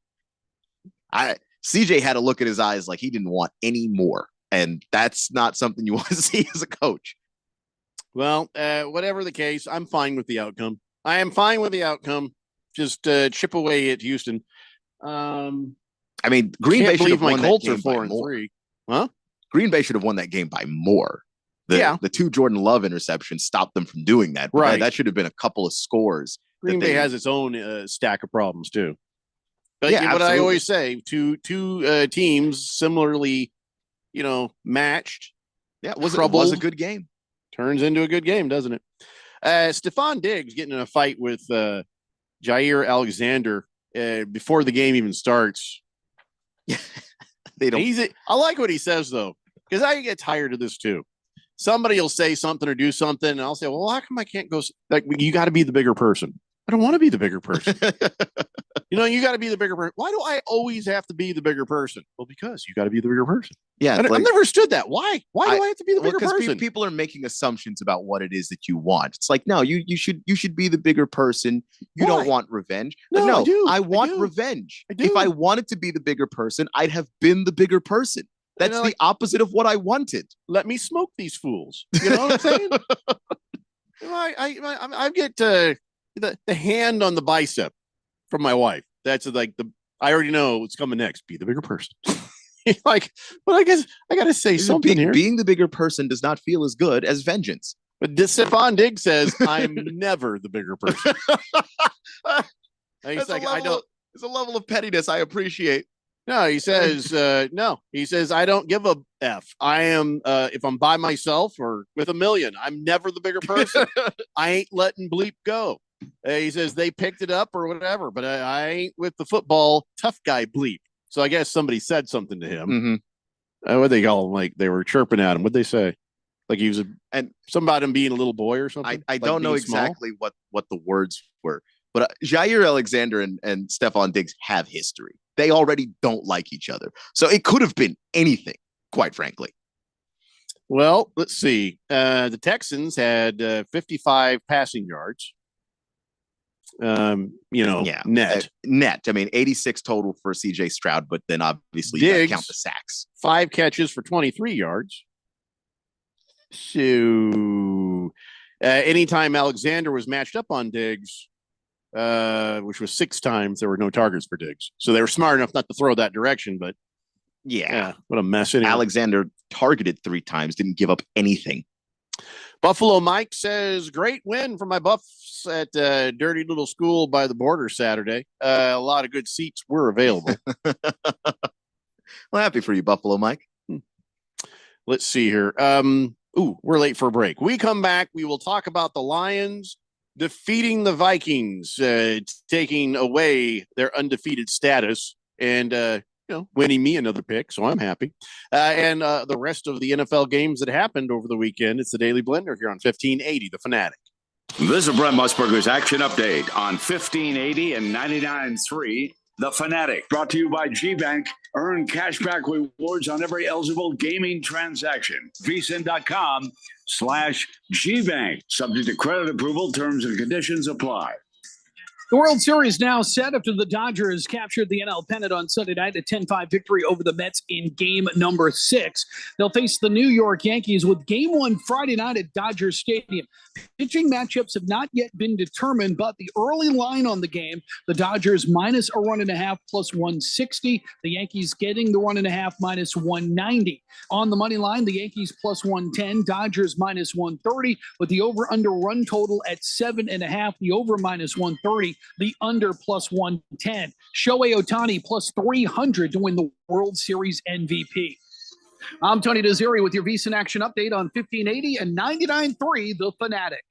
CJ had a look at his eyes like he didn't want any more. And that's not something you want to see as a coach. Well, whatever the case, I'm fine with the outcome. I am fine with the outcome. Just chip away at Houston. I mean, Green Bay should have won that game by more. 4-3. Huh? Green Bay should have won that game by more. The 2 Jordan Love interceptions stopped them from doing that. Right. That should have been a couple of scores. Green Bay has its own stack of problems too. But Yeah, what I absolutely. always say, two teams similarly, matched. Yeah, it was a good game. Turns into a good game, doesn't it? Stephon Diggs getting in a fight with Jair Alexander before the game even starts. They don't. I like what he says though, because I get tired of this too. Somebody will say something or do something, and I'll say, "Well, how come I can't go?" Like, you got to be the bigger person. I don't want to be the bigger person. You got to be the bigger person. Why do I always have to be the bigger person? Well, because you got to be the bigger person. Yeah, I've never understood that. Why? Why do I have to be the bigger person? People are making assumptions about what it is that you want. It's like, no, you should be the bigger person. You don't want revenge. No, But I do. I want do. revenge. I do. If I wanted to be the bigger person, I'd have been the bigger person. That's the opposite of what I wanted. Let me smoke these fools. You know what I'm saying? I get the hand on the bicep from my wife. That's like I already know what's coming next. Be the bigger person. But I guess I got to say something here. Being the bigger person does not feel as good as vengeance. But Stephon Diggs says, "I'm never the bigger person." It's a level of pettiness I appreciate. No, he says, no. He says, I don't give a F. I am, if I'm by myself or with a million, I'm never the bigger person. I ain't letting bleep go. He says they picked it up or whatever, but I ain't with the football tough guy bleep. So I guess somebody said something to him. Mm-hmm. What they call him? Like they were chirping at him. What'd they say? Like he was something about him being a little boy or something. I Like don't know being small? exactly what the words were, but Jair Alexander and Stephon Diggs have history. They already don't like each other. So it could have been anything, quite frankly. Well, let's see. The Texans had 55 passing yards. Net. Net. I mean, 86 total for CJ Stroud, but then obviously you gotta Diggs, count the sacks. 5 catches for 23 yards. So anytime Alexander was matched up on Diggs, which was 6 times, there were no targets for Diggs. So they were smart enough not to throw that direction, but yeah, what a mess. Anyway. Alexander targeted 3 times, didn't give up anything. Buffalo Mike says, great win for my Buffs at dirty little school by the border Saturday. A lot of good seats were available. Well, happy for you, Buffalo Mike. Let's see here. We're late for a break. We come back. We will talk about the Lions defeating the Vikings, taking away their undefeated status and, winning me another pick. So I'm happy. And the rest of the NFL games that happened over the weekend. It's the Daily Blender here on 1580, The Fanatic. This is Brent Musburger's Action Update on 1580 and 99.3 The Fanatic. Brought to you by G-Bank. Earn cashback rewards on every eligible gaming transaction. vsin.com/GBank. Subject to credit approval. Terms and conditions apply. The World Series now set after the Dodgers captured the NL pennant on Sunday night, a 10-5 victory over the Mets in game number 6. They'll face the New York Yankees with game 1 Friday night at Dodger Stadium. Pitching matchups have not yet been determined, but the early line on the game, the Dodgers minus a 1.5 plus 160. The Yankees getting the 1.5 minus 190. On the money line, the Yankees plus 110, Dodgers minus 130, with the over-under run total at 7.5, the over minus 130. The under plus 110. Shohei Ohtani plus 300 to win the World Series MVP. I'm Tony Desiri with your VSiN Action Update on 1580 and 99.3 The Fanatic.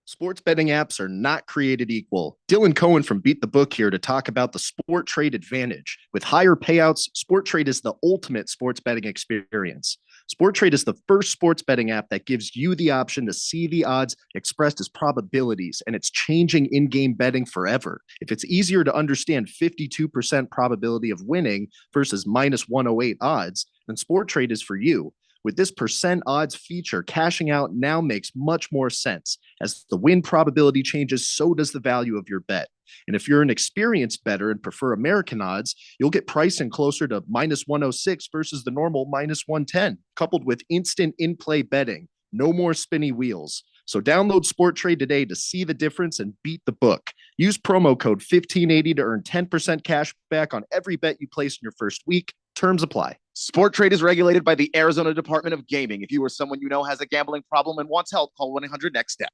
Sports betting apps are not created equal. Dylan Cohen from Beat the Book here to talk about the Sport Trade advantage. With higher payouts, Sport Trade is the ultimate sports betting experience. Sport Trade is the first sports betting app that gives you the option to see the odds expressed as probabilities, and it's changing in-game betting forever. If it's easier to understand 52% probability of winning versus minus 108 odds, then Sport Trade is for you. With this percent odds feature, cashing out now makes much more sense. As the win probability changes, so does the value of your bet. And if you're an experienced bettor and prefer American odds, you'll get pricing closer to minus 106 versus the normal minus 110, coupled with instant in-play betting. No more spinny wheels. So download Sport Trade today to see the difference and beat the book. Use promo code 1580 to earn 10% cash back on every bet you place in your first week. Terms apply. Sport Trade is regulated by the Arizona Department of Gaming. If you or someone you know has a gambling problem and wants help, call 1-800-NEXT-STEP.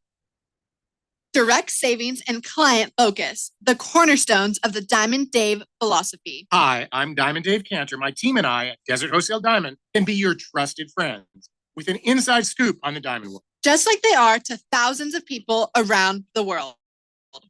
Direct savings and client focus, the cornerstones of the Diamond Dave philosophy. Hi, I'm Diamond Dave Cantor. My team and I at Desert Wholesale Diamond can be your trusted friends with an inside scoop on the diamond world. Just like they are to thousands of people around the world.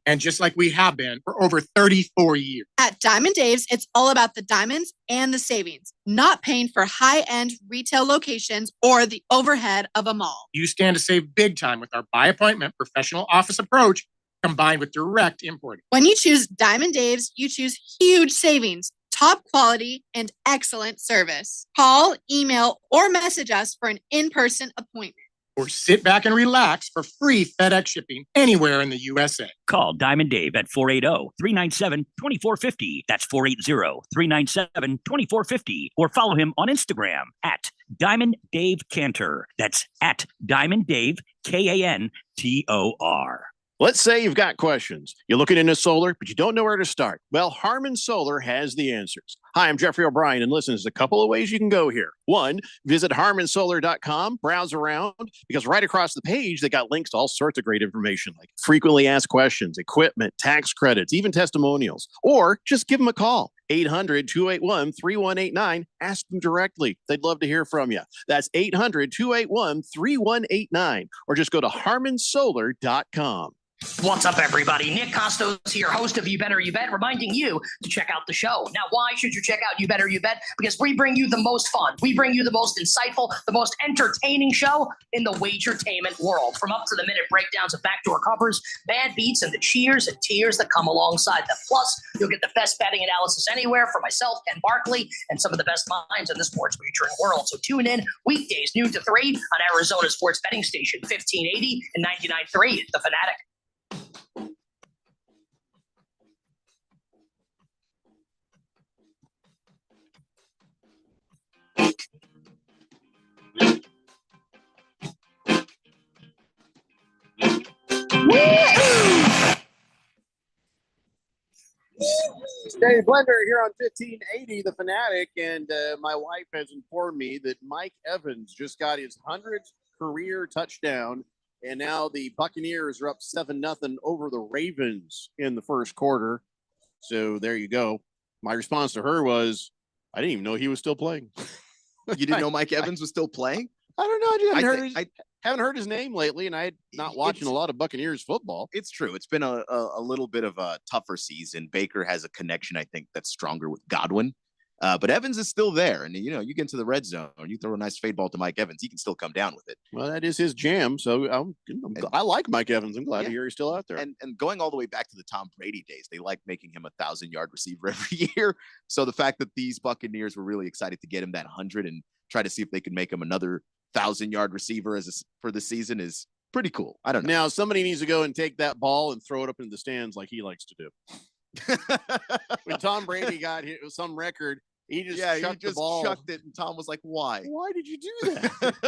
And just like we have been for over 34 years. At Diamond Dave's, it's all about the diamonds and the savings, not paying for high-end retail locations or the overhead of a mall. You stand to save big time with our by appointment professional office approach combined with direct importing. When you choose Diamond Dave's, you choose huge savings, top quality, and excellent service. Call, email, or message us for an in-person appointment. Or sit back and relax for free FedEx shipping anywhere in the USA. Call Diamond Dave at 480-397-2450. That's 480-397-2450. Or follow him on Instagram at Diamond Dave Cantor. That's at Diamond Dave, Kantor. Let's say you've got questions. You're looking into solar, but you don't know where to start. Well, Harman Solar has the answers. Hi, I'm Jeffrey O'Brien, and listen, there's a couple of ways you can go here. One, visit harmansolar.com, browse around, because right across the page, they got links to all sorts of great information, like frequently asked questions, equipment, tax credits, even testimonials. Or just give them a call, 800-281-3189. Ask them directly. They'd love to hear from you. That's 800-281-3189. Or just go to harmansolar.com. What's up, everybody? Nick Costos here, host of You Better You Bet, reminding you to check out the show. Now, why should you check out You Better You Bet? Because we bring you the most fun. We bring you the most insightful, the most entertaining show in the wagertainment world. From up-to-the-minute breakdowns of backdoor covers, bad beats, and the cheers and tears that come alongside them. Plus, you'll get the best betting analysis anywhere from myself, Ken Barkley, and some of the best minds in the sports wagering world. So tune in weekdays, noon to 3 on Arizona Sports Betting Station, 1580 and 99.3, The Fanatic. Dave Blender here on 1580, The Fanatic, and my wife has informed me that Mike Evans just got his 100th career touchdown, and now the Buccaneers are up 7-0 over the Ravens in the first quarter. So there you go. My response to her was, I didn't even know he was still playing. You didn't know Mike Evans was still playing? I don't know. I haven't heard his name lately, and I'm not watching a lot of Buccaneers football. It's true. It's been a little bit of a tougher season. Baker has a connection, I think, that's stronger with Godwin. But Evans is still there. And, you get into the red zone, you throw a nice fade ball to Mike Evans, he can still come down with it. Well, that is his jam. So I like Mike Evans. I'm glad to hear he's still out there. And going all the way back to the Tom Brady days, they like making him 1,000-yard receiver every year. So the fact that these Buccaneers were really excited to get him that 100 and try to see if they could make him another 1,000-yard receiver for the season is pretty cool. I don't know. Now, somebody needs to go and take that ball and throw it up into the stands like he likes to do. When Tom Brady got hit with some record, he just chucked the ball. Chucked it, and Tom was like, "Why? Why did you do that?"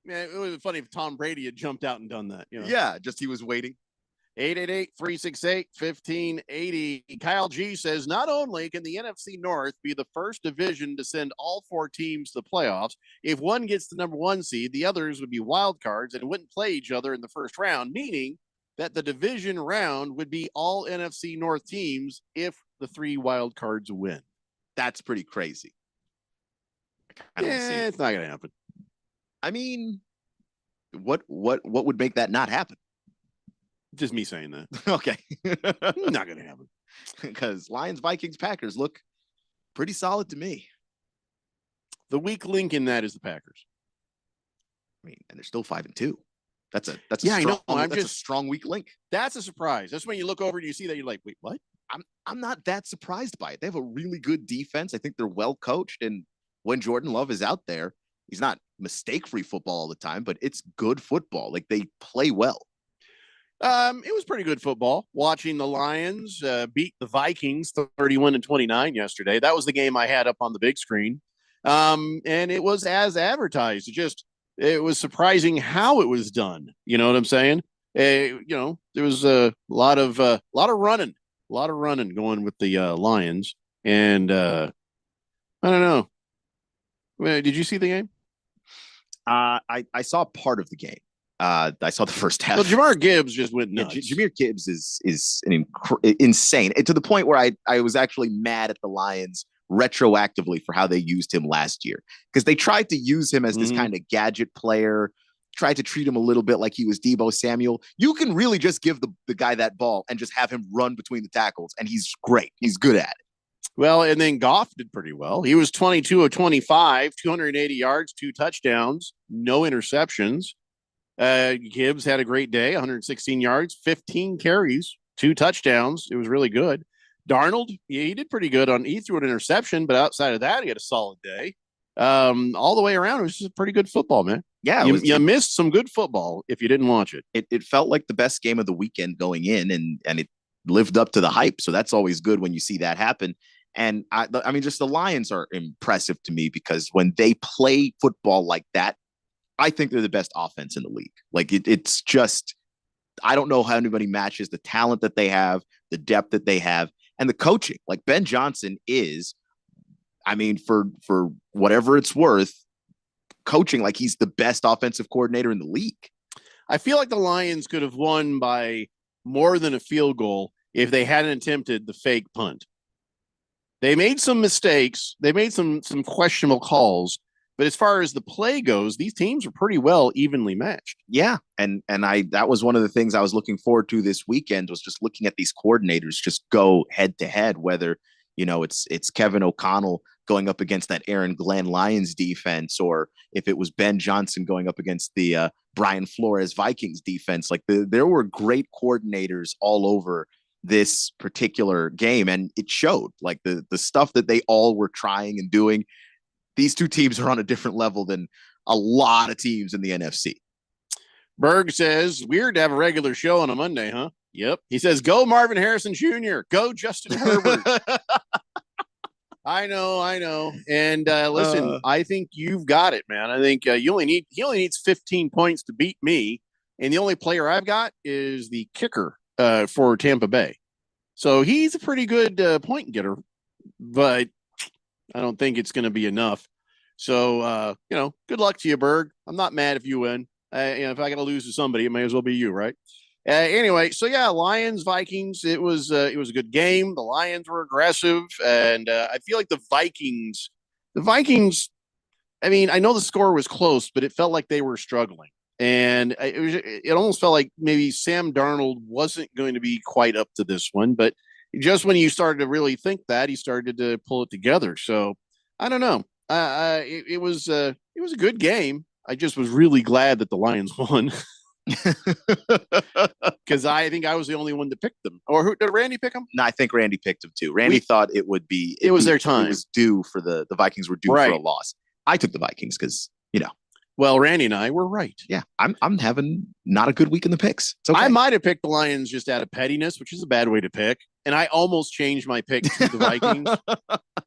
Man, it would be funny if Tom Brady had jumped out and done that. Yeah, just he was waiting. 888-368-1580. Kyle G says, not only can the NFC North be the first division to send all 4 teams to the playoffs, if one gets the number 1 seed, the others would be wild cards and wouldn't play each other in the first round, meaning that the division round would be all NFC North teams if the 3 wild cards win. That's pretty crazy. It's not going to happen. I mean, what would make that not happen? Just me saying that. Okay. Not going to happen. Because Lions, Vikings, Packers look pretty solid to me. The weak link in that is the Packers. I mean, and they're still 5-2. That's a strong weak link. That's a surprise. That's when you look over and you see that, you're like, wait, what? I'm not that surprised by it. They have a really good defense. I think they're well coached. And when Jordan Love is out there, he's not mistake-free football all the time, but it's good football. Like, they play well. It was pretty good football. Watching the Lions beat the Vikings 31-29 yesterday. That was the game I had up on the big screen. And it was as advertised. It was surprising how it was done. You know what I'm saying? There was a lot of running going with the Lions. And I don't know. Did you see the game? I saw part of the game. I saw the first half. Well, Jahmyr Gibbs just went nuts. Jahmyr Gibbs is insane, and to the point where I was actually mad at the Lions retroactively for how they used him last year, because they tried to use him as this kind of gadget player, tried to treat him a little bit like he was Deebo Samuel. You can really just give the guy that ball and just have him run between the tackles, and he's great. He's good at it. Well, and then Goff did pretty well. He was 22 of 25, 280 yards, 2 touchdowns, no interceptions. Gibbs had a great day, 116 yards, 15 carries, 2 touchdowns. It was really good. Darnold, he did pretty good he threw an interception, but outside of that, he had a solid day. All the way around, it was just pretty good football, man. Yeah. You missed some good football if you didn't watch it. It felt like the best game of the weekend going in, and it lived up to the hype. So that's always good when you see that happen. And I mean, just the Lions are impressive to me, because when they play football like that, I think they're the best offense in the league. Like it's just, I don't know how anybody matches the talent that they have, the depth that they have, and the coaching. Like Ben Johnson is, I mean, for whatever it's worth, coaching like he's the best offensive coordinator in the league. I feel like the Lions could have won by more than a field goal if they hadn't attempted the fake punt. They made some mistakes. They made some questionable calls, But as far as the play goes, these teams are pretty well evenly matched. Yeah. And that was one of the things I was looking forward to this weekend, was just looking at these coordinators just go head to head, whether, it's Kevin O'Connell going up against that Aaron Glenn Lions defense, or if it was Ben Johnson going up against the Brian Flores Vikings defense. Like there were great coordinators all over this particular game, and it showed, like the stuff that they all were trying and doing. These two teams are on a different level than a lot of teams in the NFC. Berg says, weird to have a regular show on a Monday, huh? Yep. He says, go Marvin Harrison Jr., go Justin Herbert. I know. And listen, I think you've got it, man. I think he only needs 15 points to beat me. And the only player I've got is the kicker for Tampa Bay. So he's a pretty good point getter, but I don't think it's going to be enough. So, good luck to you, Berg. I'm not mad if you win. If I got to lose to somebody, it may as well be you, right? Anyway, so yeah, Lions, Vikings. It was a good game. The Lions were aggressive, and I feel like the Vikings. I mean, I know the score was close, but it felt like they were struggling, and it almost felt like maybe Sam Darnold wasn't going to be quite up to this one. But just when you started to really think that, he started to pull it together. So I don't know. It was a good game. I just was really glad that the Lions won. Because I think I was the only one to pick them. Or who did Randy pick them? No, I think Randy picked them too. Randy thought it would be. It was their time. It was due for the Vikings were due for a loss. I took the Vikings because Well, Randy and I were right. Yeah, I'm having not a good week in the picks. It's okay. I might have picked the Lions just out of pettiness, which is a bad way to pick. And I almost changed my pick to the Vikings.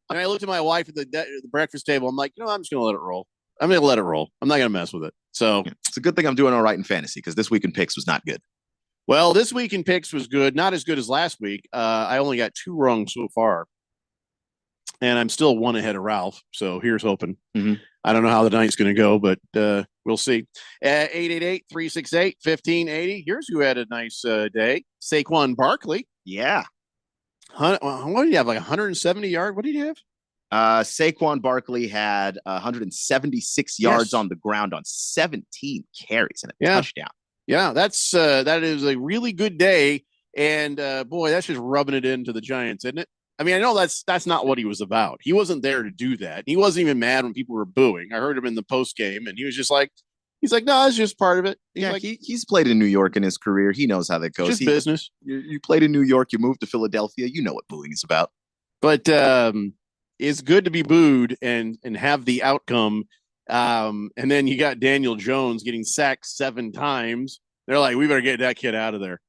And I looked at my wife at the breakfast table. I'm like, I'm just going to let it roll. I'm going to let it roll. I'm not going to mess with it. So it's a good thing I'm doing all right in fantasy, because this week in picks was not good. Well, this week in picks was good. Not as good as last week. I only got 2 wrong so far. And I'm still 1 ahead of Ralph. So here's hoping. Mm-hmm. I don't know how the night's going to go, but we'll see. 888-368-1580. Here's who had a nice day. Saquon Barkley. Yeah. What did he have? Like 170 yard? What did he have? Saquon Barkley had 176 yards on the ground on 17 carries and a touchdown. Yeah, that is a really good day. And boy, that's just rubbing it into the Giants, isn't it? I mean, I know that's not what he was about. He wasn't there to do that. He wasn't even mad when people were booing. I heard him in the post game, and he was just like, no, it's just part of it. He's played in New York in his career. He knows how that goes. Just business. You played in New York. You moved to Philadelphia. You know what booing is about. But it's good to be booed and have the outcome. And then you got Daniel Jones getting sacked 7 times. They're like, we better get that kid out of there.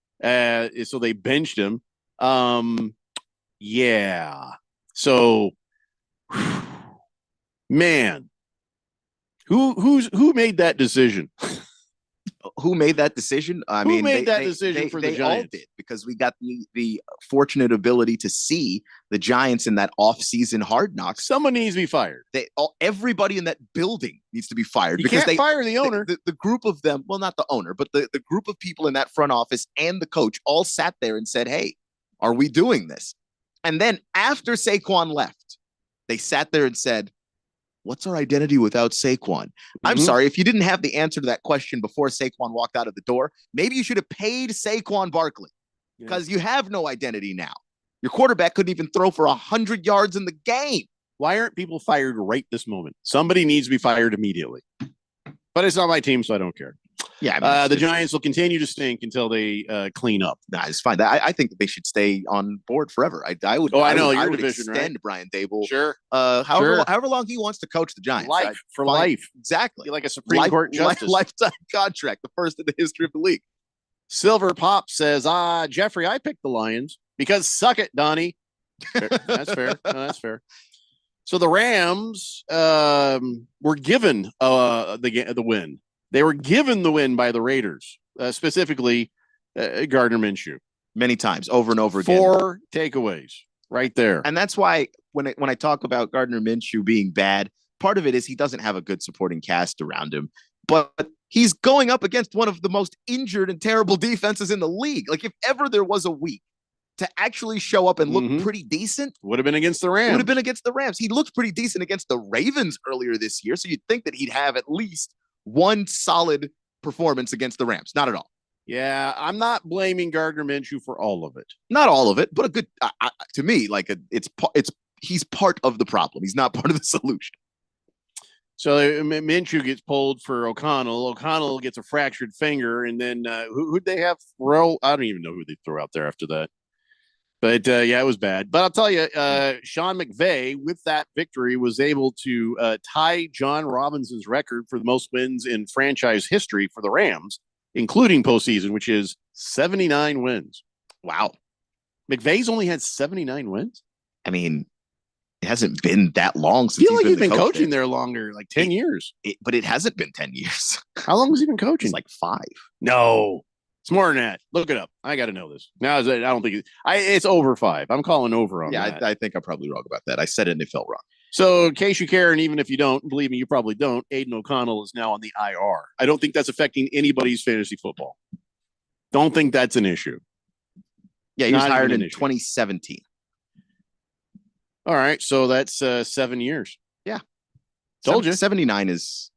So they benched him. Yeah. So, man, who made that decision? Who made that decision? Who made that decision for the Giants? All did, because we got the fortunate ability to see the Giants in that off-season Hard Knocks. Someone needs to be fired. Everybody in that building needs to be fired. You can't fire the owner. The group of them, well, not the owner, but the group of people in that front office and the coach all sat there and said, hey, are we doing this? And then after Saquon left, they sat there and said, what's our identity without Saquon? I'm sorry, if you didn't have the answer to that question before Saquon walked out of the door, maybe you should have paid Saquon Barkley, because you have no identity now. Your quarterback couldn't even throw for 100 yards in the game. Why aren't people fired right this moment? Somebody needs to be fired immediately. But it's not my team, so I don't care. Yeah, the Giants will continue to stink until they clean up. Nah, it's fine. I think that they should stay on board forever. I would. Oh, I know I your would division, extend right? Brian Dable. Sure. However long he wants to coach the Giants. Life for life. Exactly. Like a Supreme Court justice. Lifetime contract, the first in the history of the league. Silver Pop says, Jeffrey, I picked the Lions because suck it, Donnie. That's fair. No, that's fair. So the Rams were given the win. They were given the win by the Raiders, specifically Gardner Minshew. Many times, over and over again. 4 takeaways right there. And that's why when I talk about Gardner Minshew being bad, part of it is he doesn't have a good supporting cast around him. But he's going up against one of the most injured and terrible defenses in the league. Like, if ever there was a week to actually show up and look pretty decent. Would have been against the Rams. Would have been against the Rams. He looked pretty decent against the Ravens earlier this year. So you'd think that he'd have at least one solid performance against the Rams. Not at all. Yeah, I'm not blaming Gardner Minshew for all of it. Not all of it, but a good, to me, like he's part of the problem. He's not part of the solution. So Minshew gets pulled for O'Connell. O'Connell gets a fractured finger, and then who'd they have throw? I don't even know who they threw out there after that. But yeah, it was bad. But I'll tell you, Sean McVay, with that victory, was able to tie John Robinson's record for the most wins in franchise history for the Rams, including postseason, which is 79 wins. Wow. McVay's only had 79 wins? I mean, it hasn't been that long since I feel like he's been coaching there longer, like 10 years. But it hasn't been 10 years. How long has he been coaching? It's like 5. No. It's more than that. Look it up. I got to know this. Now, I don't think it's over 5. I'm calling over on that. I think I'm probably wrong about that. I said it and it felt wrong. So in case you care, and even if you don't, believe me, you probably don't, Aiden O'Connell is now on the IR. I don't think that's affecting anybody's fantasy football. Don't think that's an issue. Yeah, he was hired in 2017. All right, so that's 7 years. Yeah. Told you. 79 is...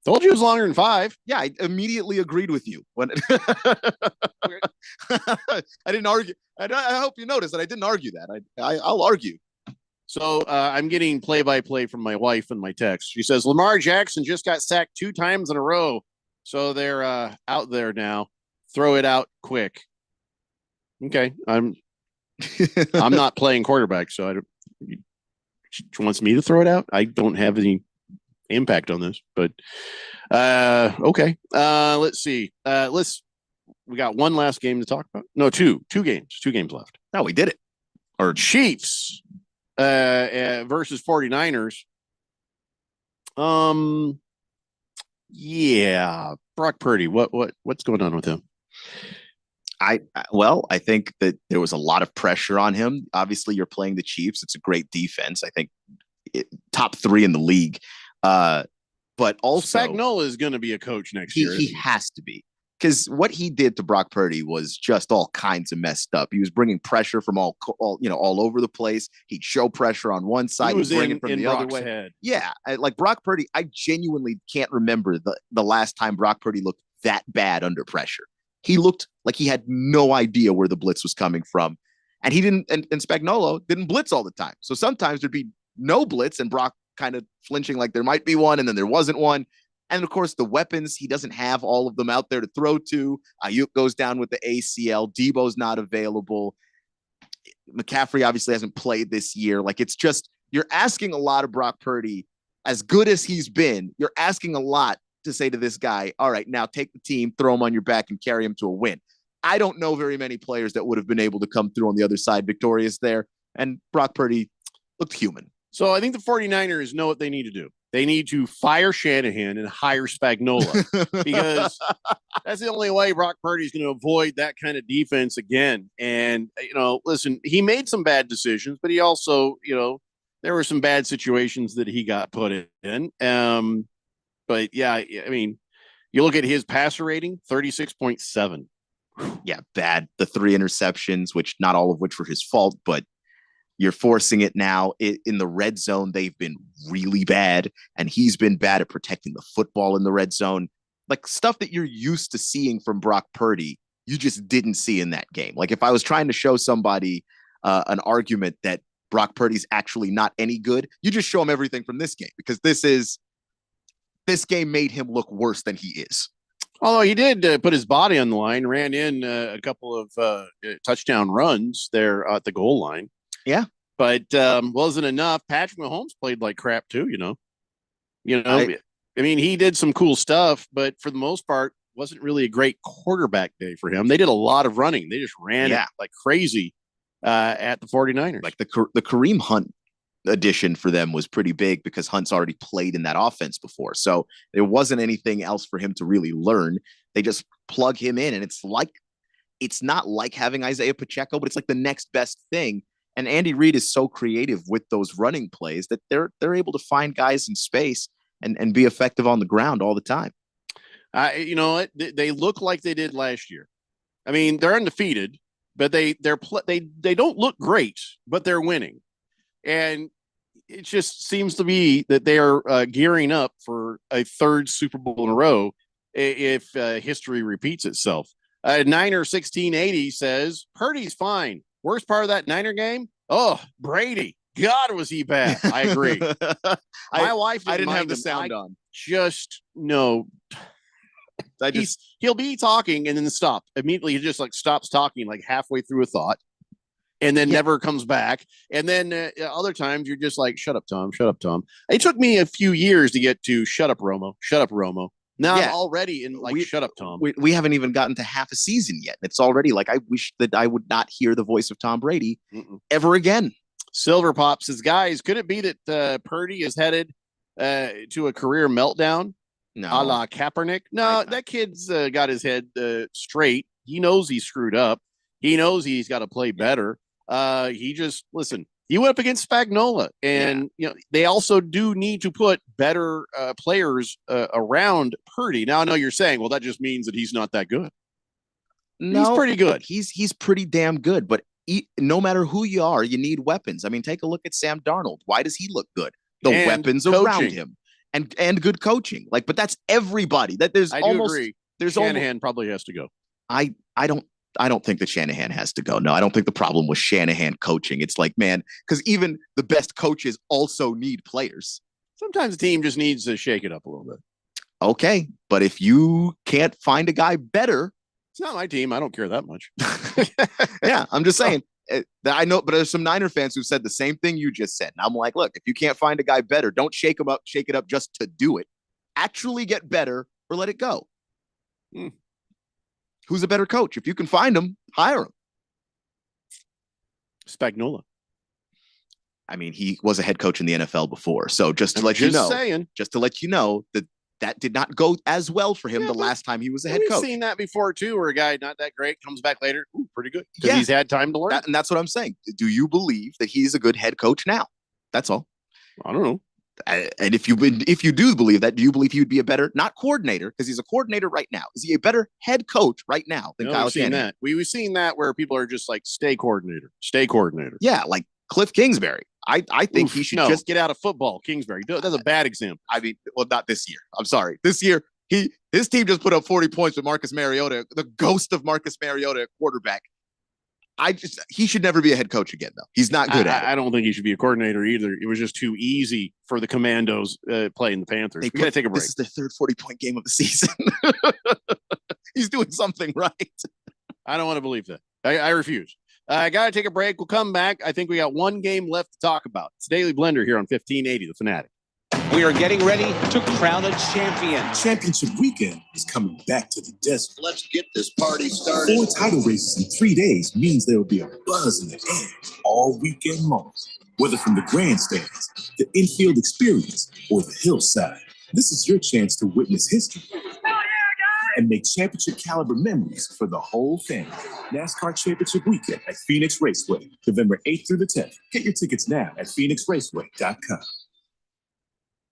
Told you it was longer than 5. Yeah, I immediately agreed with you. When I didn't argue. I hope you noticed that I didn't argue that. I'll argue. So I'm getting play-by-play from my wife in my text. She says, Lamar Jackson just got sacked 2 times in a row. So they're out there now. Throw it out quick. Okay, I'm not playing quarterback, so she wants me to throw it out. I don't have any impact on this, but okay. Let's see. We got one last game to talk about. No, two games left. No, we did it. Or Chiefs versus 49ers. Yeah, Brock Purdy. What's going on with him? I think that there was a lot of pressure on him. Obviously, you're playing the Chiefs. It's a great defense. I think top 3 in the league. But also Spagnuolo is going to be a coach next year. He has to be, because what he did to Brock Purdy was just all kinds of messed up. He was bringing pressure from all over the place. He'd show pressure on one side, he'd bring it from the other way. Head. Yeah, like Brock Purdy, I genuinely can't remember the last time Brock Purdy looked that bad under pressure. He looked like he had no idea where the blitz was coming from, and he didn't. And Spagnuolo didn't blitz all the time. So sometimes there'd be no blitz, and Brock kind of flinching like there might be one, and then there wasn't one. And of course, the weapons, he doesn't have all of them out there to throw to. Ayuk goes down with the ACL. Debo's not available. McCaffrey obviously hasn't played this year. Like, it's just, you're asking a lot of Brock Purdy. As good as he's been, you're asking a lot to say to this guy, all right, now take the team, throw him on your back, and carry him to a win. I don't know very many players that would have been able to come through on the other side victorious there. And Brock Purdy looked human. So I think the 49ers know what they need to do. They need to fire Shanahan and hire Spagnuolo, because that's the only way Brock Purdy is going to avoid that kind of defense again. And, listen, he made some bad decisions, but he also, there were some bad situations that he got put in. But yeah, I mean, you look at his passer rating, 36.7. Yeah, bad. The 3 interceptions, which not all of which were his fault, but you're forcing it now. In the red zone, they've been really bad, and he's been bad at protecting the football in the red zone. Like, stuff that you're used to seeing from Brock Purdy, you just didn't see in that game. Like, if I was trying to show somebody an argument that Brock Purdy's actually not any good, you just show him everything from this game, because this game made him look worse than he is. Although he did put his body on the line, ran in a couple of touchdown runs there at the goal line. Yeah. But wasn't enough. Patrick Mahomes played like crap too, I mean, he did some cool stuff, but for the most part, wasn't really a great quarterback day for him. They did a lot of running. They just ran it like crazy at the 49ers. Like the Kareem Hunt addition for them was pretty big, because Hunt's already played in that offense before. So there wasn't anything else for him to really learn. They just plug him in, and it's not like having Isaiah Pacheco, but it's like the next best thing. And Andy Reid is so creative with those running plays that they're able to find guys in space and be effective on the ground all the time. You know what? They look like they did last year. I mean, they're undefeated, but they don't look great, but they're winning, and it just seems to be that they are gearing up for a third Super Bowl in a row if history repeats itself. Niner 1680 says Purdy's fine. Worst part of that Niner game? Oh, Brady. God, was he bad? I agree. My wife, I didn't have the him. sound on. Just no. He'll be talking and then stop immediately. He just like stops talking like halfway through a thought, and then never comes back. And then other times you're just like, "Shut up, Tom. Shut up, Tom." It took me a few years to get to "Shut up, Romo. Shut up, Romo." Now I'm already in like, "Shut up, Tom." We haven't even gotten to half a season yet. It's already like, I wish that I would not hear the voice of Tom Brady ever again. Silver Pop says, guys, could it be that Purdy is headed to a career meltdown? No. A la Kaepernick? No, that kid's got his head straight. He knows he screwed up. He knows he's got to play better. He just, listen, he went up against Spagnuolo, and you know they also do need to put better players around Purdy. Now I know you're saying, well, that just means that he's not that good. No, he's pretty good. He's pretty damn good, but no matter who you are, you need weapons. I mean, take a look at Sam Darnold. Why does he look good? The And weapons coaching. around him, and good coaching. Like, but that's everybody. That there's I almost do agree. there's Shanahan probably has to go. I don't think that Shanahan has to go. No, I don't think the problem was Shanahan coaching. It's like, man, because even the best coaches also need players. Sometimes the team just needs to shake it up a little bit. Okay, but if you can't find a guy better, it's not my team. I don't care that much. Yeah, I'm just saying. I know, but there's some Niner fans who said the same thing you just said. And I'm like, look, if you can't find a guy better, don't shake it up just to do it. Actually get better or let it go. Who's a better coach? If you can find him, hire him. Spagnuolo. I mean, he was a head coach in the NFL before. So just to let you know that did not go as well for him the last time he was a head coach. We've seen that before too, where a guy not that great comes back later. Ooh, pretty good. Because he's had time to learn. And that's what I'm saying. Do you believe that he's a good head coach now? That's all. I don't know. And if you do believe that, do you believe he would be a better, not coordinator, because he's a coordinator right now? Is he a better head coach right now than Kyle we've seen Shanahan? that. We've seen that where people are just like, stay coordinator. Yeah, like Cliff Kingsbury. I think he should just get out of football. Kingsbury. That's a bad example. I mean, well, not this year. I'm sorry. This year, his team just put up 40 points with Marcus Mariota, the ghost of Marcus Mariota at quarterback. He should never be a head coach again, though. He's not good at it. I don't think he should be a coordinator either. It was just too easy for the Commandos playing the Panthers. We got to take a break. This is their third 40-point game of the season. He's doing something right. I don't want to believe that. I refuse. I got to take a break. We'll come back. I think we got one game left to talk about. It's Daily Blender here on 1580, The Fanatic. We are getting ready to crown a champion. Championship weekend is coming back to the desert. Let's get this party started. 4 title races in 3 days means there will be a buzz in the air all weekend long. Whether from the grandstands, the infield experience, or the hillside, this is your chance to witness history and make championship caliber memories for the whole family. NASCAR Championship Weekend at Phoenix Raceway, November 8th through the 10th. Get your tickets now at phoenixraceway.com.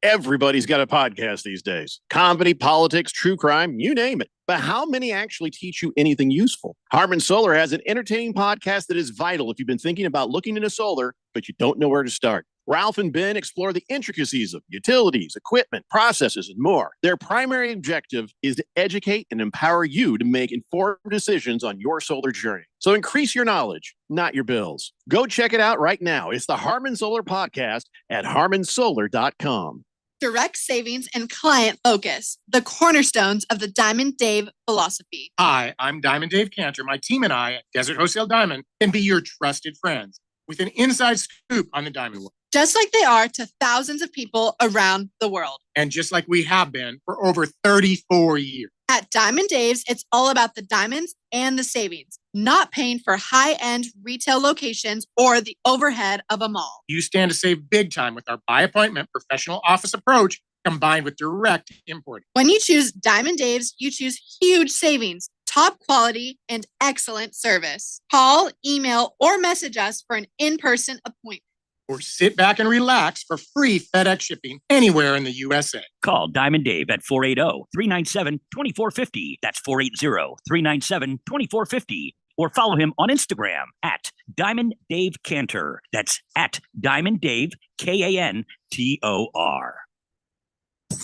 Everybody's got a podcast these days. Comedy, politics, true crime, you name it. But how many actually teach you anything useful? Harman Solar has an entertaining podcast that is vital if you've been thinking about looking into solar, but you don't know where to start. Ralph and Ben explore the intricacies of utilities, equipment, processes, and more. Their primary objective is to educate and empower you to make informed decisions on your solar journey. So increase your knowledge, not your bills. Go check it out right now. It's the Harman Solar Podcast at harmansolar.com. Direct savings and client focus, the cornerstones of the Diamond Dave philosophy. Hi, I'm Diamond Dave Cantor. My team and I at Desert Wholesale Diamond can be your trusted friends with an inside scoop on the diamond world. Just like they are to thousands of people around the world. And just like we have been for over 34 years. At Diamond Dave's, it's all about the diamonds and the savings, not paying for high-end retail locations or the overhead of a mall. You stand to save big time with our by appointment professional office approach combined with direct importing. When you choose Diamond Dave's, you choose huge savings, top quality, and excellent service. Call, email, or message us for an in-person appointment. Or sit back and relax for free FedEx shipping anywhere in the USA. Call Diamond Dave at 480-397-2450. That's 480-397-2450. or follow him on Instagram at Diamond Dave Cantor. That's at Diamond Dave, Kantor.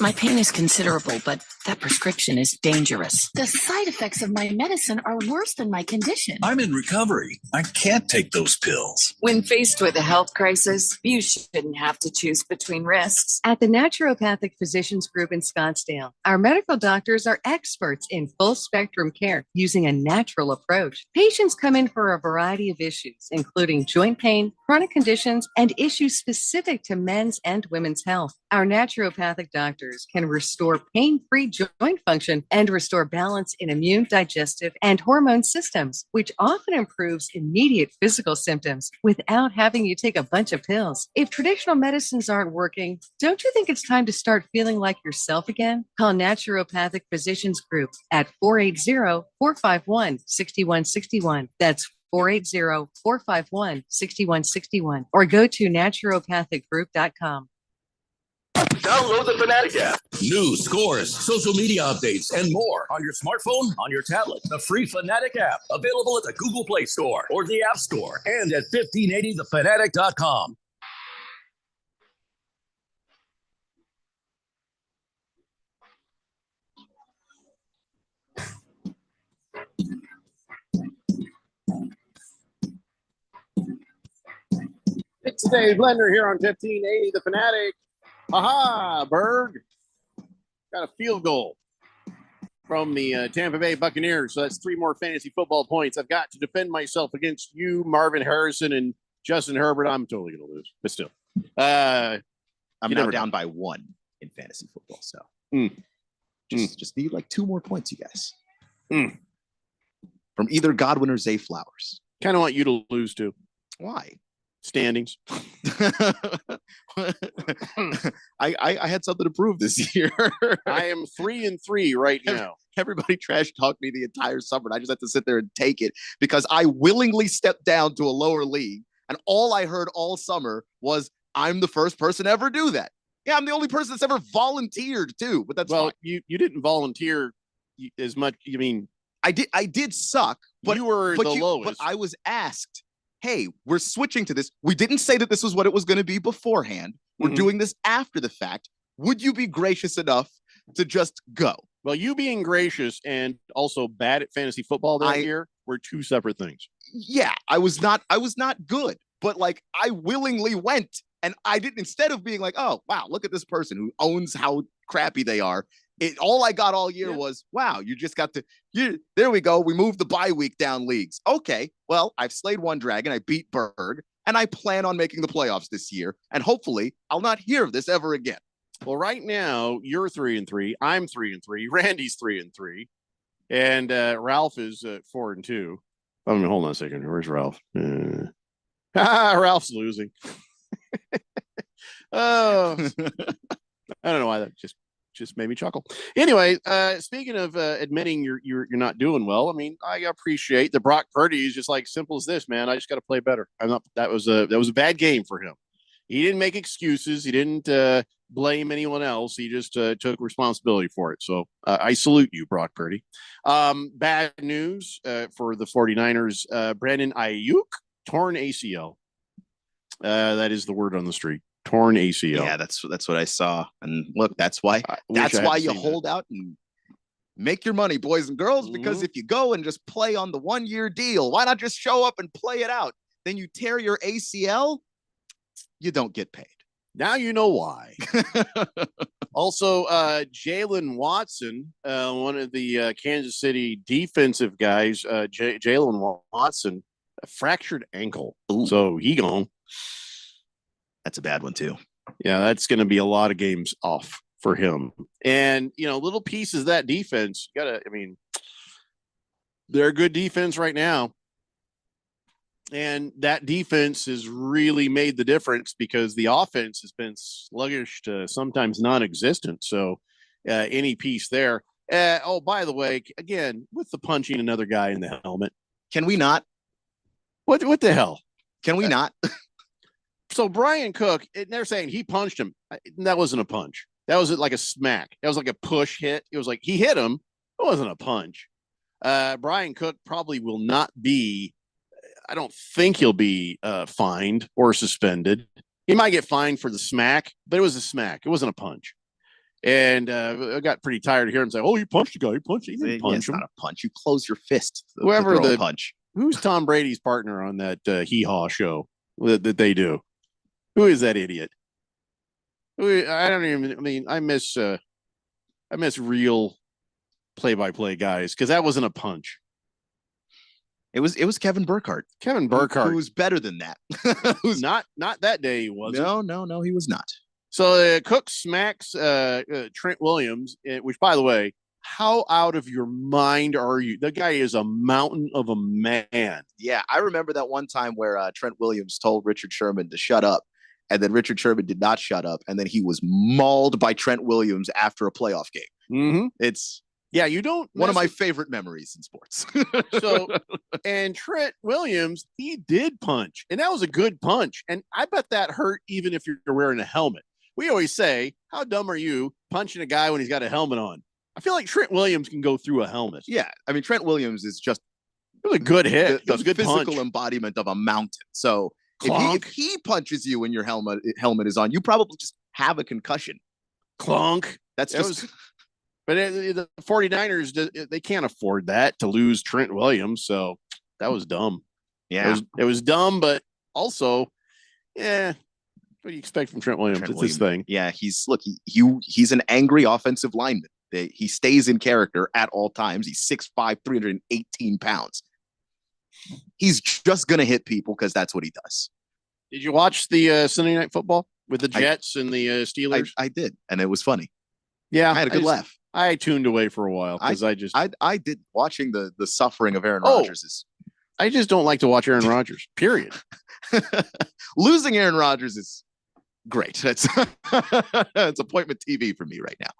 My pain is considerable, but that prescription is dangerous. The side effects of my medicine are worse than my condition. I'm in recovery. I can't take those pills. When faced with a health crisis, you shouldn't have to choose between risks. At the Naturopathic Physicians Group in Scottsdale, our medical doctors are experts in full spectrum care using a natural approach. Patients come in for a variety of issues, including joint pain, chronic conditions, and issues specific to men's and women's health. Our naturopathic doctors can restore pain-free joint function and restore balance in immune, digestive, and hormone systems, which often improves immediate physical symptoms without having you take a bunch of pills. If traditional medicines aren't working, don't you think it's time to start feeling like yourself again? Call Naturopathic Physicians Group at 480-451-6161. That's 480-451-6161. Or go to naturopathicgroup.com. Download the Fanatic app. News, scores, social media updates, and more on your smartphone, on your tablet. The free Fanatic app, available at the Google Play Store or the App Store and at 1580thefanatic.com. It's Dave Blender here on 1580 The Fanatic. Aha, Berg. Got a field goal from the Tampa Bay Buccaneers. So that's 3 more fantasy football points. I've got to defend myself against you, Marvin Harrison, and Justin Herbert. I'm totally going to lose, but still. I'm now down by 1 in fantasy football. So just need like 2 more points, you guys. From either Godwin or Zay Flowers. Kind of want you to lose too. Why? Standings. I had something to prove this year. I am 3-3 right now. Everybody trash talked me the entire summer, and I just had to sit there and take it because I willingly stepped down to a lower league, and all I heard all summer was I'm the first person to ever do that. Yeah, I'm the only person that's ever volunteered too, but that's fine. You didn't volunteer as much. I mean, I did suck, but you were the lowest. But I was asked, hey, we're switching to this. We didn't say that this was what it was going to be beforehand. We're doing this after the fact. Would you be gracious enough to just go? Well, you being gracious and also bad at fantasy football that year were 2 separate things. Yeah, I was not good, but like I willingly went, and I didn't, instead of being like, oh, wow, look at this person who owns how crappy they are. All I got all year was, wow, you just got to, there we go. We moved the bye week down leagues. Okay, well, I've slayed 1 dragon. I beat Berg, and I plan on making the playoffs this year. And hopefully I'll not hear of this ever again. Well, right now you're 3-3. I'm 3-3. Randy's 3-3. And Ralph is 4-2. I mean, hold on a second. Where's Ralph? Ralph's losing. Oh, I don't know why that just made me chuckle. Anyway, speaking of admitting you're not doing well, I mean, I appreciate that Brock Purdy is just like simple as this, man. I just got to play better. That was a bad game for him. He didn't make excuses. He didn't blame anyone else. He just took responsibility for it. So I salute you, Brock Purdy. Bad news for the 49ers. Brandon Ayuk, torn ACL. That is the word on the street. Torn ACL. Yeah, that's what I saw. And look, that's why you hold out and make your money, boys and girls, because if you go and just play on the 1-year deal, why not just show up and play it out? Then you tear your ACL, you don't get paid. Now you know why. Also, Jalen Watson, one of the Kansas City defensive guys, Jalen Watson, a fractured ankle. Ooh. So he gone. That's a bad one too. Yeah, that's going to be a lot of games off for him. And, little pieces of that defense, they're a good defense right now. And that defense has really made the difference because the offense has been sluggish to sometimes non-existent. So any piece there. By the way, again, with the punching another guy in the helmet. Can we not? What the hell? Can we not? So Brian Cook, they're saying he punched him. That wasn't a punch. That was like a smack. That was like a push hit. It was like he hit him. It wasn't a punch. Brian Cook probably will not be. I don't think he'll be fined or suspended. He might get fined for the smack, but it was a smack. It wasn't a punch. And I got pretty tired of hearing him say, "Oh, you punched the guy. You punched him." He didn't punch him. Not a punch. You close your fist. Whoever the punch. Who's Tom Brady's partner on that Hee Haw show that they do? Who is that idiot? I don't even. I mean, I miss real play-by-play guys because that wasn't a punch. It was Kevin Burkhardt. Kevin Burkhardt, who's better than that. Who's not that day he wasn't. No, he was not. So Cook smacks Trent Williams, which, by the way, how out of your mind are you? The guy is a mountain of a man. Yeah, I remember that one time where Trent Williams told Richard Sherman to shut up, and then Richard Sherman did not shut up, and then he was mauled by Trent Williams after a playoff game. Mm-hmm. It's you don't one of my favorite memories in sports. So, and Trent Williams, he did punch, and that was a good punch, and I bet that hurt even if you're wearing a helmet. We always say, how dumb are you punching a guy when he's got a helmet on? I feel like Trent Williams can go through a helmet. Yeah, I mean, Trent Williams is just it was a good hit. The a good physical punch. embodiment of a mountain. So if he punches you when your helmet is on, you probably just have a concussion. Clunk. That's just. But the 49ers, they can't afford that to lose Trent Williams. So that was dumb. Yeah. It was dumb, but also, yeah. What do you expect from Trent Williams? It's his thing. Yeah. He's an angry offensive lineman. He stays in character at all times. He's 6'5", 318 pounds. He's just going to hit people because that's what he does. Did you watch the Sunday Night Football with the Jets and the Steelers? I did. And it was funny. Yeah. I had a good laugh. I tuned away for a while because I did watching the suffering of Aaron Rodgers. I just don't like to watch Aaron Rodgers, period. Losing Aaron Rodgers is great. It's appointment TV for me right now.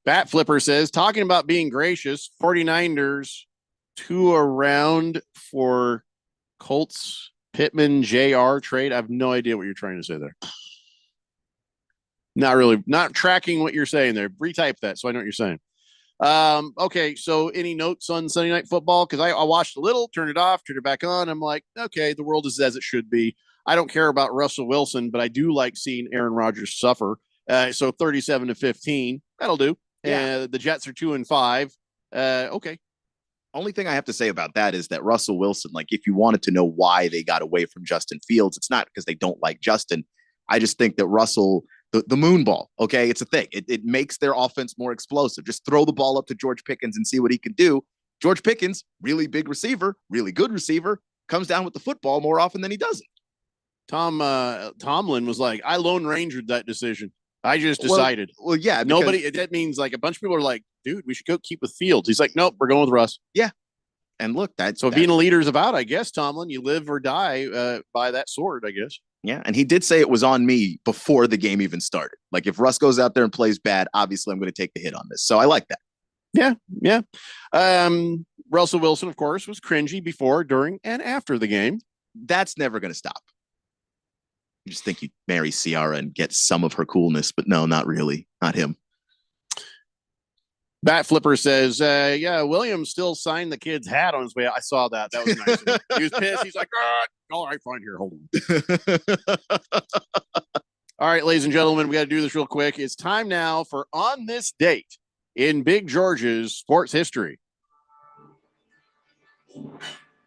Bat Flipper says, talking about being gracious, 49ers 2 around for Colts Pittman JR trade. I have no idea what you're trying to say there. Not really, not tracking what you're saying there. Retype that so I know what you're saying. Okay, so any notes on Sunday Night Football? Because I watched a little, turned it off, turned it back on. I'm like, okay, the world is as it should be. I don't care about Russell Wilson, but I do like seeing Aaron Rodgers suffer. So 37-15, that'll do. Yeah. The Jets are 2-5. Okay. Only thing I have to say about that is that Russell Wilson, like if you wanted to know why they got away from Justin Fields, it's not because they don't like Justin. I just think that Russell, the moon ball, okay, it's a thing. It makes their offense more explosive. Just throw the ball up to George Pickens and see what he can do. George Pickens, really big receiver, really good receiver, comes down with the football more often than he doesn't. Tomlin was like, I Lone Rangered that decision. I just decided. Well, yeah. That means like a bunch of people are like, dude, we should go keep with Fields. He's like, nope, we're going with Russ. Yeah. And look, being a leader is about, I guess, Tomlin, you live or die by that sword, I guess. Yeah. And he did say it was on me before the game even started. Like if Russ goes out there and plays bad, obviously I'm going to take the hit on this. So I like that. Yeah. Yeah. Russell Wilson, of course, was cringy before, during, and after the game. That's never going to stop. You just think you'd marry Ciara and get some of her coolness, but no, not really. Not him. Bat Flipper says, yeah, Williams still signed the kid's hat on his way out. I saw that. That was nice. He was pissed. He's like, all right, fine, here, hold on. All right, ladies and gentlemen, we got to do this real quick. It's time now for On This Date in Big George's sports history.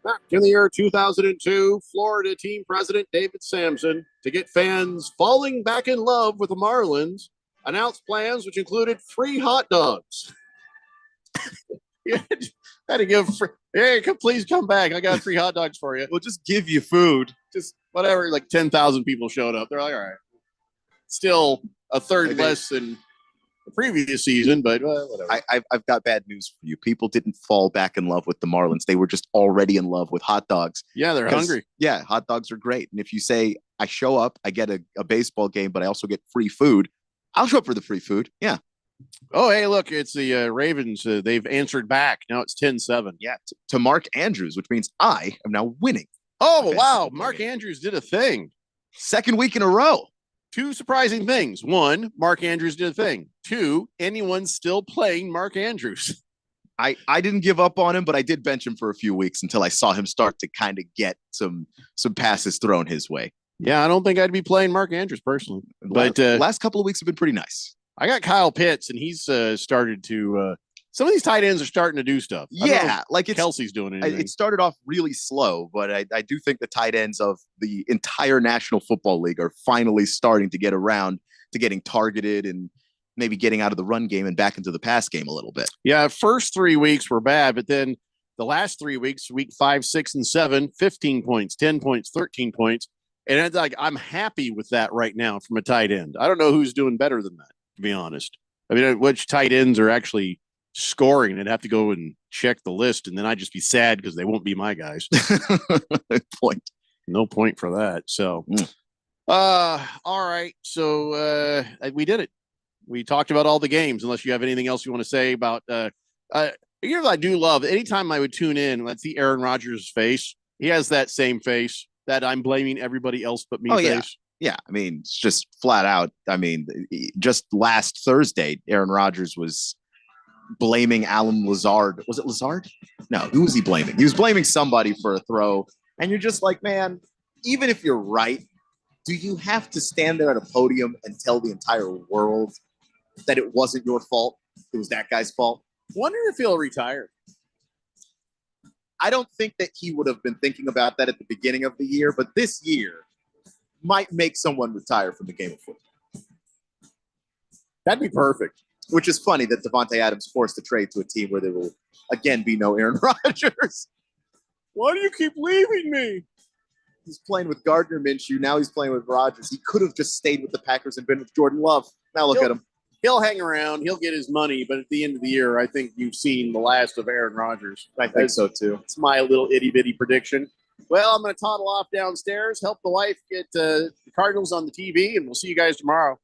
Back in the year 2002, Florida team president David Sampson, to get fans falling back in love with the Marlins, announced plans which included free hot dogs. Had to give hey, please come back. I got 3 hot dogs for you. We'll just give you food. Just whatever. Like 10,000 people showed up. They're like, all right. Still a third less than the previous season, but whatever. I've got bad news for you. People didn't fall back in love with the Marlins. They were just already in love with hot dogs. Yeah, they're hungry. Yeah, hot dogs are great. And if you say, I show up, I get a baseball game, but I also get free food, I'll show up for the free food. Yeah. Oh, hey, look, it's the Ravens. They've answered back. Now it's 10-7. Yeah, to Mark Andrews, which means I am now winning. Oh, wow. Mark Andrews did a thing. Second week in a row. 2 surprising things. 1, Mark Andrews did a thing. 2, anyone's still playing Mark Andrews. I didn't give up on him, but I did bench him for a few weeks until I saw him start to kind of get some passes thrown his way. Yeah, I don't think I'd be playing Mark Andrews personally. But last couple of weeks have been pretty nice. I got Kyle Pitts, and he's started to some of these tight ends are starting to do stuff. Yeah, like Kelsey's doing anything. It started off really slow, but I do think the tight ends of the entire National Football League are finally starting to get around to getting targeted and maybe getting out of the run game and back into the pass game a little bit. Yeah, first 3 weeks were bad, but then the last 3 weeks, week 5, 6, and 7, 15 points, 10 points, 13 points. And it's like, I'm happy with that right now from a tight end. I don't know who's doing better than that, to be honest. I mean, which tight ends are actually scoring? I'd have to go and check the list, and then I'd just be sad because they won't be my guys. Point. No point for that. So, all right. So we did it. We talked about all the games, unless you have anything else you want to say about here's what I do love. Anytime I would tune in, let's see Aaron Rodgers' face. He has that same face that I'm blaming everybody else but me face. Yeah. I mean, it's just flat out. I mean, just last Thursday, Aaron Rodgers was blaming Alan Lazard. Was it Lazard? No, who was he blaming? He was blaming somebody for a throw. And you're just like, man, even if you're right, do you have to stand there at a podium and tell the entire world that it wasn't your fault? It was that guy's fault? Wonder if he'll retire. I don't think that he would have been thinking about that at the beginning of the year, but this year might make someone retire from the game of football. That'd be perfect. Which is funny that Devontae Adams forced a trade to a team where there will again be no Aaron Rodgers. Why do you keep leaving me? He's playing with Gardner Minshew. Now he's playing with Rodgers. He could have just stayed with the Packers and been with Jordan Love. Now look at him. He'll hang around. He'll get his money. But at the end of the year, I think you've seen the last of Aaron Rodgers. I think so, too. It's my little itty-bitty prediction. Well, I'm going to toddle off downstairs, help the wife get the Cardinals on the TV, and we'll see you guys tomorrow.